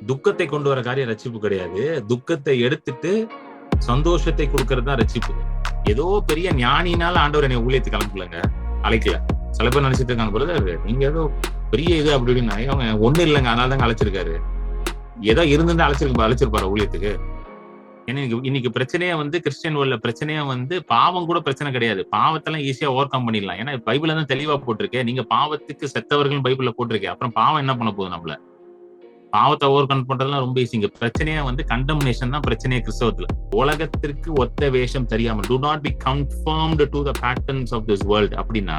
துக்கத்தை கொண்டு வர காரியம் ரட்சிப்பு கிடையாது. துக்கத்தை எடுத்துட்டு சந்தோஷத்தை கொடுக்கறது தான் ரட்சிப்பு. ஏதோ பெரிய ஞானினால ஆண்டவர் என்னை ஊழியத்துக்கு அழைக்கல. சில பேர் நினைச்சிட்டு இருக்காங்க, பிரதர் நீங்க ஏதோ பெரிய இது அப்படி இப்படின்னா, அவங்க ஒண்ணு இல்லைங்க, அதனால தாங்க அழைச்சிருக்காரு. ஏதோ இருந்து அழைச்சிருப்பாரு ஊழியத்துக்கு. ஏன்னா இன்னைக்கு பிரச்சனையே கிறிஸ்டியன் வேர்ல்ட்ல பிரச்சனையே பாவம் கூட பிரச்சனை கிடையாது. பாவத்தெல்லாம் ஈஸியா ஓவர் கம் பண்ணிடலாம். ஏன்னா பைபிள்ல தான் தெளிவா போட்டிருக்கேன், நீங்க பாவத்துக்கு செத்தவர்கள் பைபிள்ல போட்டிருக்கேன். அப்புறம் பாவம் என்ன பண்ண போகுது? நம்மள பாவத்தை ஓவர் கம் பண்றதுலாம் ரொம்ப ஈஸிங்க. பிரச்சனையா கண்டம்னேஷன் தான் பிரச்சனையே கிறிஸ்தவத்துல. உலகத்திற்கு ஒத்த வேஷம் தெரியாமல், do not be conformed to the patterns of this world. அப்படின்னா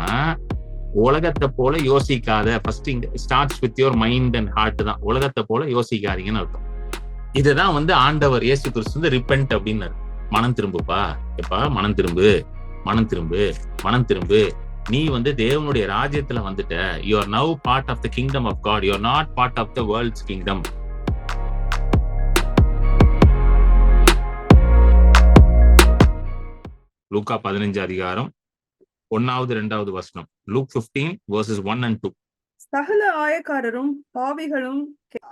உலகத்தை போல யோசிக்காத. First starts with your mind and heart தான். உலகத்தை போல யோசிக்காதீங்கன்னு அர்த்தம். இதுதான் ஆண்டவர் இயேசு கிறிஸ்து ரிப்பென்ட் அப்படின்னாரு. மனம் திரும்புப்பா, எப்பா மனம் திரும்பு, மனம் திரும்பு, மனம் திரும்பு. நீ தேவனுடைய ராஜ்யத்துல வந்துட்ட. You are now part of the kingdom of God. You are not part of the world's kingdom. லூக்கா 15 அதிகாரம் 1-2 வசனம். Luke 15 verses 1 and 2. சகல ஆயக்காரரும் பாவிகளும்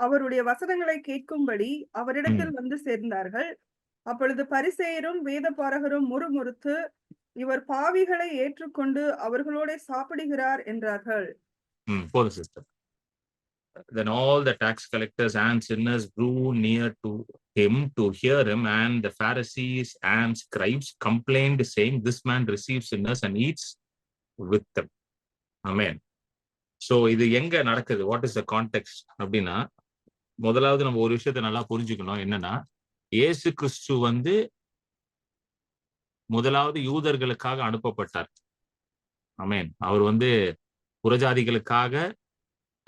அவருடைய வசனங்களை கேட்கும்படி அவரிடத்தில் வந்து சேர்ந்தார்கள். அப்பொழுது பரிசேயரும் வேதபாரகரும் முறுமுறுத்து, இவர் பாவிகளை ஏற்றுக்கொண்டு அவர்களோட சாப்பிடுகிறார் என்றார்கள். போதும் sister. Then all the tax collectors and sinners drew near to him to hear him, and the Pharisees and scribes complained, saying, this man receives sinners and eats with them. Amen. So இது எங்க நடக்குது? What is the context அப்படின்னா, முதலாவது நம்ம ஒரு விஷயத்தை நல்லா புரிஞ்சுக்கணும். என்னன்னா, இயேசு கிறிஸ்து முதலாவது யூதர்களுக்காக அனுப்பப்பட்டார். ஆமென். அவர் புறஜாதிகளுக்காக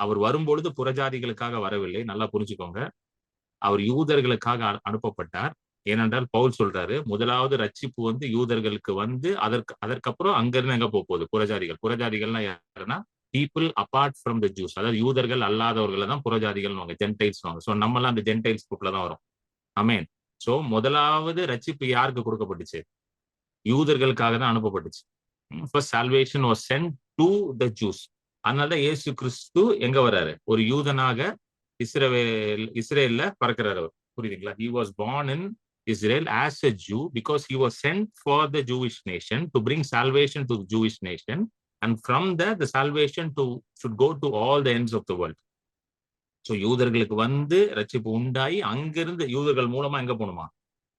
அவர் வரும்பொழுது புறஜாதிகளுக்காக வரவில்லை. நல்லா புரிஞ்சுக்கோங்க. அவர் யூதர்களுக்காக அனுப்பப்பட்டார். ஏனென்றால் பவுல் சொல்றாரு, முதலாவது ரட்சிப்பு யூதர்களுக்கு அதற்கப்புறம் அங்கிருந்து எங்க போகுது? புறஜாதிகள். புறஜாதிகள்னா யாருன்னா, people apart from the juice. அதாவது யூதர்கள் அல்லாதவர்களை தான் புறஜாதிகள், ஜென்டைல்ஸ். ஸோ நம்மளாம் அந்த ஜென்டைல்ஸ் குரூப்ல தான் வரும். ஆமென். ஸோ முதலாவது ரட்சிப்பு யாருக்கு கொடுக்கப்பட்டுச்சு? யூதர்களுக்காக தான் அனுப்பப்பட்டுச்சு. First salvation was sent to the Jews. அதனாலதான் இயேசு கிறிஸ்து எங்க வர்றாரு? ஒரு யூதனாக இஸ்ரேல்ல பறக்கிறார் அவர். புரியுதுங்களா? He was born in Israel as a Jew because he was sent for the Jewish nation to bring salvation to the Jewish nation, and from there the salvation should go to all the ends of the world. So யூதர்களுக்கு ரட்சிப்பு உண்டாயி அங்கிருந்து யூதர்கள் மூலமா எங்க போகணுமா?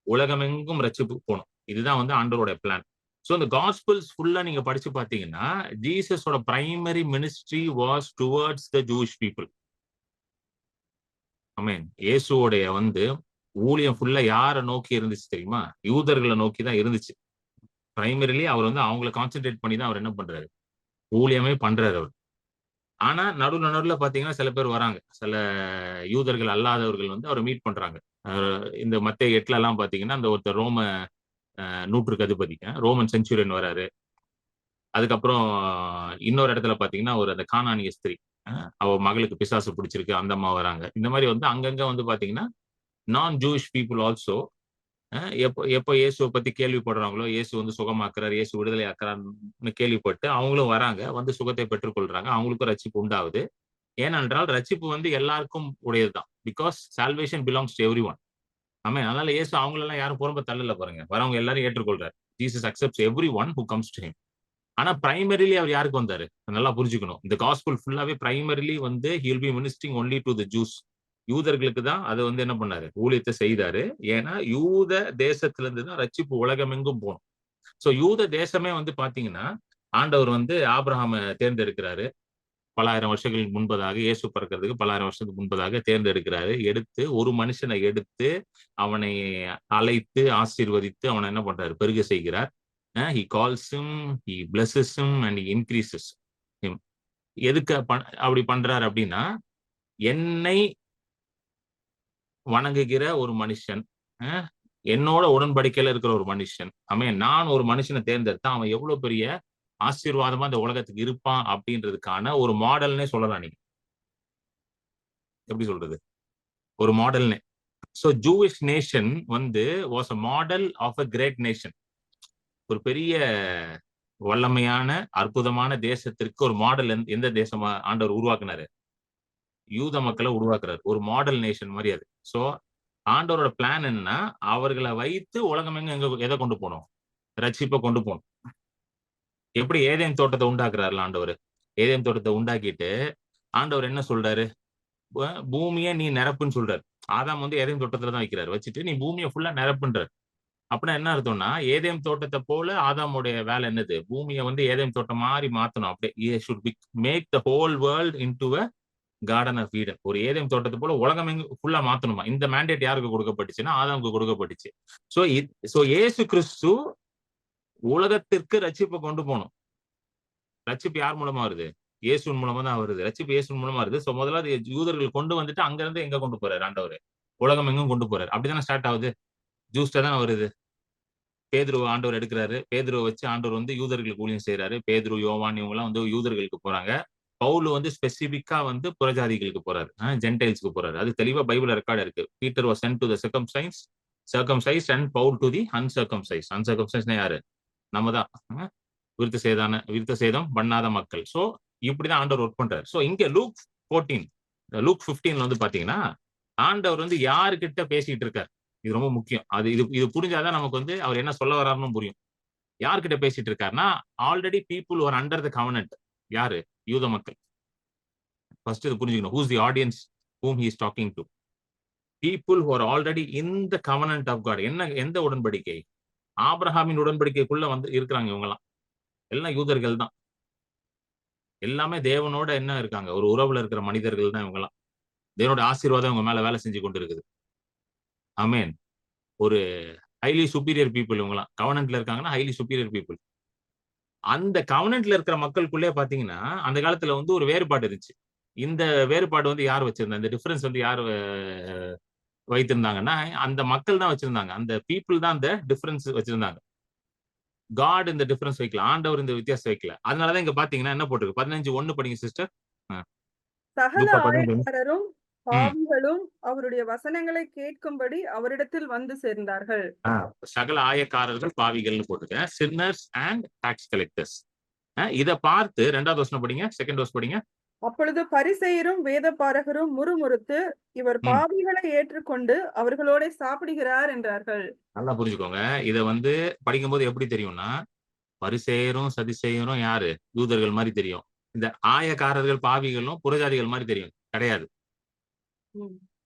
உலகமெங்கும் ரட்சிப்பு போகணும். இதுதான் ஆண்டவருடைய பிளான். ஸோ இந்த காஸ்பிள்ஸ் ஃபுல்லா நீங்க படிச்சு பார்த்தீங்கன்னா, ஜீசஸோட primary ministry was towards the Jewish people. ஆமென். இயேசுவோடைய ஊழியம் ஃபுல்லா யாரை நோக்கி இருந்துச்சு தெரியுமா? யூதர்களை நோக்கி தான் இருந்துச்சு. பிரைமரிலி அவர் அவங்களை கான்சென்ட்ரேட் பண்ணி தான் அவர் என்ன பண்றாரு? ஊழியமே பண்றாரு அவர். ஆனா நடுவுல பாத்தீங்கன்னா சில பேர் வராங்க, சில யூதர்கள் அல்லாதவர்கள் அவரை மீட் பண்றாங்க. இந்த மத்தேயு 8 எல்லாம் பாத்தீங்கன்னா, அந்த ஒருத்தர் ரோம நூற்றுக்கு அதிபதி ரோமன் செஞ்சுரியன் வராரு. அதுக்கப்புறம் இன்னொரு இடத்துல பாத்தீங்கன்னா அந்த கானானிய ஸ்திரீ, அவ மகளுக்கு பிசாசு பிடிச்சிருக்கு, அந்த அம்மா வராங்க. இந்த மாதிரி அங்கங்க பாத்தீங்கன்னா நான் ஜூயிஷ் பீப்புள் ஆல்சோ எப்போ இயேசுவை பத்தி கேள்விப்படுறாங்களோ, இயேசு சுகமாக்குறாரு, இயேசு விடுதலை ஆக்குறான்னு கேள்விப்பட்டு அவங்களும் வராங்க, சுகத்தை பெற்றுக்கொள்றாங்க, அவங்களுக்கும் ரட்சிப்பு உண்டாகுது. ஏனென்றால் ரட்சிப்பு எல்லாருக்கும் உடையதுதான். Because salvation belongs to everyone. ஆமே. அதனால இயேசு அவங்களெல்லாம் யாரும் புறம்ப தள்ளல பாருங்க. வரவங்க எல்லாரும் ஏற்றுக்கொள்றாரு. Jesus accepts everyone who comes to him. ஆனா பிரைமரிலி அவர் யாருக்கு வந்தாரு? நல்லா புரிஞ்சுக்கணும். இந்த காஸ்பிள் ஃபுல்லாவே primarily he will be ministering only to the Jews. யூதர்களுக்கு தான் அது என்ன பண்ணாரு? ஊழியத்தை செய்தாரு. ஏன்னா யூத தேசத்துல இருந்து தான் ரட்சிப்பு உலகமெங்கும் போகணும். சோ யூத தேசமே பாத்தீங்கன்னா, ஆண்டவர் ஆபிரகாமை தேர்ந்தெடுக்கிறாரு. பல்லாயிரம் வருஷங்களுக்கு முன்பதாக, இயேசு பிறக்கிறதுக்கு பல்லாயிரம் வருஷத்துக்கு முன்பதாக தேர்ந்தெடுக்கிறாரு. எடுத்து ஒரு மனுஷனை எடுத்து அவனை அழைத்து ஆசீர்வதித்து அவனை என்ன பண்றாரு? பெருக செய்கிறார். He calls him, he blesses him and he increases him. எதுக்கு அப்படி பண்றாரு அப்படின்னா, என்னை வணங்குகிற ஒரு மனுஷன், என்னோட உடன்படிக்கையில இருக்கிற ஒரு மனுஷன், நான் ஒரு மனுஷனை தேர்ந்தெடுத்தா அவன் எவ்வளவு பெரிய ஆசீர்வாதமா இந்த உலகத்துக்கு இருப்பான் அப்படின்றதுக்கான ஒரு மாடல்னே சொல்லலாம். நீங்க எப்படி சொல்றது? ஒரு மாடல்னே. So Jewish nation was a model of a great nation. ஒரு பெரிய வல்லமையான அற்புதமான தேசத்திற்கு ஒரு மாடல் எந்த தேசமா ஆண்டவர் உருவாக்குனாரு? யூத மக்களை உருவாக்குறாரு. ஒரு மாடல் நேஷன் மாதிரி அது. சோ ஆண்டவரோட பிளான் என்னன்னா, அவர்களை வைத்து உலகம் எங்க எதை கொண்டு போகணும்? ரட்சிப்பை கொண்டு போகணும். எப்படி ஏதேன் தோட்டத்தை உண்டாக்குறாருல ஆண்டவர். ஏதேன் தோட்டத்தை உண்டாக்கிட்டு ஆண்டவர் என்ன சொல்றாரு? பூமியை நீ நிரப்புன்னு சொல்றாரு. ஆதாம் வந்து ஏதேன் தோட்டத்துல தான் வைக்கிறாரு. வச்சுட்டு நீ பூமியை ஃபுல்லா நிரப்புன்றாரு. அப்படின்னா என்ன அர்த்தம்னா, ஏதேன் தோட்டத்தை போல ஆதாமுடைய வேலை என்னது? பூமியை வந்து ஏதேன் தோட்டம் மாதிரி மாத்தணும். அப்படியே should be make the whole world into a garden of Eden. ஒரு ஏதேன் தோட்டத்தை போல உலகம் எங்க ஃபுல்லா மாத்தணுமா? இந்த மேண்டேட் யாருக்கு கொடுக்கப்பட்டுச்சுன்னா ஆதாமுக்கு கொடுக்கப்பட்டுச்சு. சோ இயேசு கிறிஸ்து உலகத்திற்கு ரட்சிப்பை கொண்டு போகணும். ரட்சிப்பு யார் மூலமா வருது? இயேசுவின் மூலமா தான் வருது. ரட்சிப்பு இயேசுவின் மூலமா வருது. சோ முதல்ல அது யூதர்கள் கொண்டு வந்துட்டு அங்க இருந்து எங்க கொண்டு போறாரு ஆண்டவர்? உலகம் எங்கும் கொண்டு போறாரு. அப்படித்தானே ஸ்டார்ட் ஆகுது. ஜூஸ்ல தானே வருது. பேதுருவ ஆண்டவர் எடுக்கிறாரு. பேதுருவ வச்சு ஆண்டவர் வந்து யூதர்களுக்கு ஊழியம் செய்யறாரு. பேதுரு, யோவான் இவங்க எல்லாம் வந்து யூதர்களுக்கு போறாங்க. பவுல் வந்து ஸ்பெசிபிக்கா வந்து புறஜாதிகளுக்கு போறாரு. ஜென்டைல்ஸ்க்கு போறாரு. அது தெளிவா பைபிள் ரெக்கார்ட் இருக்கு. Peter was sent to the circumcised and Paul to the uncircumcised. அன்சர்கம்சைஸ்ட்னா யாரு? நம்ம தான். விருத்த சேதம் பண்ணாத மக்கள். சோ இப்படிதான் ஆண்டவர் ஒர்க் பண்றாரு. சோ இங்க லூக் 15 வந்து பாத்தீங்கன்னா ஆண்டவர் வந்து யாருக்கிட்ட பேசிட்டு இருக்காரு? இது ரொம்ப முக்கியம். இது புரிஞ்சாதான் நமக்கு வந்து அவர் என்ன சொல்ல வர்றாருன்னு புரியும். யார்கிட்ட பேசிட்டு இருக்காருன்னா, already people are under the government. யாரு? யூத மக்கள். ஃபர்ஸ்ட் இது புரிஞ்சுக்கணும். Who's the audience whom he is talking to? people who are already in the covenant of God. எந்த உடன்படிக்கை? ஆபிரகாமின் உடன்படிக்கைக்குள்ள வந்து இருக்கிறாங்க இவங்கெல்லாம். எல்லாம் யூதர்கள் தான். எல்லாமே தேவனோட என்ன இருக்காங்க? ஒரு உறவுல இருக்கிற மனிதர்கள் தான் இவங்கெல்லாம். தேவனோட ஆசீர்வாதம் இவங்க மேல வேலை செஞ்சு கொண்டு இருக்குது. ஆமென். ஒரு ஹைலி சுப்பீரியர் பீப்புள் இவங்கலாம். கவர்னன்ட்ல இருக்காங்கன்னா ஹைலி சுப்பீரியர் பீப்புள். அந்த கவர்னன்ட்ல இருக்கிற மக்களுக்குள்ளே பாத்தீங்கன்னா அந்த காலத்துல வந்து ஒரு வேறுபாடு இருந்துச்சு. இந்த வேறுபாடு வந்து யார் வச்சிருந்தா? இந்த டிஃபரன்ஸ் வந்து யார் வைத்திருந்தாங்கன்னா அந்த மக்கள் தான் வச்சிருந்தாங்க. அந்த பீப்புள் தான் அந்த டிஃபரன்ஸ் வச்சிருந்தாங்க. காட் இந்த டிஃபரன்ஸ் வைக்கல. ஆண்டவர் இந்த வித்தியாசம் வைக்கல. அதனாலதான் இங்க பாத்தீங்கன்னா என்ன போட்டிருக்கு? 15:1 படிங்க சிஸ்டர். சகல லூக்கா 15:1. ஆயக்காரரும் பாவிகளும் அவருடைய வசனங்களை கேட்கும்படி அவரிடத்தில் வந்து சேர்ந்தார்கள். சகல ஆயக்காரர்கள் பாவிகள்னு போட்டுக்க. Sinners and tax collectors. இத பார்த்து 2வது வசனம் படிங்க. 2nd வர்ஸ் படிங்க. அப்பொழுது பரிசேயரும் வேதபாரகரும் முறுமுறுத்து இவர் பாவிகளை ஏற்றுக்கொண்டு அவர்களோட சாப்பிடுகிறார் என்றார்கள். நல்லா புரிஞ்சுக்கோங்க. இத வந்து படிக்கும்போது எப்படி தெரியும்னா, பரிசேயரும் சதிசேயரும் யாரு? யூதர்கள் மாதிரி தெரியும். இந்த ஆயக்காரர்கள் பாவிகளும் புறஜாதிகள் மாதிரி தெரியும். கிடையாது.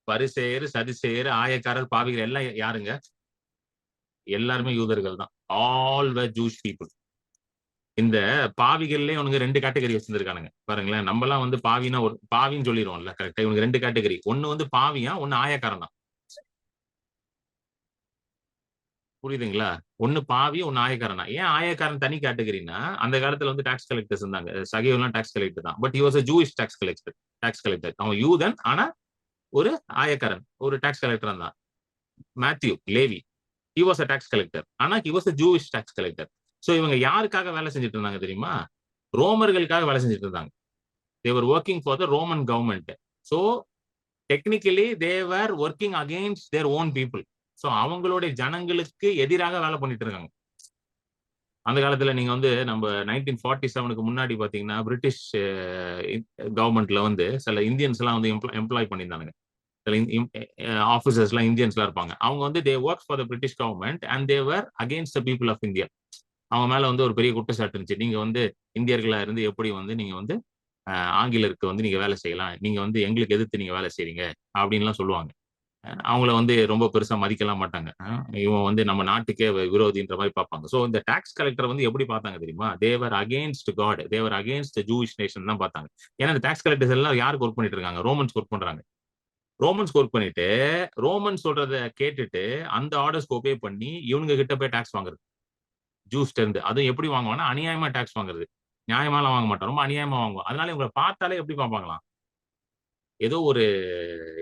பரிசேயர், சதிசேயர், ஆயக்காரர், பாவிகள் எல்லாம் யாருங்க? எல்லாருமே யூதர்கள் தான். All were Jewish people. இந்த பாவிகள்லயே உனக்கு 2 கேட்டகரி வச்சிருக்கானுங்க. பாருங்களேன். நம்ம எல்லாம் வந்து பாவினா ஒரு பாவின்னு சொல்லிடுவோம்ல. கரெக்டா? இவனுக்கு 2 கேட்டகரி. ஒண்ணு வந்து பாவியா, ஒண்ணு ஆயக்காரன் தான். புரியுதுங்களா? ஒண்ணு பாவி, ஒண்ணு ஆயக்காரன் தான். ஏன் ஆயக்காரன் தனி கேட்டகரினா, அந்த காலத்துல வந்து டாக்ஸ் கலெக்டர்ஸ் இருந்தாங்க. சகேயுலாம் டாக்ஸ் கலெக்டர் தான். But he was a Jewish tax collector. அவன் யூதன். ஆனா ஒரு ஆயக்காரன். ஒரு டாக்ஸ் கலெக்டர் தான். Matthew, Levi. he was a tax collector. ஆனா he was a Jewish tax collector. So இவங்க யாருக்காக வேலை செஞ்சுட்டு இருந்தாங்க தெரியுமா? ரோமர்களுக்காக வேலை செஞ்சுட்டு இருந்தாங்க. they were working for the Roman government. so technically they were working against their own people. So அவங்களுடைய ஜனங்களுக்கு எதிராக வேலை பண்ணிட்டு இருக்காங்க. அந்த காலத்துல நீங்க வந்து நம்ம 1947க்கு முன்னாடி பாத்தீங்கன்னா பிரிட்டிஷ் கவர்மெண்ட்ல வந்து சில இந்தியன்ஸ் எல்லாம் வந்து எம்ப்ளாய் பண்ணியிருந்தாங்க. ஆபீசர்ஸ்லாம் இந்தியன்ஸ்லாம் இருப்பாங்க. அவங்க வந்து they work for the British government and they were against the people of India. அவங்க மேல வந்து ஒரு பெரிய குற்றச்சாட்டு இருந்துச்சு. நீங்க வந்து இந்தியர்களா இருந்து எப்படி வந்து நீங்க வந்து ஆங்கிலருக்கு வந்து நீங்க வேலை செய்யலாம், நீங்க வந்து எங்களுக்கு எதிர்த்து நீங்க வேலை செய்றீங்க அப்படின்லாம் சொல்லுவாங்க. அவங்கள வந்து ரொம்ப பெருசா மதிக்கலாம் மாட்டாங்க. இவன் வந்து நம்ம நாட்டுக்கே விரோதின்ற மாதிரி பார்ப்பாங்க. ஸோ இந்த டாக்ஸ் கலெக்டர் வந்து எப்படி பார்த்தாங்க தெரியுமா? தேவர் அகேன்ஸ்ட் காட், தேவர் அகேன்ஸ்ட் ஜூயிஷ் நேஷன் தான் பார்த்தாங்க. ஏன்னா இந்த டாக்ஸ் கலெக்டர்ஸ் எல்லாம் யாருக்கு ஒர்க் பண்ணிட்டு இருக்காங்க? ரோமன்ஸ் ஒர்க் பண்றாங்க. ரோமன்ஸ் ஒர்க் பண்ணிட்டு ரோமன் சொல்றத கேட்டுட்டு அந்த ஆர்டர்ஸ் ஒபே பண்ணி இவனுங்க கிட்ட போய் டாக்ஸ் வாங்குறது. ஜூஸ்ல இருந்து. அதுவும் எப்படி வாங்குவாங்கன்னா அநியாயமா டாக்ஸ் வாங்குறது. நியாயமாலாம் வாங்க மாட்டான். ரொம்ப அநியாயமா வாங்குவான். அதனால இவங்களை பார்த்தாலே எப்படி பார்ப்பாங்களாம்? ஏதோ ஒரு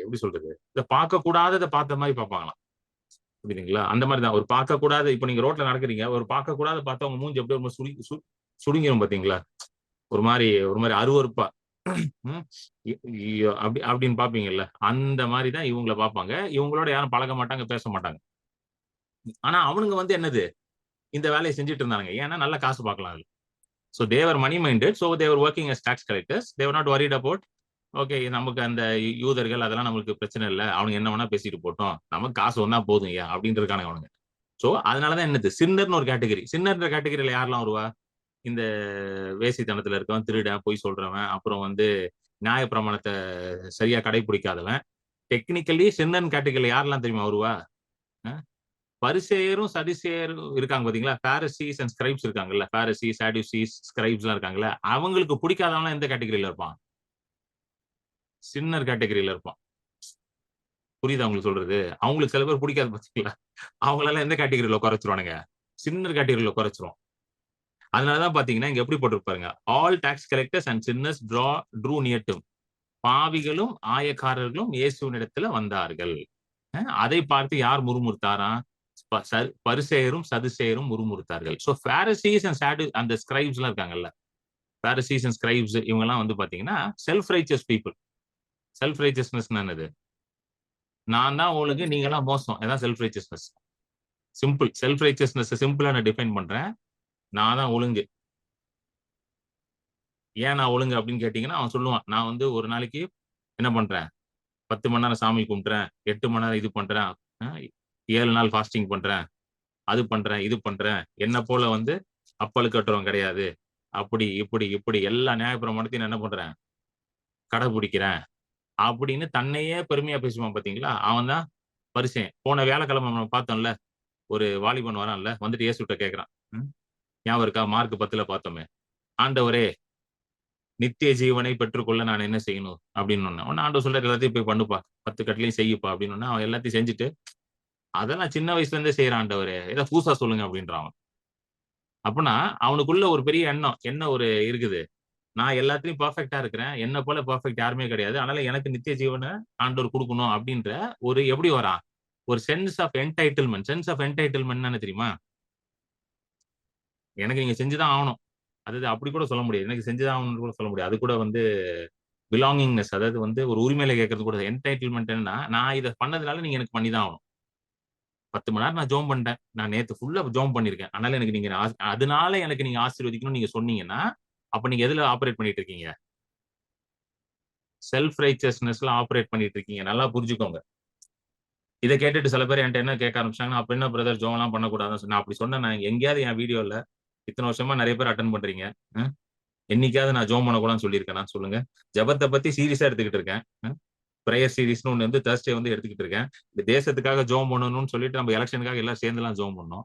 எப்படி சொல்றது? இதை பார்க்க கூடாததை பார்த்த மாதிரி பார்ப்பாங்களாம். புரியுதுங்களா? அந்த மாதிரி தான். ஒரு பார்க்க கூடாது. இப்ப நீங்க ரோட்ல நடக்கிறீங்க, ஒரு பார்க்க கூடாத பார்த்தா உங்க மூஞ்சி எப்படி ஒரு சுடுங்கிரும் பாத்தீங்களா? ஒரு மாதிரி அருவருப்பா அப்படின்னு பாப்பீங்கல்ல, அந்த மாதிரிதான் இவங்களை பார்ப்பாங்க. இவங்களோட யாரும் பழக மாட்டாங்க, பேச மாட்டாங்க. ஆனா அவனுங்க வந்து என்னது இந்த வேலையை செஞ்சுட்டு இருந்தாங்க. ஏன்னா நல்ல காசு பார்க்கலாம். So they were money minded. So they were working as tax collectors. They were not worried about okay. நமக்கு அந்த யூதர்கள் அதெல்லாம் நம்மளுக்கு பிரச்சனை இல்ல. அவனுங்க என்ன வேணா பேசிட்டு போட்டும். நமக்கு காசு வந்தா போதும்யா அப்படின்னு இருக்கானுங்க அவனுங்க. சோ அதனால தான் என்னது சின்னர்ன்னு ஒரு கேட்டகரி. சின்னர்ன்ற கேட்டகரியில யாரெல்லாம் வருவா? இந்த வேசித்தனத்துல இருக்கவன், திருடன், பொய் சொல்றவன், அப்புறம் வந்து நியாயப்பிரமாணத்த சரியா கடைபிடிக்காதவன். டெக்னிக்கலி சின்னன் கேட்டகரியில யாரெல்லாம் தெரியுமா வருவா? அ பரிசேயரும், சதுசேயரும் இருக்காங்க பாத்தீங்களா? பாரிசீஸ் அண்ட் ஸ்கிரைப்ஸ் இருக்காங்கல்ல. பாரிசீஸ், சாடுசீஸ், ஸ்கிரைப்ஸ்லாம் இருக்காங்கல்ல. அவங்களுக்கு பிடிக்காதவன்லாம் எந்த கேட்டகரியில இருப்பான்? சின்னர் கேட்டகரியில இருப்பான். புரியுதா உங்களுக்கு சொல்றது? அவங்களுக்கு சில பேர் பிடிக்காது பாத்தீங்களா? அவங்களெல்லாம் எந்த கேட்டகரியில உட்கார வச்சுருவானுங்க? சின்னர் கேட்டகரியில உட்கார வச்சுருவான். அதனால தான் பாத்தீங்கன்னா, இங்க எப்படி போட்டிருக்கு பாருங்க. All tax collectors and sinners drew near to பாவிகளும் ஆயக்காரர்களும் இயேசுவினிடத்துல வந்தார்கள். அதை பார்த்து யார் முறுமுறுத்தாராம்? பரிசேயரும் சதுசேயரும் முறுமுறுத்தார்கள். சோ பாரிசீஸ் அண்ட் அந்த ஸ்கிரைப்ஸ் எல்லாம் இருக்காங்கல்ல. பாரிசீஸ் அண்ட் ஸ்கிரைப்ஸ் இவங்க எல்லாம் வந்து பாத்தீங்கன்னா self righteous people. Self righteousness என்னது? நான் தான் ஒழுங்கு, நீங்க எல்லாம் மோசம். அதான் self righteousness. Simple. Self righteousness சிம்பிளா நான் டிஃபைன் பண்றேன். நான் தான் ஒழுங்கு. ஏன் நான் ஒழுங்கு அப்படின்னு கேட்டீங்கன்னா, அவன் சொல்லுவான். நான் வந்து ஒரு நாளைக்கு என்ன பண்றேன்? 10 மணி நேரம் சாமி கும்பிட்டுறேன். 8 மணி நேரம் இது பண்றேன். அ 7 நாள் ஃபாஸ்டிங் பண்றேன். அது பண்றேன், இது பண்றேன். என்ன போல வந்து அப்பழுக்கு கட்டுறவன் கிடையாது. அப்படி, இப்படி, இப்படி எல்லா நியாயப்பிரமாணத்தையும் நான் என்ன பண்றேன்? கடைபிடிக்கிறேன். அப்படின்னு தன்னையே பெருமையா பேசுவான் பாத்தீங்களா? அவன் தான் பரிசேயன். போன வியாழக்கிழமை நம்ம பார்த்தோம்ல. ஒரு வாலிபன் வரான்ல. வந்துட்டு இயேசுட்ட கேட்கிறான். ம். ஞாபகம் இருக்கா? மார்க் 10ல பார்த்தோமே. ஆண்டவரே, நித்திய ஜீவனை பெற்றுக்கொள்ள நான் என்ன செய்யணும்? அப்படின்னு உடனே ஆண்டவர் சொல்றாரு, எல்லாத்தையும் போய் பண்ணுப்பா. 10 கட்டளையும் செய்யுப்பா அப்படின்னு அவன் எல்லாத்தையும் செஞ்சுட்டு, அதெல்லாம் சின்ன வயசுல இருந்தே செய்றேன் ஆண்டவரே. ஏதோ புதுசா சொல்லுங்க அப்படின்றான் அவன். அப்பன்னா அவனுக்குள்ள ஒரு பெரிய எண்ணம். என்ன ஒரு இருக்குது? நான் எல்லாத்துலயும் பெர்ஃபெக்ட்டா இருக்கிறேன். என்ன போல பெர்ஃபெக்ட் யாருமே கிடையாது. அதனால எனக்கு நித்திய ஜீவன ஆண்டவர் குடுக்கணும் அப்படின்ற ஒரு எப்படி வரான்? ஒரு சென்ஸ் ஆஃப் என்டைட்டில்மென்ட். சென்ஸ் ஆஃப் என்டைட்டில்மென்ட்னா என்ன தெரியுமா? எனக்கு நீங்க செஞ்சு தான் ஆவணும். அதாவது அப்படி கூட சொல்ல முடியாது. எனக்கு செஞ்சு தான் ஆவணும்னு கூட சொல்ல முடியாது. அது கூட வந்து பிலாங்கிங்னஸ் அதாவது வந்து ஒரு உரிமையில கேட்கறது கூட என்டைட்டில்மென்ட் என்னன்னா, நான் இத பண்ணதுனால நீங்க எனக்கு பண்ணி தான் ஆவணும். 10 மணி நேரம் நான் ஜெபம் பண்ணிட்டேன். நான் நேத்து ஃபுல்லா ஜெபம் பண்ணியிருக்கேன். அதனால எனக்கு நீங்க அதனால எனக்கு நீங்க ஆசீர்வதிக்கணும்னு நீங்க சொன்னீங்கன்னா, அப்ப நீங்க எதுல ஆப்பரேட் பண்ணிட்டு இருக்கீங்க? செல்ஃப் ரைச்சியஸ்னஸ்ல ஆப்பரேட் பண்ணிட்டு இருக்கீங்க. நல்லா புரிஞ்சுக்கோங்க. இத கேட்டுட்டு சில பேர் என்ட்ட என்ன கேட்க ஆரம்பிச்சாங்கன்னா, "அப்ப என்ன பிரதர் ஜெபம்லாம் பண்ணக்கூடாதுன்னு" நான் அப்படி சொன்னேனா? எங்கேயாவது என் வீடியோல இத்தன வருஷமா நெறைய பேர் அட்டெண்ட் பண்றீங்க. ம். என்னைக்காவது நான் ஜெபம் பண்ணக்கூடாதுன்னு சொல்லியிருக்கேனா சொல்லுங்க? ஜெபத்த பத்தி சீரியஸா எடுத்துக்கிட்டு இருக்கேன். பிரேயர் சீரிஸ்ன்னு ஒண்ணு வந்து தர்ஸ்டே வந்து எடுத்துக்கிட்டு இருக்கேன். இந்த தேசத்துக்காக ஜெபம் பண்ணணும்னு சொல்லிட்டு நம்ம எலக்ஷனுக்காக எல்லாரும் சேர்ந்துலாம் ஜெபம் பண்ணோம்.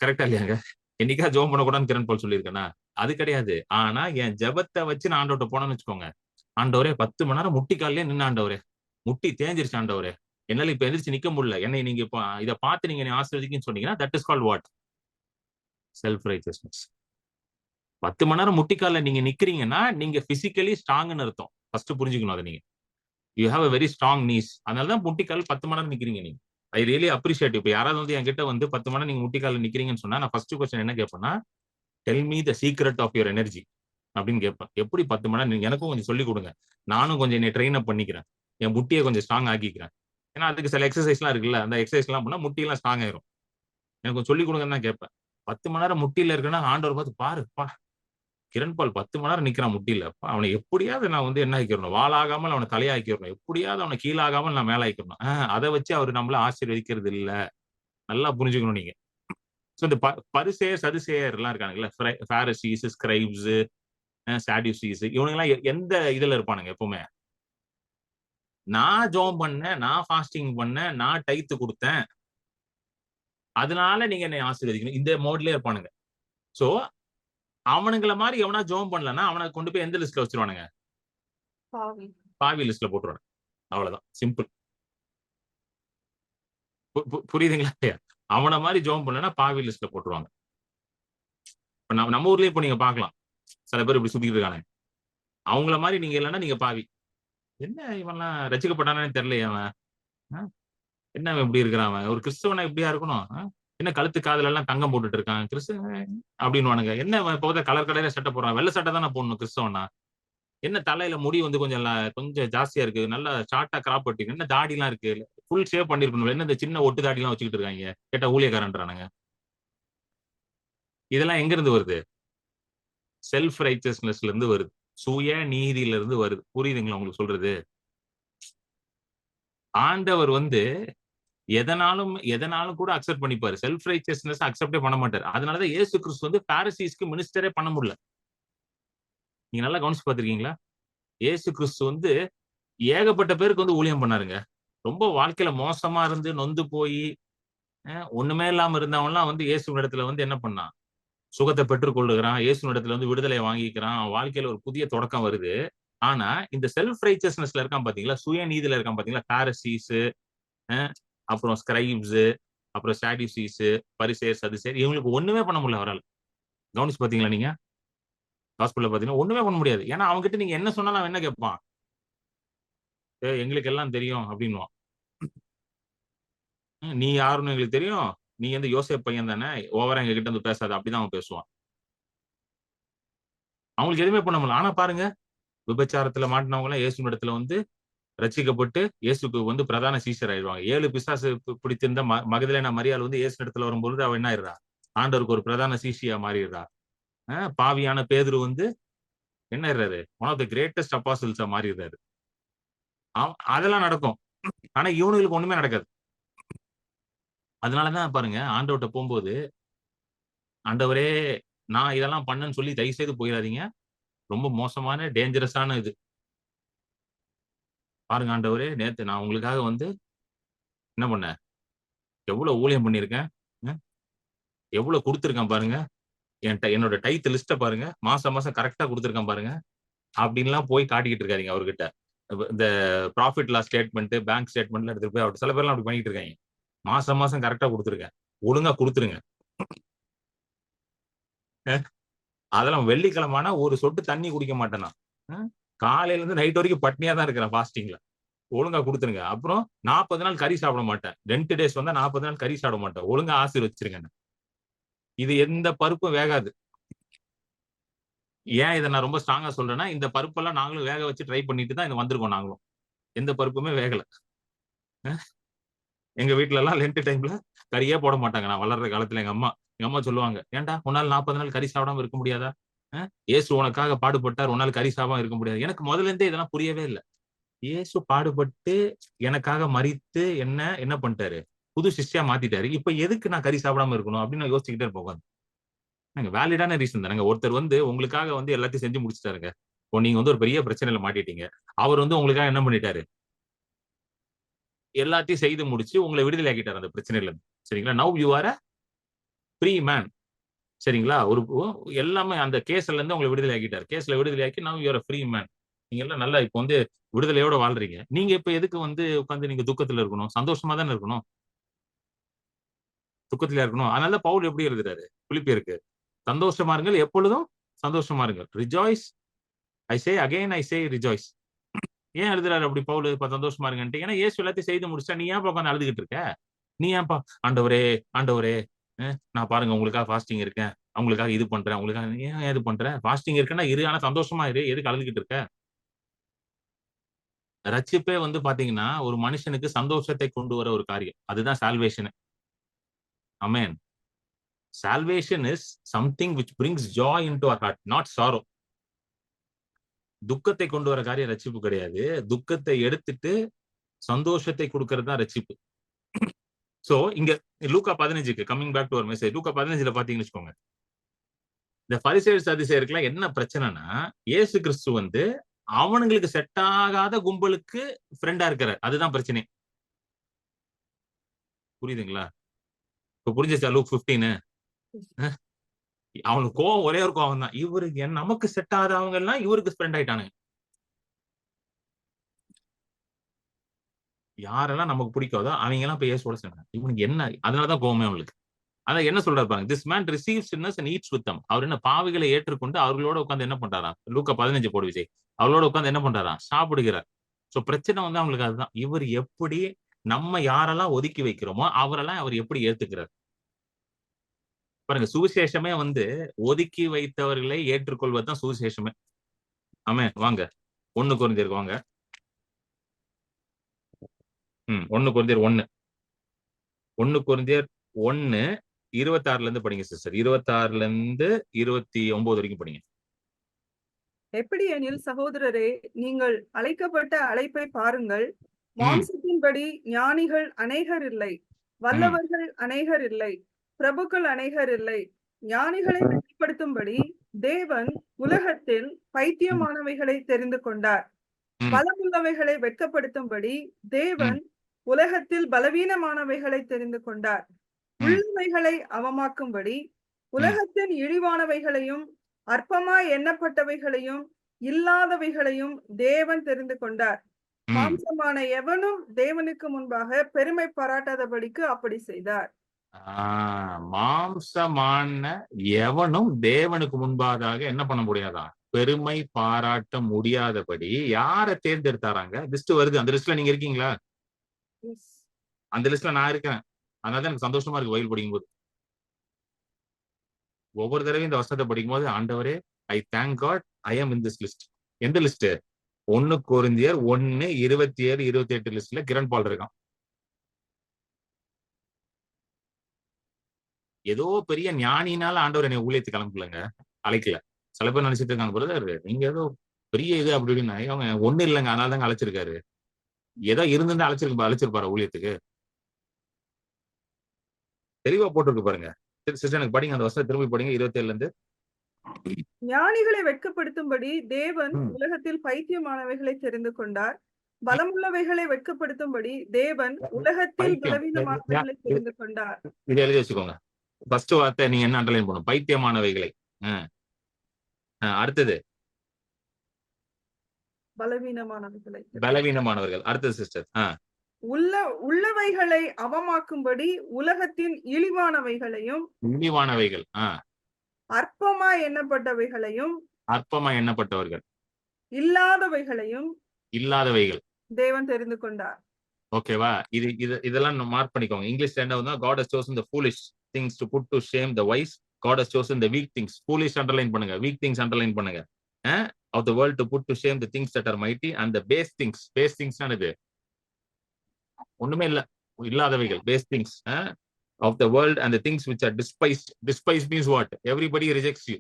கரெக்ட்டா இல்லையாங்க? என்னைக்காவது ஜெபம் பண்ணக்கூடாதுன்னு கிரண் பால் சொல்லியிருக்கேனா? அது கிடையாது. ஆனா என் ஜெபத்த வச்சு நான் ஆண்டவர்ட்ட போனேன்னு வச்சுக்கோங்க. ஆண்டவரே 10 மணி நேரம் முட்டி கால்லயே நின்னேன் ஆண்டவரே. முட்டி தேஞ்சிருச்சு ஆண்டவரே. என்னால இப்ப எந்திரிச்சு நிக்க முடியல. என்னை நீங்க இப்ப இத பார்த்து நீங்க என்னை ஆசீர்வதிங்கன்னு சொன்னீங்கன்னா, that is called what? Self righteousness. 10 மணி நேரம் முட்டி கால்ல நீங்க நிக்கிறீங்கன்னா, நீங்க பிசிக்கலி ஸ்ட்ராங்ன்னு அர்த்தம். ஃபர்ஸ்ட் புரிஞ்சுக்கணும் அத நீங்க. You have a very strong knees. அதனால தான் முட்டிக்கால் 10 மணி நேரம் நிக்கிறீங்க நீங்க. I really appreciate. இப்ப யாராவது வந்து என்கிட்ட வந்து 10 மணி நேரம் நீங்க முட்டிக்கால்ல நிக்கிறீங்கன்னு சொன்னா, நான் ஃபர்ஸ்ட் கொஸ்டின் என்ன கேட்பேன்னா, tell me the secret of your energy அப்படின்னு கேட்பேன். எப்படி 10 மணி நேரம் நீங்க எனக்கும் கொஞ்சம் சொல்லிக் குடுங்க. நானும் கொஞ்சம் என்னைய ட்ரெயின் அப் பண்ணிக்கிறேன். என் முட்டிய கொஞ்சம் ஸ்ட்ராங் ஆக்கிக்கிறேன். ஏன்னா அதுக்கு சில எக்சர்சைஸ்லாம் இருக்குல்ல. அந்த எக்சர்சைஸ்லாம் பண்ணா முட்டியெல்லாம் ஸ்ட்ராங் ஆயிரும். எனக்கு கொஞ்சம் சொல்லிக் குடுங்கன்னு தான் கேட்பேன். 10 மணி நேரம் முட்டியில இருக்கேன்னா, ஆண்டவர பார்த்து பாரு அப்பா! கிரண் பால் 10 மணி நேரம் நிக்கிறான் முட்டியில. அப்பா அவன எப்படியாவது நான் வந்து என்ன ஆக்கிரணும், வாலாகாமல் அவன தலையாக்கிரணும். எப்படியாவது அவன கீழாகாமல் நான் மேல ஆக்கிரணும். அத வச்சு அவரு நம்மள ஆசீர்வதிக்கிறது இல்ல. நல்லா புரிஞ்சுக்கணும் நீங்க. சோ இந்த பரிசேயர், சதுசேயர்லாம் இருக்கானுங்கல்ல. பாரிசீஸ், ஸ்கிரைப்ஸ், சாடியூசீஸ் இவனுங்கலாம் எந்த இதுல இருப்பானுங்க எப்பவுமே? நான் ஜெபம் பண்ணேன், நான் ஃபாஸ்டிங் பண்ணேன், நான் டைத் குடுத்தேன். அதனால நீங்க என்னை ஆசீர்வதிக்கணும். இந்த மோட்லயே இருப்பானுங்க. சோ அவனுங்கள மாரி எவனா ஜெபம் பண்ணலன்னா, அவன கொண்டு போய் எந்த லிஸ்ட்ல வச்சுருவானுங்க? பாவி. பாவி லிஸ்ட்ல போட்டுருவானுங்க. அவ்வளவுதான். சிம்பிள். புரியுதுங்களா இல்லையா? அவன மாரி ஜெபம் பண்ணலன்னா பாவி லிஸ்ட்ல போட்டுருவாங்க. இப்ப நம்ம ஊர்லயே இப்ப நீங்க பார்க்கலாம். சில பேர் இப்படி சுத்திட்டு இருக்கானுங்க. அவங்கள மாரி நீங்க இல்லன்னா நீங்க பாவி. என்ன இவன்லாம் ரட்சிக்கப்பட்டானான்னு தெரியலையே அவன். அ என்ன அவன் இப்படி இருக்கிறான் அவன்? ஒரு கிறிஸ்தவனா இப்படியா இருக்கணும்? என்ன கழுத்து காதுல எல்லாம் தங்கம் போட்டுட்டு இருக்கான். அப்படின்னுவானுங்க. என்ன இவன் இப்ப பார்த்தா கலர் கலரா சட்டை போடுறான். வெள்ள சட்டை தானே போடணும் கிறிஸ்தவன்னா. என்ன தலையில முடி வந்து கொஞ்சம் கொஞ்சம் ஜாஸ்தியா இருக்கு. நல்லா ஷார்ட்டா கிராப் வெட்டிருக்கு. என்ன தாடிலாம் இருக்கு. ஃபுல் ஷேவ் பண்ணியிருக்கணும். என்ன இந்த சின்ன ஒட்டு தாடிலாம் வச்சுக்கிட்டு இருக்காய்ங்க. கேட்டா ஊழியக்காரன்றானுங்க. இதெல்லாம் எங்க இருந்து வருது? செல்ஃப் ரைச்சியஸ்னஸ்ல இருந்து வருது. சுய நீதியில இருந்து வருது. புரியுதுங்களா உங்களுக்கு சொல்றது? ஆண்டவர் வந்து எதனாலும் கூட அக்செப்ட் பண்ணிப்பாரு. செல்ஃப் ரைச்சியஸ்னஸ் அக்செப்டே பண்ண மாட்டாரு. அதனாலதான் இயேசு கிறிஸ்து வந்து பாரிசீஸ்க்கு மினிஸ்டரே பண்ண முடியல. நீங்க நல்லா கவனிச்சு பார்த்திருக்கீங்களா? இயேசு கிறிஸ்து வந்து ஏகப்பட்ட பேருக்கு வந்து ஊழியம் பண்ணாருங்க. ரொம்ப வாழ்க்கையில மோசமா இருந்து நொந்து போயி, ஒண்ணுமே இல்லாம இருந்தவன்லாம் வந்து இயேசுவினிடத்துல வந்து என்ன பண்ணான்? சுகத்த பெற்றுக் கொள்ளுகிறான். இயேசுவினிடத்துல வந்து விடுதலைய வாங்கிக்கிறான். அவன் வாழ்க்கையில ஒரு புதிய தொடக்கம் வருது. ஆனா, இந்த செல்ஃப் ரைச்சியஸ்னஸ்ல இருக்கான் பாத்தீங்களா? சுயநீதியில இருக்கான் பாத்தீங்களா? பாரிசீஸ், அ அப்புறம் ஸ்கிரைப்ஸ், அப்புறம் சாடியூசீஸ், பரிசேயர், சதுசேயர் இவங்களுக்கு ஒண்ணுமே பண்ண முடியல அவரால. கவனிச்சு பாத்தீங்களா நீங்க? காஸ்பெல்ல பாத்தீங்கன்னா, ஒண்ணுமே பண்ண முடியாது. ஏன்னா, அவன்கிட்ட நீங்க என்ன சொன்னாலும் அவன் என்ன கேட்பான்? எங்களுக்கு எல்லாம் தெரியும் அப்டின்னுவான். நீ யாருன்னு எங்களுக்கு தெரியும். நீ வந்து யோசேப்பு பையன் தானே. ஓவரா எங்ககிட்ட வந்து பேசாத. அப்டிதான் அவன் பேசுவான். அவங்களுக்கு எதுவுமே பண்ண முடியல. ஆனா பாருங்க, விபச்சாரத்துல மாட்டுனவங்கலாம் இயேசுவினிடத்துல வந்து ரட்சிக்கப்பட்டு இயேசுக்கு வந்து பிரதான சீஷர் ஆயிடுவாங்க. 7 பிசாசு பிடித்திருந்த மகதலேனா மரியாள் வந்து இயேசுவினிடத்துல வரும்பொழுது அவ என்ன ஆயிடுறா? ஆண்டவருக்கு ஒரு பிரதான சீஷியா மாறிடுறா. பாவியான பேதுரு வந்து என்ன ஆயிடுறாரு? ஒன் ஆஃப் த கிரேட்டஸ்ட் அப்பாஸ்டில்ஸா மாறிடுறாரு. அதெல்லாம் நடக்கும். ஆனா இவனுங்களுக்கு ஒண்ணுமே நடக்காது. அதனால தான் பாருங்க ஆண்டவர்ட்ட போம்போது, ஆண்டவரே நான் இதெல்லாம் பண்ணேன்னு சொல்லி தயவு செய்து போயிறாதீங்க. ரொம்ப மோசமான டேஞ்சரஸான இது. பாருங்க ஆண்டவரே நேத்து நான் உங்களுக்காக வந்து என்ன பண்ணேன்? எவ்வளவு ஊழியம் பண்ணியிருக்கேன். ம். எவ்வளவு குடுத்துருக்கேன் பாருங்க. என்னோட டைத் லிஸ்ட்ட பாருங்க. மாசம் மாசம் கரெக்ட்டா குடுத்துருக்கேன் பாருங்க. அப்டின்லாம் போய் காட்டிக்கிட்டு இருக்காதீங்க அவர்கிட்ட. இந்த புராஃபிட் லாஸ் ஸ்டேட்மென்ட், பேங்க் ஸ்டேட்மென்ட்லாம் எடுத்துட்டு போய் சில பேர்லாம் அப்டி பண்ணிட்டு இருக்காய்ங்க. மாசம் மாசம் கரெக்ட்டா குடுத்துருக்கேன். ஒழுங்கா குடுத்துருங்க. அ அதெல்லாம் வெள்ளிக்கிழம ஆனா ஒரு சொட்டு தண்ணி குடிக்க மாட்டேன் நான். அ காலையில இருந்து நைட் வரைக்கும் பட்னியா தான் இருக்கிறேன் ஃபாஸ்டிங்ல. ஒழுங்கா குடுத்துருங்க. அப்புறம் 40 நாள் கறி சாப்பிட மாட்டேன். லென்ட் டேஸ் வந்தா 40 நாள் கறி சாப்பிட மாட்டேன். ஒழுங்கா ஆசீர்வதிச்சிருங்க என்ன. இது எந்த பருப்பும் வேகாது. ஏன் இத நான் ரொம்ப ஸ்ட்ராங்கா சொல்றேன்னா, இந்த பருப்பெல்லாம் நாங்களும் வேக வச்சு ட்ரை பண்ணிட்டு தான் இங்க வந்திருக்கோம் நாங்களும். எந்த பருப்புமே வேகல. அ எங்க வீட்லலாம் லென்ட் டைம்ல கறியே போட மாட்டாங்க. நான் வளர்ற காலத்துல எங்க அம்மா. எங்க அம்மா சொல்லுவாங்க, "ஏன்டா உன்னால 40 நாள் கறி சாப்பிடாம இருக்க முடியாதா? இயேசு உனக்காக பாடுபட்டார். உன்னால கறி சாப்பிடாம இருக்க முடியாது." எனக்கு முதல்ல இருந்தே இதெல்லாம் புரியவே இல்ல. இயேசு பாடுபட்டு எனக்காக மரித்து என்ன பண்ணிட்டாரு? புது சிஷ்யா மாத்திட்டாரு. இப்ப எதுக்கு நான் கறி சாப்பிடாம இருக்கணும்? அப்படின்னு நான் யோசிச்சுக்கிட்டே இருப்பேன் உட்கார்ந்து. வேலிடான ரீசன் தானங்க. ஒருத்தர் வந்து உங்களுக்காக வந்து எல்லாத்தையும் செஞ்சு முடிச்சுட்டாருங்க. இப்போ நீங்க வந்து ஒரு பெரிய பிரச்சனையில மாட்டிட்டீங்க. அவர் வந்து உங்களுக்காக என்ன பண்ணிட்டாரு? எல்லாத்தையும் செய்து முடிச்சு உங்கள விடுதலை ஆக்கிட்டாரு அந்த பிரச்சனையில இருந்து. சரிங்களா? Now you are a free man. சரிங்களா? எல்லாமே அந்த கேஸ்ல இருந்து உங்கள விடுதலை ஆக்கிட்டாரு. கேஸ்ல விடுதலை ஆக்கி now you are a free man. நீங்க எல்லாம் நல்லா இப்ப வந்து விடுதலையோட வாழ்றீங்க. நீங்க இப்ப எதுக்கு வந்து உட்கார்ந்து நீங்க துக்கத்துல இருக்கணும்? சந்தோஷமா தானே இருக்கணும். துக்கத்திலயா இருக்கணும். அதனால தான் பவுல் எப்படி எழுதுறாரு? பிலிப்பியருக்கு. சந்தோஷமா இருங்கள். எப்பொழுதும் சந்தோஷமா இருங்கள். Rejoice. I say again I say rejoice. ஏன் எழுதுறாரு அப்படி பவுலு? இப்ப சந்தோஷமா இருங்கன்ட்டு. ஏன்னா இயேசு எல்லாத்தையும் செய்து முடிச்சுட்டா, நீ ஏன்ப்பா உட்கார்ந்து அழுதுகிட்டு இருக்க? நீ ஏன்பா ஆண்டவரே, ஆண்டவரே நான் பாருங்க உங்களுக்காக ஃபாஸ்டிங் இருக்கேன். அவங்களுக்காக இது பண்றேன். உங்களுக்காக ஏன் இது பண்ற? ஃபாஸ்டிங் இருக்கேன்னா இரு. ஆனா சந்தோஷமா இரு. எதுக்கு அழுதுகிட்டு இருக்க? ரட்சிப்பே வந்து பாத்தீங்கன்னா, ஒரு மனுஷனுக்கு சந்தோஷத்தை கொண்டு வர ஒரு காரியம். அதுதான் சால்வேஷனே. ஆமென். Salvation is something which brings joy into our heart, not sorrow. துக்கத்தை கொண்டு வர காரியம் ரட்சிப்பு கிடையாது. துக்கத்தை எடுத்துட்டு சந்தோஷத்தை குடுக்கிறது தான் ரட்சிப்பு. சோ, இங்க லூக்கா 15க்கு கமிங் பேக் டூ அவர் மெசேஜ். லூக்கா 15ல பாத்தீங்கன்னு வச்சுக்கோங்க. இந்த பரிசேயர் சதுசேயருக்குலாம் என்ன பிரச்சனைன்னா, இயேசு கிறிஸ்து வந்து அவனுங்களுக்கு செட் ஆகாத கும்பலுக்கு ஃப்ரெண்டா இருக்கிறார். அதுதான் பிரச்சனை. புரியுதுங்களா? இப்ப புரிஞ்சுச்சா லூக் 15? அவனுக்கு கோவம் ஒரே ஒரு கோவம் தான். இவரு நமக்கு செட் ஆகாதவங்க எல்லாம் இவருக்கு ஃப்ரெண்ட் ஆயிட்டானுங்க. யாரெல்லாம் நமக்கு பிடிக்காதோ அவங்க எல்லாம் இப்ப இயேசுவோட சேர்ந்தாங்க. இவனுக்கு என்ன அதனால தான் கோவமே அவனுக்கு. அதான் என்ன சொல்றாரு பாருங்க. This man receives sinners and eats with them. அவர் என்ன பாவிகளை ஏற்றுக்கொண்டு அவர்களோட உட்கார்ந்து என்ன பண்றாராம்? லூக்கா 15 போடு விஜய். அவர்களோட உட்கார்ந்து என்ன பண்றாராம்? சாப்பிடுகிறார். சோ பிரச்சனை வந்து அவங்களுக்கு அதுதான். இவர் எப்படி நம்ம யாரெல்லாம் ஒதுக்கி வைக்கிறோமோ, அவரெல்லாம் அவர் எப்படி ஏத்துக்கிறார்? பாருங்க சுவிசேஷமே வந்து ஒதுக்கி வைத்தவர்களை ஏற்றுக்கொள்வது தான் சுவிசேஷமே. ஆமென். வாங்க. 1 கொரிந்தியருக்கு வாங்க. 1 கொரிந்தியர் 1. 1 கொரிந்தியர் 1 26ல இருந்து படிங்க சிஸ்டர். 26ல இருந்து 29 வரைக்கும் படிங்க. எப்படியெனில் சகோதரரே, நீங்கள் அழைக்கப்பட்ட அழைப்பை பாருங்கள். மாம்சத்தின்படி ஞானிகள் அநேகர் இல்லை, வல்லவர்கள் அநேகர் இல்லை, பிரபுக்கள் அநேகர் இல்லை. ஞானிகளை வெளிப்படுத்தும்படி தேவன் உலகத்தில் பைத்தியமானவைகளை தெரிந்து கொண்டார். பலமுள்ளவைகளை வெட்கப்படுத்தும்படி தேவன் உலகத்தில் பலவீனமானவைகளை தெரிந்து கொண்டார். உள்ளவைகளை அவமாக்கும்படி உலகத்தின் இழிவானவைகளையும் அற்பமாய் எண்ணப்பட்டவைகளையும் இல்லாதவைகளையும் தேவன் தெரிந்து கொண்டார். மாம்சமான எவனும் தேவனுக்கு முன்பாக பெருமை பாராட்டாதபடிக்கு அப்படி செய்தார். மாம்சமான எவனும் தேவனுக்கு முன்பாக என்ன பண்ண முடியாதா? பெருமை பாராட்ட முடியாதபடி யாரை தேர்ந்தெடுத்தாராங்க? லிஸ்ட் வருது. அந்த லிஸ்ட்ல நீங்க இருக்கீங்களா? அந்த லிஸ்ட்ல நான் இருக்கேன். அதனால எனக்கு சந்தோஷமா இருக்கு பைபிள் படிக்கும்போது. ஒவ்வொரு தடவையும் இந்த வசனத்தை படிக்கும்போது, ஆண்டவரே, ஐ தேங்க் காட் ஐ ஆம் இன் திஸ் லிஸ்ட். எந்த லிஸ்ட்? 1 கொரிந்தியர் 1:27, 28 லிஸ்ட்ல கிரண் பால் இருக்கான். ஏதோ பெரிய ஞானினால ஆண்டவர் என்னை ஊழியத்துக்கு கிளம்பலங்க, அழைக்கல. சில பேர் நினைச்சிட்டு இருக்காங்க, பிரதர் நீங்க ஏதோ பெரிய இது அப்படி இப்படின்னு. அவங்க ஒண்ணு இல்லைங்க, அதனால தாங்க அழைச்சிருக்காரு. ஏதோ இருந்திருந்தா அழைச்சிருப்பாரு ஊழியத்துக்கு. தெளிவா போட்டிருக்கு பாருங்க. சிஸ்டர் எனக்கு படிங்க, அந்த வருஷம் திரும்பி படிங்க 27ல இருந்து. ஞானிகளை வெட்கப்படுத்தும்படி தேவன் உலகத்தில் பைத்தியமானவைகளை தெரிந்து கொண்டார். பலமுள்ளவைகளை வெட்கப்படுத்தும்படி தேவன் உலகத்தில் பலவீனமானவைகளை தெரிந்து கொண்டார். இதை எழுதி வச்சுக்கோங்க. ஃபர்ஸ்ட் வார்த்தை நீங்க என்ன அண்டர்லைன் பண்ணணும்? பைத்தியமானவைகளை. அடுத்தது பலவீனமானவர்கள். அடுத்தது சிஸ்டர் உள்ளவைகளை அவமாக்கும்படி உலகத்தின் இழிவானவைகளையும் அற்பமா எண்ணப்பட்டவர்கள் இல்லாதவைகள் தேவன் தெரிந்து கொண்டார். ஓகேவா? இதெல்லாம் மார்க் பண்ணிக்கோங்க. இங்கிலீஷ்ல என்ன வந்து, God has chosen the foolish things to put to shame the wise. God has chosen the weak things. Foolish underline பண்ணுங்க, weak things அண்டர்லைன் பண்ணுங்க. Of the world to put to shame the things that are mighty and the base things. Base things இது ஒண்ணுமே இல்லாதவைகள். base things of the world and the things which are despised. Despised means what? Everybody rejects you.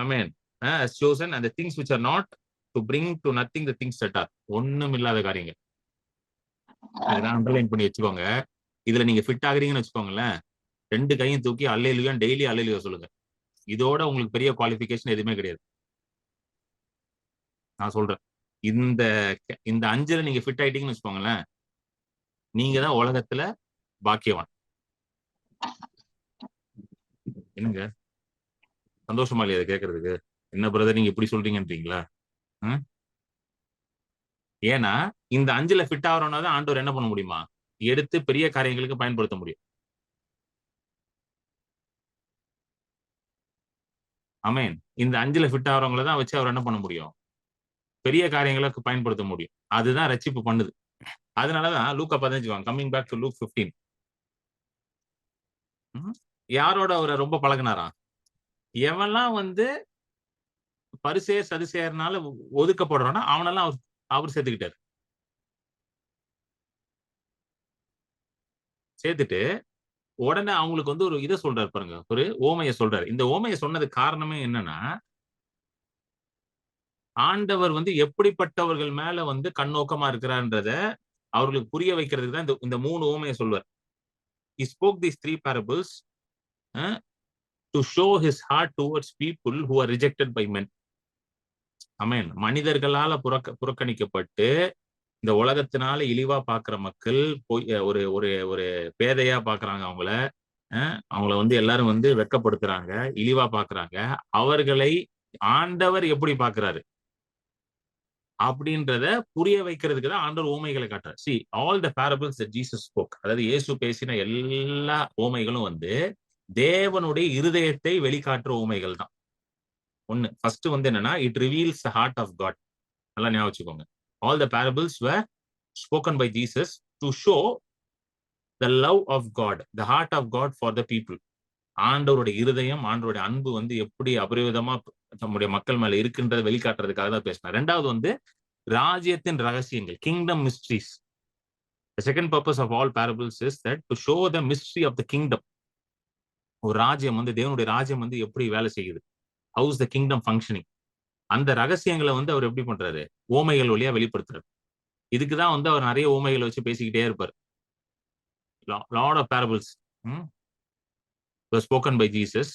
Amen. Has chosen and the things which are not, to bring to nothing the things that are. ஒண்ணும் இல்லாத காரியங்கள். அதெல்லாம் underline பண்ணி வச்சுக்கோங்க. இதுல நீங்க fit ஆகுறீங்கன்னு வச்சுக்கோங்களேன், 2 கையும் தூக்கி அல்லேலூயா டெய்லி அல்லேலூயா சொல்லுங்க. இதோட உங்களுக்கு பெரிய குவாலிஃபிகேஷன் எதுவுமே கிடையாது. நான் சொல்றேன், இந்த 5ல நீங்க ஃபிட் ஆயிட்டீங்கன்னு வச்சுக்கோங்களேன், நீங்க தான் உலகத்துல பாக்கியவான். என்னங்க சந்தோஷமா இல்லையா அதை கேட்கறதுக்கு? என்ன பிரதர் நீங்க இப்படி சொல்றீங்கன்றீங்களா? ஏன்னா இந்த 5ல ஃபிட் ஆகிறோம்னா தான் ஆண்டவர் என்ன பண்ண முடியுமா? எடுத்து பெரிய காரியங்களுக்கு பயன்படுத்த முடியும். ஆமென். இந்த 5ல ஃபிட் ஆகிறவங்கள தான் வச்சு அவர் என்ன பண்ண முடியும்? பெரிய காரியங்களுக்கு பயன்படுத்த முடியும். அதுதான் ரட்சிப்பு பண்ணுது. அதனாலதான் லூக்கா 15 வாங்க. Coming back to Luke 15. யாரோட அவரை ரொம்ப பழகினாரா? எவெல்லாம் வந்து பரிசேயர் சதுசேயர்னால ஒதுக்கப்படுறானா அவனெல்லாம் அவர் சேர்த்துக்கிட்டாரு. சேர்த்துட்டு உடனே அவங்களுக்கு வந்து ஒரு இதை சொல்றாரு பாருங்க, ஒரு ஓமையை சொல்றாரு. இந்த ஓமையை சொன்னது காரணமே என்னன்னா, ஆண்டவர் வந்து எப்படிப்பட்டவர்கள் மேல வந்து கண்ணோக்கமா இருக்கிறார்ன்றத அவர்களுக்கு புரிய வைக்கிறதுக்கு தான் இந்த 3 ஓமையை சொல்வார். He spoke these 3 parables to show his heart towards people who are rejected by men. ஆமென். மனிதர்களால புறக்கணிக்கப்பட்டு இந்த உலகத்தினால இழிவா பாக்குற மக்கள் ஒரு ஒரு ஒரு பேதையா பாக்குறாங்க. அவங்கள வந்து எல்லாரும் வந்து வெட்கப்படுத்துறாங்க, இழிவா பாக்குறாங்க. அவர்களை ஆண்டவர் எப்படி பாக்குறாரு அப்படின்றத புரிய வைக்கிறதுக்கு தான் ஆண்டவர் ஓமைகளை காட்டுறார். See, all the parables that Jesus spoke, அதாவது இயேசு பேசின எல்லா ஓமைகளும் வந்து தேவனுடைய இருதயத்தை வெளிக்காட்டுற ஓமைகள் தான். ஒண்ணு ஃபர்ஸ்ட் வந்து என்னன்னா, it reveals the heart of God. நல்லா ஞாபகம் வச்சுக்கோங்க. All the parables were spoken by Jesus to show the love of God, the heart of God for the people. ஆண்டவருடைய இருதயம், ஆண்டவருடைய அன்பு வந்து எப்படி அபரிவிதமா நம்முடைய மக்கள் மேல இருக்குன்றதை வெளிக்காட்டுறதுக்காக தான் பேசினார். 2வது வந்து ராஜ்யத்தின் ரகசியங்கள், kingdom mysteries. The second purpose of all parables is that to show the mystery of the kingdom. ஒரு ராஜ்யம் வந்து, தேவனுடைய ராஜ்யம் வந்து எப்படி வேலை செய்யுது, how is the kingdom functioning. அந்த ரகசியங்களை வந்து அவர் எப்படி பண்றாரு? ஓமைகள் வழியா வெளிப்படுத்துறாரு. இதுக்குதான் வந்து அவர் நிறைய ஓமைகளை வச்சு பேசிக்கிட்டே இருப்பார். Lot of parables spoken by Jesus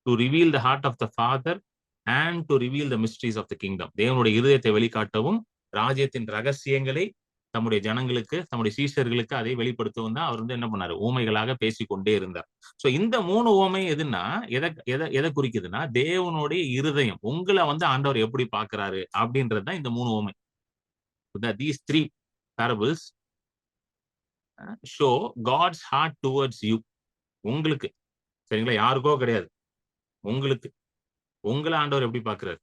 to reveal the heart of the father and to reveal the mysteries of the kingdom. தேவனுடைய இருதயத்தை வெளிக்காட்டவும் ராஜ்யத்தின் ரகசியங்களை தம்முடைய ஜனங்களுக்கு, தம்முடைய சீஷர்களுக்கு அதை வெளிப்படுத்தவும் தான் அவர் வந்து என்ன பண்ணாரு? ஊமைகளாக பேசிக்கொண்டே இருந்தார். சோ இந்த 3 ஊமை எதுன்னா எதை குறிக்குதுன்னா, தேவனுடைய இருதயம் உங்களை வந்து ஆண்டவர் எப்படி பாக்குறாரு அப்படின்றதுதான் இந்த 3 ஊமை. These 3 parables show God's heart towards you. உங்களுக்கு, சரிங்களா? யாருக்கோ கிடையாது, உங்களுக்கு. உங்களை ஆண்டவர் எப்படி பாக்குறாரு?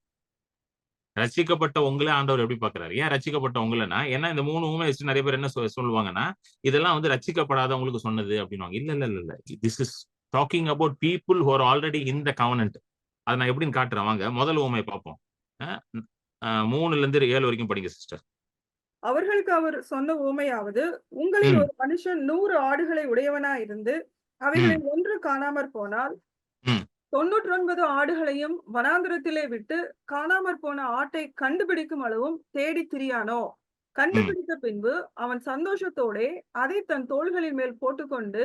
ரட்சிக்கப்பட்ட உங்களை ஆண்டவர் எப்படி பாக்குறாரு? ஏன் ரட்சிக்கப்பட்ட உங்களைன்னா, ஏன்னா இந்த 3 ஊமை வச்சு நிறைய பேர் என்ன சொல்லுவாங்கன்னா, இதெல்லாம் வந்து ரட்சிக்கப்படாதவங்களுக்கு சொன்னது அப்படின்னுவாங்க. இல்ல இல்ல இல்ல. This is talking about people who are already in the covenant. அதை நான் எப்படின்னு காட்டுறேன் வாங்க. முதல் ஊமை பார்ப்போம். 3ல இருந்து 7 வரைக்கும் படிங்க சிஸ்டர். அவர்களுக்கு அவர் சொன்ன ஊமையாவது, உங்களில் ஒரு மனுஷன் 100 ஆடுகளை உடையவனாயிருந்து அவைகளில் ஒன்று காணாமற் போனால் 99 ஆடுகளையும் வனாந்திரத்திலே விட்டு காணாமற் போன ஆட்டை கண்டுபிடிக்கும் அளவும் தேடி திரியானோ? கண்டுபிடித்த பின்பு அவன் சந்தோஷத்தோடே அதை தன் தோள்களின் மேல் போட்டுக்கொண்டு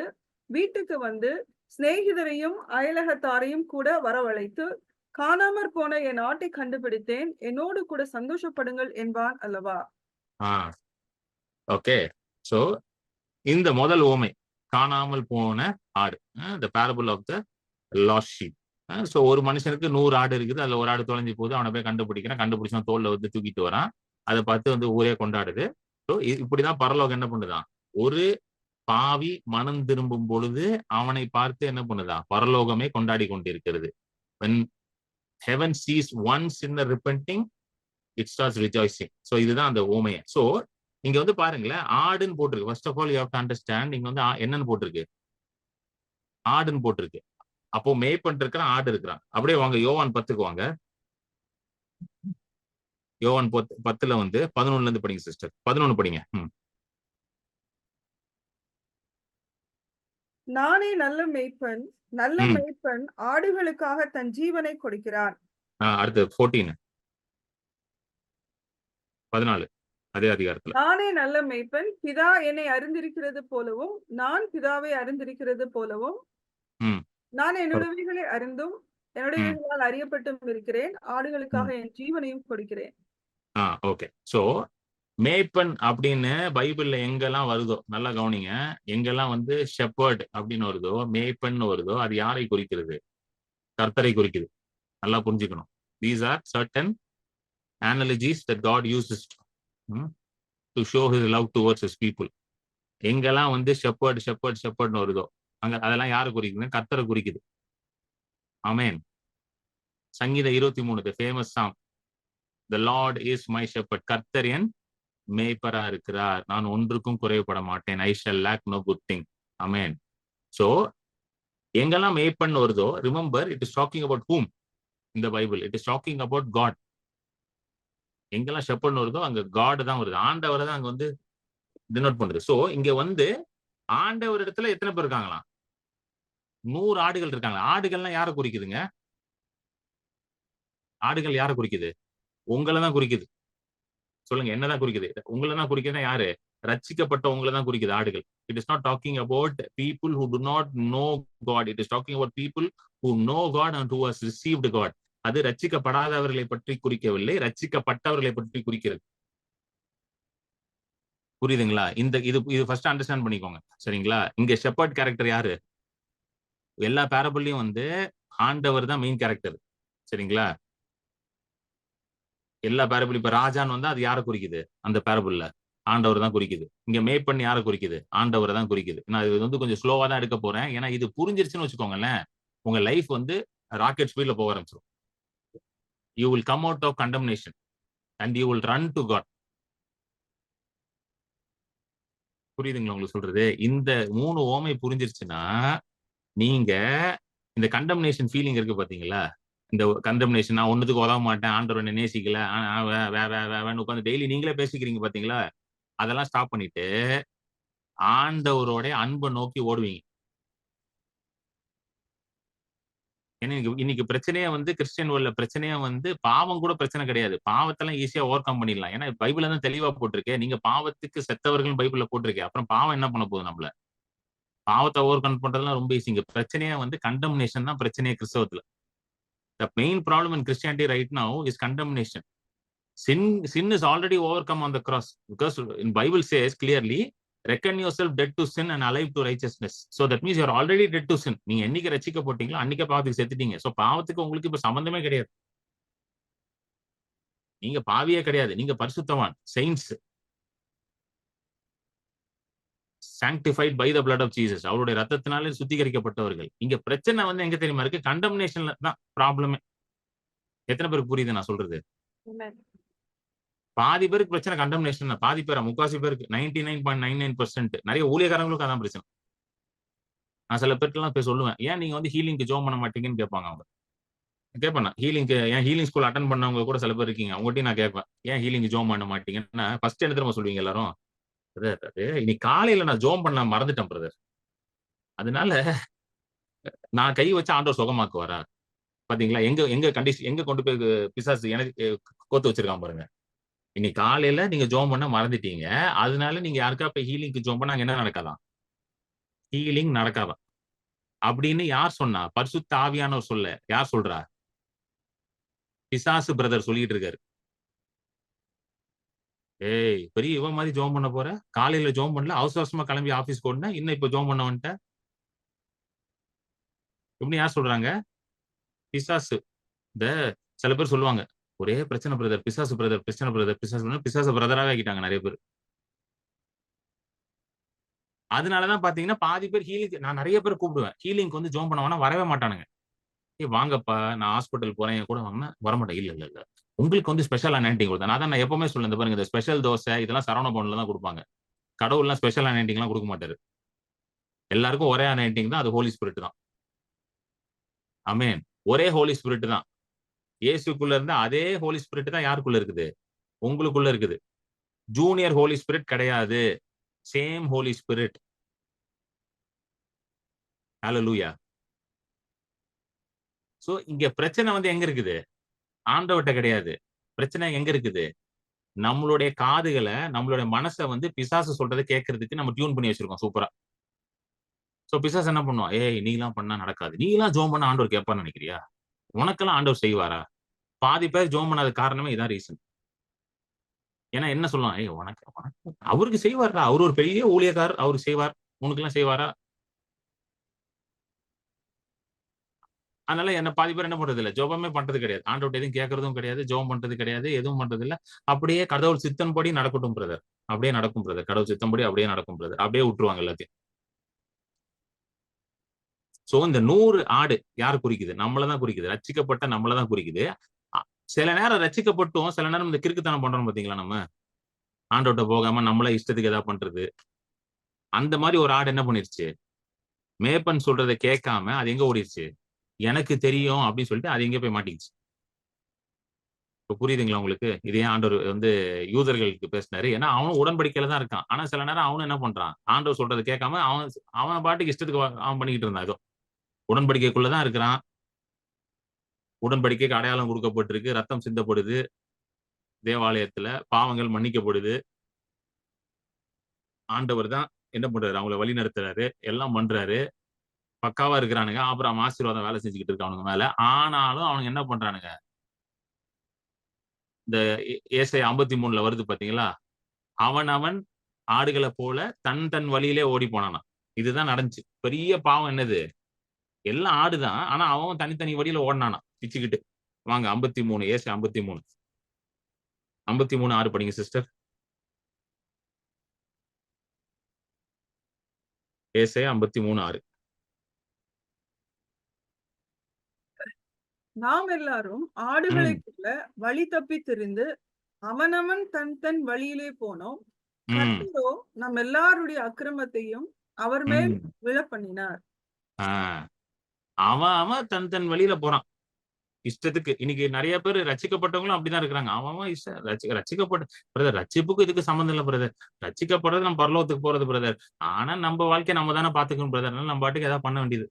வீட்டுக்கு வந்து சிநேகிதரையும் அயலகத்தாரையும் கூட வரவழைத்து, காணாமற் போன என் ஆட்டை கண்டுபிடித்தேன், என்னோடு கூட சந்தோஷப்படுங்கள் என்பான் அல்லவா? ஓகே. சோ இந்த முதல் ஓமை, காணாமல் போன ஆடு, the parable of the lost sheep. So ஒரு மனுஷனுக்கு 100 ஆடு இருக்குது, அதுல ஒரு ஆடு தொலைஞ்சு போகுது, அவனை போய் கண்டுபிடிக்கிறான், கண்டுபிடிச்சா தோல்ல வந்து தூக்கிட்டு வரான், அதை பார்த்து வந்து ஊரே கொண்டாடுது. ஸோ இப்படிதான் பரலோகம் என்ன பண்ணுதான்? ஒரு பாவி மனம் திரும்பும் பொழுது அவனை பார்த்து என்ன பண்ணுதான்? பரலோகமே கொண்டாடி கொண்டிருக்கிறது. when heaven sees one sinner repenting, it starts rejoicing. So இதுதான் அந்த ஓமையை. சோ இங்க வந்து பாருங்களேன், ஆடுன்னு போட்டிருக்கு. First of all you have to understand, இங்க வந்து என்னன்னு போட்டிருக்கு? ஆடுன்னு போட்டிருக்கு. அப்போ மேய்ப்பன் இருக்கிறான், ஆடு இருக்கிறான். அப்படியே வாங்க யோவான் 10க்கு வாங்க. யோவான் 10ல வந்து 11ல இருந்து படிங்க சிஸ்டர். 11 படிங்க. நானே நல்ல மேய்ப்பன், நல்ல மேய்ப்பன் ஆடுகளுக்காக தன் ஜீவனை கொடுக்கிறான். அடுத்து 14 அதே அதிகாரத்துல. நானே நல்ல மேய்ப்பன், பிதா என்னை அறிந்திருக்கிறது போலவும் நான் பிதாவை அறிந்திருக்கிறது போலவும் நான் என்னுடையவைகளை அறிந்தும் என்னுடையவைகளால் அறியப்பட்டும் இருக்கிறேன். ஆடுகளுக்காக என் ஜீவனையும் கொடுக்கிறேன். ஓகே. சோ மேய்ப்பன் அப்படின்னு பைபிள்ல எங்கெல்லாம் வருதோ நல்லா கவனிங்க. எங்கெல்லாம் வந்து ஷெப்பர்ட் அப்படின்னு வருதோ, மேய்ப்பன் வருதோ, அது யாரை குறிக்கிறது? கர்த்தரை குறிக்குது. நல்லா புரிஞ்சுக்கணும். These are certain analogies that God uses to show his love towards his people. எங்கெல்லாம் வந்து ஷெப்பர்ட் ஷெப்பர்ட் ஷெப்பர்ட்னு வருதோ அங்க அதெல்லாம் யாரை குறிக்குதுன்னா கர்த்தரை குறிக்குது. ஆமென். சங்கீதம் 23, the famous song, the Lord is my shepherd. கர்த்தர் என் மேய்ப்பரா இருக்கிறார், நான் ஒன்றுக்கும் குறைவுபட மாட்டேன். I shall lack no good thing. Amen. So எங்கெல்லாம் மேய்ப்பன் வருதோ, remember it is talking about whom in the Bible? It is talking about God. எங்கெல்லாம் ஷெப்பர்ட் வருதோ அங்க காட் தான் வருது, ஆண்டவரை தான் அங்க வந்து டினோட் பண்றது. சோ இங்க வந்து ஆண்டவர் இடத்துல எத்தனை பேர் இருக்காங்களாம்? 100 ஆடுகள் இருக்காங்க. ஆடுகள்லாம் யாரை குறிக்குதுங்க? ஆடுகள் யாரை குறிக்குது? உங்களை தான் குறிக்குது. சொல்லுங்க, என்னதான் குறிக்குது? உங்களை தான் குறிக்குதுன்னா யாரு? ரட்சிக்கப்பட்ட உங்களை தான் குறிக்குது ஆடுகள். It is not talking about people who do not know God. It is talking about people who know God and who has received God. அது ரட்சிக்கப்படாதவர்களை பற்றி குறிக்கவில்லை, ரட்சிக்கப்பட்டவர்களை பற்றி குறிக்கிறது. புரியுதுங்களா? இது ஃபர்ஸ்ட் அண்டர்ஸ்டாண்ட் பண்ணிக்கோங்க, சரிங்களா? இங்க ஷெப்பர்ட் கேரக்டர் யாரு? எல்லா பேரபிள்லயும் வந்து ஆண்டவர் தான் மெயின் கேரக்டர், சரிங்களா? எல்லா பேரபிள் இப்ப ராஜான்னு வந்தா அது யாரை குறிக்குது? அந்த பேரபிள்ல ஆண்டவர் தான் குறிக்குது. இங்க மேய்ப்பன் யாரை குறிக்குது? ஆண்டவரை தான் குறிக்குது. நான் இது வந்து கொஞ்சம் ஸ்லோவா தான் எடுக்க போறேன், ஏன்னா இது புரிஞ்சிருச்சுன்னு வச்சுக்கோங்களேன், உங்க லைஃப் வந்து ராக்கெட் ஸ்பீட்ல போக ஆரம்பிச்சிடும். You will come out of condemnation and you will run to God. புரியுதுங்களா உங்களுக்கு சொல்றது? இந்த 3 ஓமை புரிஞ்சிருச்சுன்னா நீங்க இந்த கண்டம்னேஷன் ஃபீலிங் இருக்கு பாத்தீங்களா? இந்த கண்டம்னேஷன், நான் ஒண்ணுத்துக்கு உதவ மாட்டேன், ஆண்டவர் என்ன நேசிக்கல, உட்காந்து டெய்லி நீங்களே பேசிக்கிறீங்க பாத்தீங்களா? அதெல்லாம் ஸ்டாப் பண்ணிட்டு ஆண்டவரோட அன்பை நோக்கி ஓடுவீங்க. ஏன்னா இன்னைக்கு பிரச்சனையே வந்து கிறிஸ்டியன் வேர்ல்ட்ல பிரச்சனையே வந்து பாவம் கூட பிரச்சனை கிடையாது. பாவத்தெல்லாம் ஈஸியா ஓவர் கம் பண்ணிடலாம். ஏன்னா பைபிள்ல தான் தெளிவா போட்டிருக்கு. நீங்க பாவத்துக்கு செத்தவர்கள் பைபிள்ல போட்டிருக்கு. அப்புறம் பாவம் என்ன பண்ண போகுது நம்மள? பாவத்தை ஓவர் கம் பண்றதுலாம் ரொம்ப ஈஸி. இங்க பிரச்சனையே வந்து கண்டம்னேஷன் தான் பிரச்சனையே கிறிஸ்தவத்துல. The main problem in Christianity right now is condemnation. Sin is already overcome on the cross because in Bible says clearly, reckon yourself dead to sin and alive to righteousness. So that means you are already dead to sin. நீங்க என்னைக்கு ரட்சிக்கப்பட்டீங்களோ அன்னைக்கே பாவத்துக்கு செத்துட்டீங்க. So பாவத்துக்கு உங்களுக்கு இப்ப சம்பந்தமே கிடையாது. நீங்க பாவியே கிடையாது. நீங்க பரிசுத்தவான், செயின்ட்ஸ், sanctified by the blood of Jesus. அவருடைய ரத்தத்தினாலே சுத்திகரிக்கப்பட்டவர்கள். இங்க பிரச்சனை வந்து எங்க தெரியுமா இருக்கு? கண்டம்னேஷன்ல தான் ப்ராப்ளமே. எத்தனை பேருக்கு புரியுது நான் சொல்றது? பாதி பேருக்கு பிரச்சனை கண்டம்னேஷன் தான். பாதி பேரா, முக்காசி பேருக்கு 99.99% நிறைய ஊழியக்காரங்களுக்கு அதான் பிரச்சனை. நான் சில பேர்ட்டெல்லாம் போய் சொல்லுவேன், ஏன் நீங்க வந்து ஹீலிங்க்கு ஜோம் பண்ண மாட்டீங்கன்னு கேட்பாங்க அவங்க. கேட்பேன் ஹீலிங்க்கு, ஏன் ஹீலிங் ஸ்கூல் அட்டன் பண்ணவங்க கூட சில பேர் இருக்கீங்க. அவங்ககிட்டயும் நான் கேட்பேன், ஏன் ஹீலிங்க்கு ஜோம் பண்ண மாட்டீங்கன்னா ஃபர்ஸ்ட் என்ன தெரியுமா சொல்லுவீங்க எல்லாரும்? இன்னைக்கு காலையில நான் ஜோம் பண்ண மறந்துட்டேன் பிரதர். அதனால நான் கை வச்சு ஆண்டவர் சுகமாக்குவாரா? பாத்தீங்களா எங்க எங்க கண்டிஷன் எங்க கொண்டு போய் பிசாசு எனக்கு கோத்து வச்சிருக்கான் பாருங்க. இன்னைக்கு காலையில நீங்க ஜோம் பண்ண மறந்துட்டீங்க. அதனால நீங்க யாருக்கா போய் ஹீலிங்க்கு ஜோம் பண்ணா என்ன நடக்காதான்? ஹீலிங் நடக்காதான் அப்படின்னு யார் சொன்னா? பரிசுத்த ஆவியானவர் சொல்ல. யார் சொல்றா? பிசாசு பிரதர் சொல்லிட்டு இருக்காரு. ஏய் பெரிய இவன் மாதிரி ஜோம் பண்ண போற, காலையில ஜோம் பண்ணல, அவசர அவசரமா கிளம்பி ஆபீஸ் போன, இன்னும் இப்ப ஜோம் பண்ண வந்துட்ட. இப்படி யார் சொல்றாங்க? பிசாசு. இந்த சில பேர் சொல்லுவாங்க, ஒரே பிரச்சனை பிரதர், பிசாசு பிரதர், பிரச்சனை பிரதர், பிசாசு பிசாசு பிரதராவே ஆக்கிட்டாங்க நிறைய பேர். அதனாலதான் பாத்தீங்கன்னா பாதி பேர் ஹீலிங், நான் நிறைய பேர் கூப்பிடுவேன் ஹீலிங்க்கு வந்து ஜோம் பண்ண வரவே மாட்டானுங்க. ஏய் வாங்கப்பா நான் ஹாஸ்பிட்டல் போறேன் என் கூட வாங்கினா வரமாட்டேன். இல்ல இல்ல இல்ல உங்களுக்கு வந்து ஸ்பெஷல் அனாயிண்டிங் கொடுத்தேன். அதான் நான் எப்பவுமே சொல்லுங்க, இந்த பாருங்க இந்த ஸ்பெஷல் தோசை இதெல்லாம் சரவண பவன்ல தான் கொடுப்பாங்க. கடவுள்லாம் ஸ்பெஷல் அனாயிண்டிங் எல்லாம் கொடுக்க மாட்டாரு. எல்லாருக்கும் ஒரே அனாயிண்டிங் தான், அது ஹோலி ஸ்பிரிட் தான். ஆமென். ஒரே ஹோலி ஸ்பிரிட் தான். இயேசுக்குள்ள இருந்த அதே ஹோலி ஸ்பிரிட் தான் யாருக்குள்ள இருக்குது? உங்களுக்குள்ள இருக்குது. ஜூனியர் ஹோலி ஸ்பிரிட் கிடையாது. Same Holy Spirit. ஹல்லேலூயா. சோ இங்க பிரச்சனை வந்து எங்க இருக்குது? ஆண்டவர்ட்ட கிடையாது. பிரச்சனை எங்க இருக்குது? நம்மளுடைய காதுகளை, நம்மளுடைய மனசை வந்து பிசாசு சொல்றதை கேட்கறதுக்கு நம்ம டியூன் பண்ணி வச்சிருக்கோம் சூப்பரா. சோ பிசாசு என்ன பண்ணுவான்? ஏய் நீ எல்லாம் பண்ணா நடக்காது, நீ எல்லாம் ஜோம் பண்ண ஆண்டவர் கேட்பான்னு நினைக்கிறியா? உனக்கெல்லாம் ஆண்டவர் செய்வாரா? பாதி பேர் ஜோம் பண்ணாத காரணமே இதான் ரீசன். ஏன்னா என்ன சொல்லுவான்? ஏய் உனக்கு அவருக்கு செய்வாரா? அவர் ஒரு பெரிய ஊழியக்காரர், அவருக்கு செய்வார், உனக்கு எல்லாம் செய்வாரா? அதனால என்ன பாதி பேர் என்ன பண்றது இல்ல, ஜோபமே பண்றது கிடையாது. ஆண்டவர்ட்ட எதுவும் கேட்கறதும் கிடையாது, ஜோம் பண்றது கிடையாது, எதுவும் பண்றது இல்ல. அப்படியே கடவுள் சித்தன்படி நடக்கட்டும் பிரதர், அப்படியே நடக்கும் பிரதர், கடவுள் சித்தம்படி அப்படியே நடக்கும் பிரதர், அப்படியே விட்டுருவாங்க எல்லாத்தையும். சோ இந்த 100 ஆடு யார் குறிக்குது? நம்மளதான் குறிக்குது. ரட்சிக்கப்பட்ட நம்மளதான் குறிக்குது. சில நேரம் ரட்சிக்கப்பட்டும் சில நேரம் இந்த கிறுக்குத்தனம் பண்றோம் பாத்தீங்களா, நம்ம ஆண்டவர்ட்ட போகாம நம்மளே இஷ்டத்துக்கு ஏதாவது பண்றது. அந்த மாதிரி ஒரு ஆடு என்ன பண்ணிருச்சு? மேப்பன் சொல்றதை கேட்காம அது எங்க ஓடிடுச்சு? எனக்கு தெரியும் அப்படின்னு சொல்லிட்டு அது எங்க போய் மாட்டிக்கிச்சு. இப்ப புரியுதுங்களா உங்களுக்கு? இதே ஆண்டவர் வந்து யூதர்களுக்கு பேசினாரு. ஏன்னா அவனும் உடன்படிக்கையில தான் இருக்கான். ஆனா சில நேரம் அவனும் என்ன பண்றான்? ஆண்டவர் சொல்றதை கேட்காம அவன் பாட்டுக்கு இஷ்டத்துக்கு அவன் பண்ணிக்கிட்டு இருந்தான். ஏதோ உடன்படிக்கைக்குள்ளதான் இருக்கிறான். உடன்படிக்கைக்கு அடையாளம் கொடுக்கப்பட்டிருக்கு, ரத்தம் சிந்தப்படுது, தேவாலயத்துல பாவங்கள் மன்னிக்கப்படுது. ஆண்டவர் தான் என்ன பண்றாரு? அவங்களை வழி நடத்துறாரு, எல்லாம் பண்றாரு, பக்காவா இருக்கிறானுங்க. அப்புறம் ஆசீர்வாதம் வேலை செஞ்சுக்கிட்டு இருக்கானுங்க மேல. ஆனாலும் அவனுங்க என்ன பண்றானுங்க? இந்த ஏசாயா 53ல வருது பாத்தீங்களா? அவன் ஆடுகளை போல தன் தன் வழியிலே ஓடி போனானா. இதுதான் நடந்துச்சு. பெரிய பாவம் என்னது? எல்லாம் ஆடுதான், ஆனா அவன் தனித்தனி வழியில ஓடினானா பிச்சுக்கிட்டு. வாங்க 53, ஏசாயா 53, 53:6 படிங்க சிஸ்டர். ஏசாயா 53:6. நாம் எல்லாரும் ஆடுகளைப் போல வழி தப்பி திரிந்து அவனவன் தன் தன் வழியிலே போனோம். கர்த்தரோ நம் எல்லாருடைய அக்கிரமத்தையும் அவர் மேல் விழப்பண்ணினார். அவன் தன் தன் வழியில போறான் இஷ்டத்துக்கு. இன்னைக்கு நிறைய பேர் ரட்சிக்கப்பட்டவங்களும் அப்படிதான் இருக்கிறாங்க. அவன் இஷ்டம் ரட்சிக்கப்பட்ட பிரதர், ரட்சிப்புக்கு இதுக்கு சம்மந்தம் இல்ல பிரதர். ரட்சிக்கப்படுறது நம்ம பரலோகத்துக்கு போறது பிரதர். ஆனா நம்ம வாழ்க்கையை நம்ம தானே பாத்துக்கணும் பிரதர். நம்ம பாட்டுக்கு ஏதாவது பண்ண வேண்டியது.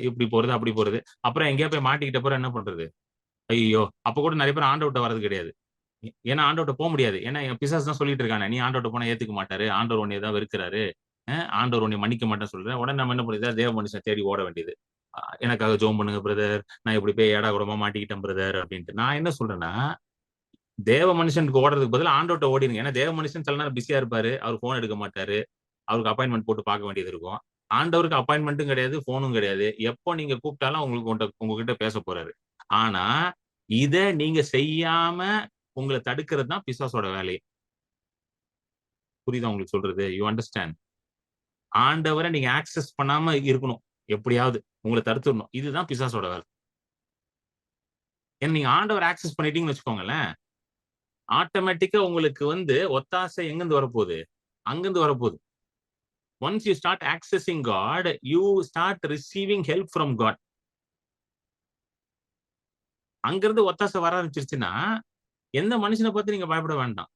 இப்படி போறது அப்படி போறது. அப்புறம் எங்கேயா போய் மாட்டிக்கிட்ட அப்புறம் என்ன பண்றது? ஐயோ! அப்ப கூட நிறைய பேர் ஆண்டவர்ட்ட வர்றது கிடையாது. ஏன்னா ஆண்டவர்ட்ட போ முடியாது. ஏன்னா என் பிசாசு தான் சொல்லிட்டு இருக்கானே, நீ ஆண்டவர்ட்ட போனா ஏத்துக்க மாட்டாரு. ஆண்டவர் உன்னைய தான் வெறுக்கிறாரு. ஆண்டவர் உன்னைய மன்னிக்க மாட்டேன்னு சொல்றேன். உடனே நம்ம என்ன பண்ணிறது? தேவ மனுஷன் தேடி ஓட வேண்டியது. எனக்காக ஜெபம் பண்ணுங்க பிரதர். நான் இப்படி போய் ஏடா கூடமா மாட்டிக்கிட்டேன் பிரதர் அப்படின்ட்டு. நான் என்ன சொல்றேன்னா, தேவ மனுஷனுக்கு ஓடுறதுக்கு பதிலா ஆண்டவர்ட்ட ஓடிருங்க. ஏன்னா தேவ மனுஷன் சில நேரம் பிஸியா இருப்பாரு. அவர் ஃபோன் எடுக்க மாட்டாரு. அவருக்கு அப்பாயின்ட்மென்ட் போட்டு பார்க்க வேண்டியது இருக்கும். ஆண்டவருக்கு அப்பாயின்ட்மென்ட்டும் கிடையாது, ஃபோனும் கிடையாது. எப்போ நீங்க கூப்பிட்டாலும் உங்ககிட்ட பேச போறாரு. ஆனா, இத நீங்க செய்யாம உங்கள தடுக்கிறது தான் பிசாசோட வேலையே. புரியுதா உங்களுக்கு சொல்றது? You understand? ஆண்டவர நீங்க ஆக்சஸ் பண்ணாம இருக்கணும். எப்படியாவது உங்கள தடுத்துறணும். இதுதான் பிசாசோட வேலை. ஏன்னா நீங்க ஆண்டவர ஆக்சஸ் பண்ணிட்டீங்கன்னு வச்சுக்கோங்களேன், ஆட்டோமேட்டிக்கா உங்களுக்கு ஒத்தாசை எங்கிருந்து வரப்போகுது? அங்கிருந்து வரப்போகுது. Once you start accessing God, you start receiving help from God. அங்கிருந்து ஒத்தாசை வர ஆரம்பிச்சிருச்சுன்னா, எந்த மனுஷன பார்த்து நீங்க பயப்பட வேண்டாம்.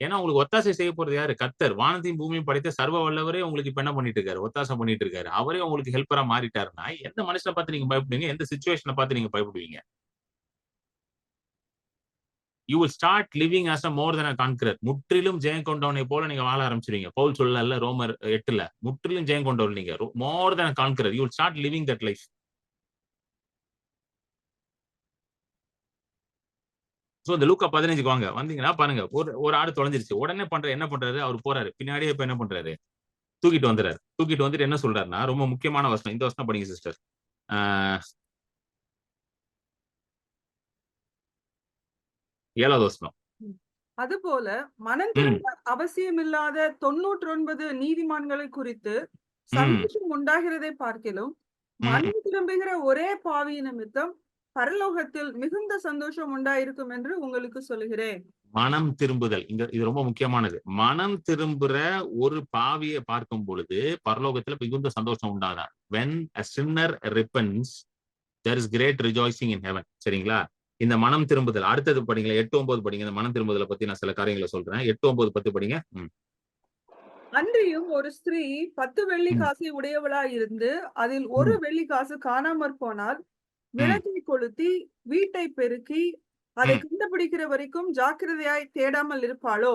ஏன்னா உங்களுக்கு ஒத்தாசை செய்ய போறது யாரு? கர்த்தர். வானத்தையும் பூமியும் படைத்த சர்வ வல்லவரே உங்களுக்கு இப்ப என்ன பண்ணிட்டு இருக்காரு? ஒத்தாசை பண்ணிட்டு இருக்காரு. அவரே உங்களுக்கு ஹெல்ப்பரா மாறிட்டாருன்னா, எந்த மனுஷன பார்த்து நீங்க பயப்படுவீங்க? எந்த சிச்சுவேஷன பார்த்து நீங்க பயப்படுவீங்க? You will start living as a more than a conqueror. முற்றிலும் ஜெயம் கொண்டவனை போல நீங்க வாழ ஆரம்பிச்சிருவீங்க. பவுல் சொல்லல ரோமர் 8ல. முற்றிலும் ஜெயம் கொண்டவர் நீங்க. More than a conqueror. You will start living that life. So இந்த லூக்கா 15க்கு வாங்க. வந்தீங்கன்னா பாருங்க. ஒரு ஒரு ஆடு தொலைஞ்சிருச்சு. உடனே என்ன பண்றாரு? அவரு போறாரு. பின்னாடியே இப்ப என்ன பண்றாரு? தூக்கிட்டு வந்துறாரு. தூக்கிட்டு வந்துட்டு என்ன சொல்றாருன்னா, ரொம்ப முக்கியமான வசனம். இந்த வசனம் படிங்க சிஸ்டர். ஆ 7வது வசனம். அதுபோல மனம் ம், திரும்ப அவசியமில்லாத 99 நீதிமான்களை குறித்து ம், சந்தோஷம் உண்டாகிறதை பார்க்கிலும், ம். மனம் திரும்புகிற ஒரே பாவி நிமித்தம் பரலோகத்தில் மிகுந்த சந்தோஷம் உண்டாயிருக்கும் என்று உங்களுக்கு சொல்லுகிறேன். மனம் திரும்புதல். இது ரொம்ப முக்கியமானது. மனம் திரும்புற ஒரு பாவிய பார்க்கும் பொழுது, பரலோகத்துல மிகுந்த சந்தோஷம் உண்டாதாம். When a sinner repents, there is great rejoicing in heaven. சரிங்களா? இந்த மனம் திரும்புதல். அடுத்தது படிங்களேன். 8, 9 படிங்க. இந்த மனம் திரும்புதல பத்தி நான் சில காரியங்கள சொல்றேன். 8, 9, 10 படிங்க. ம், அன்றியும் ஒரு ஸ்திரீ 10 வெள்ளி ம், காசை உடையவளாய் இருந்து, அதில் ஒரு ம், வெள்ளி காசு காணாமற் போனால், ம், விளக்கை கொளுத்தி, வீட்டை பெருக்கி, அதை ம், கண்டுபிடிக்கிற வரைக்கும் ஜாக்கிரதையாய் தேடாமல் இருப்பாளோ?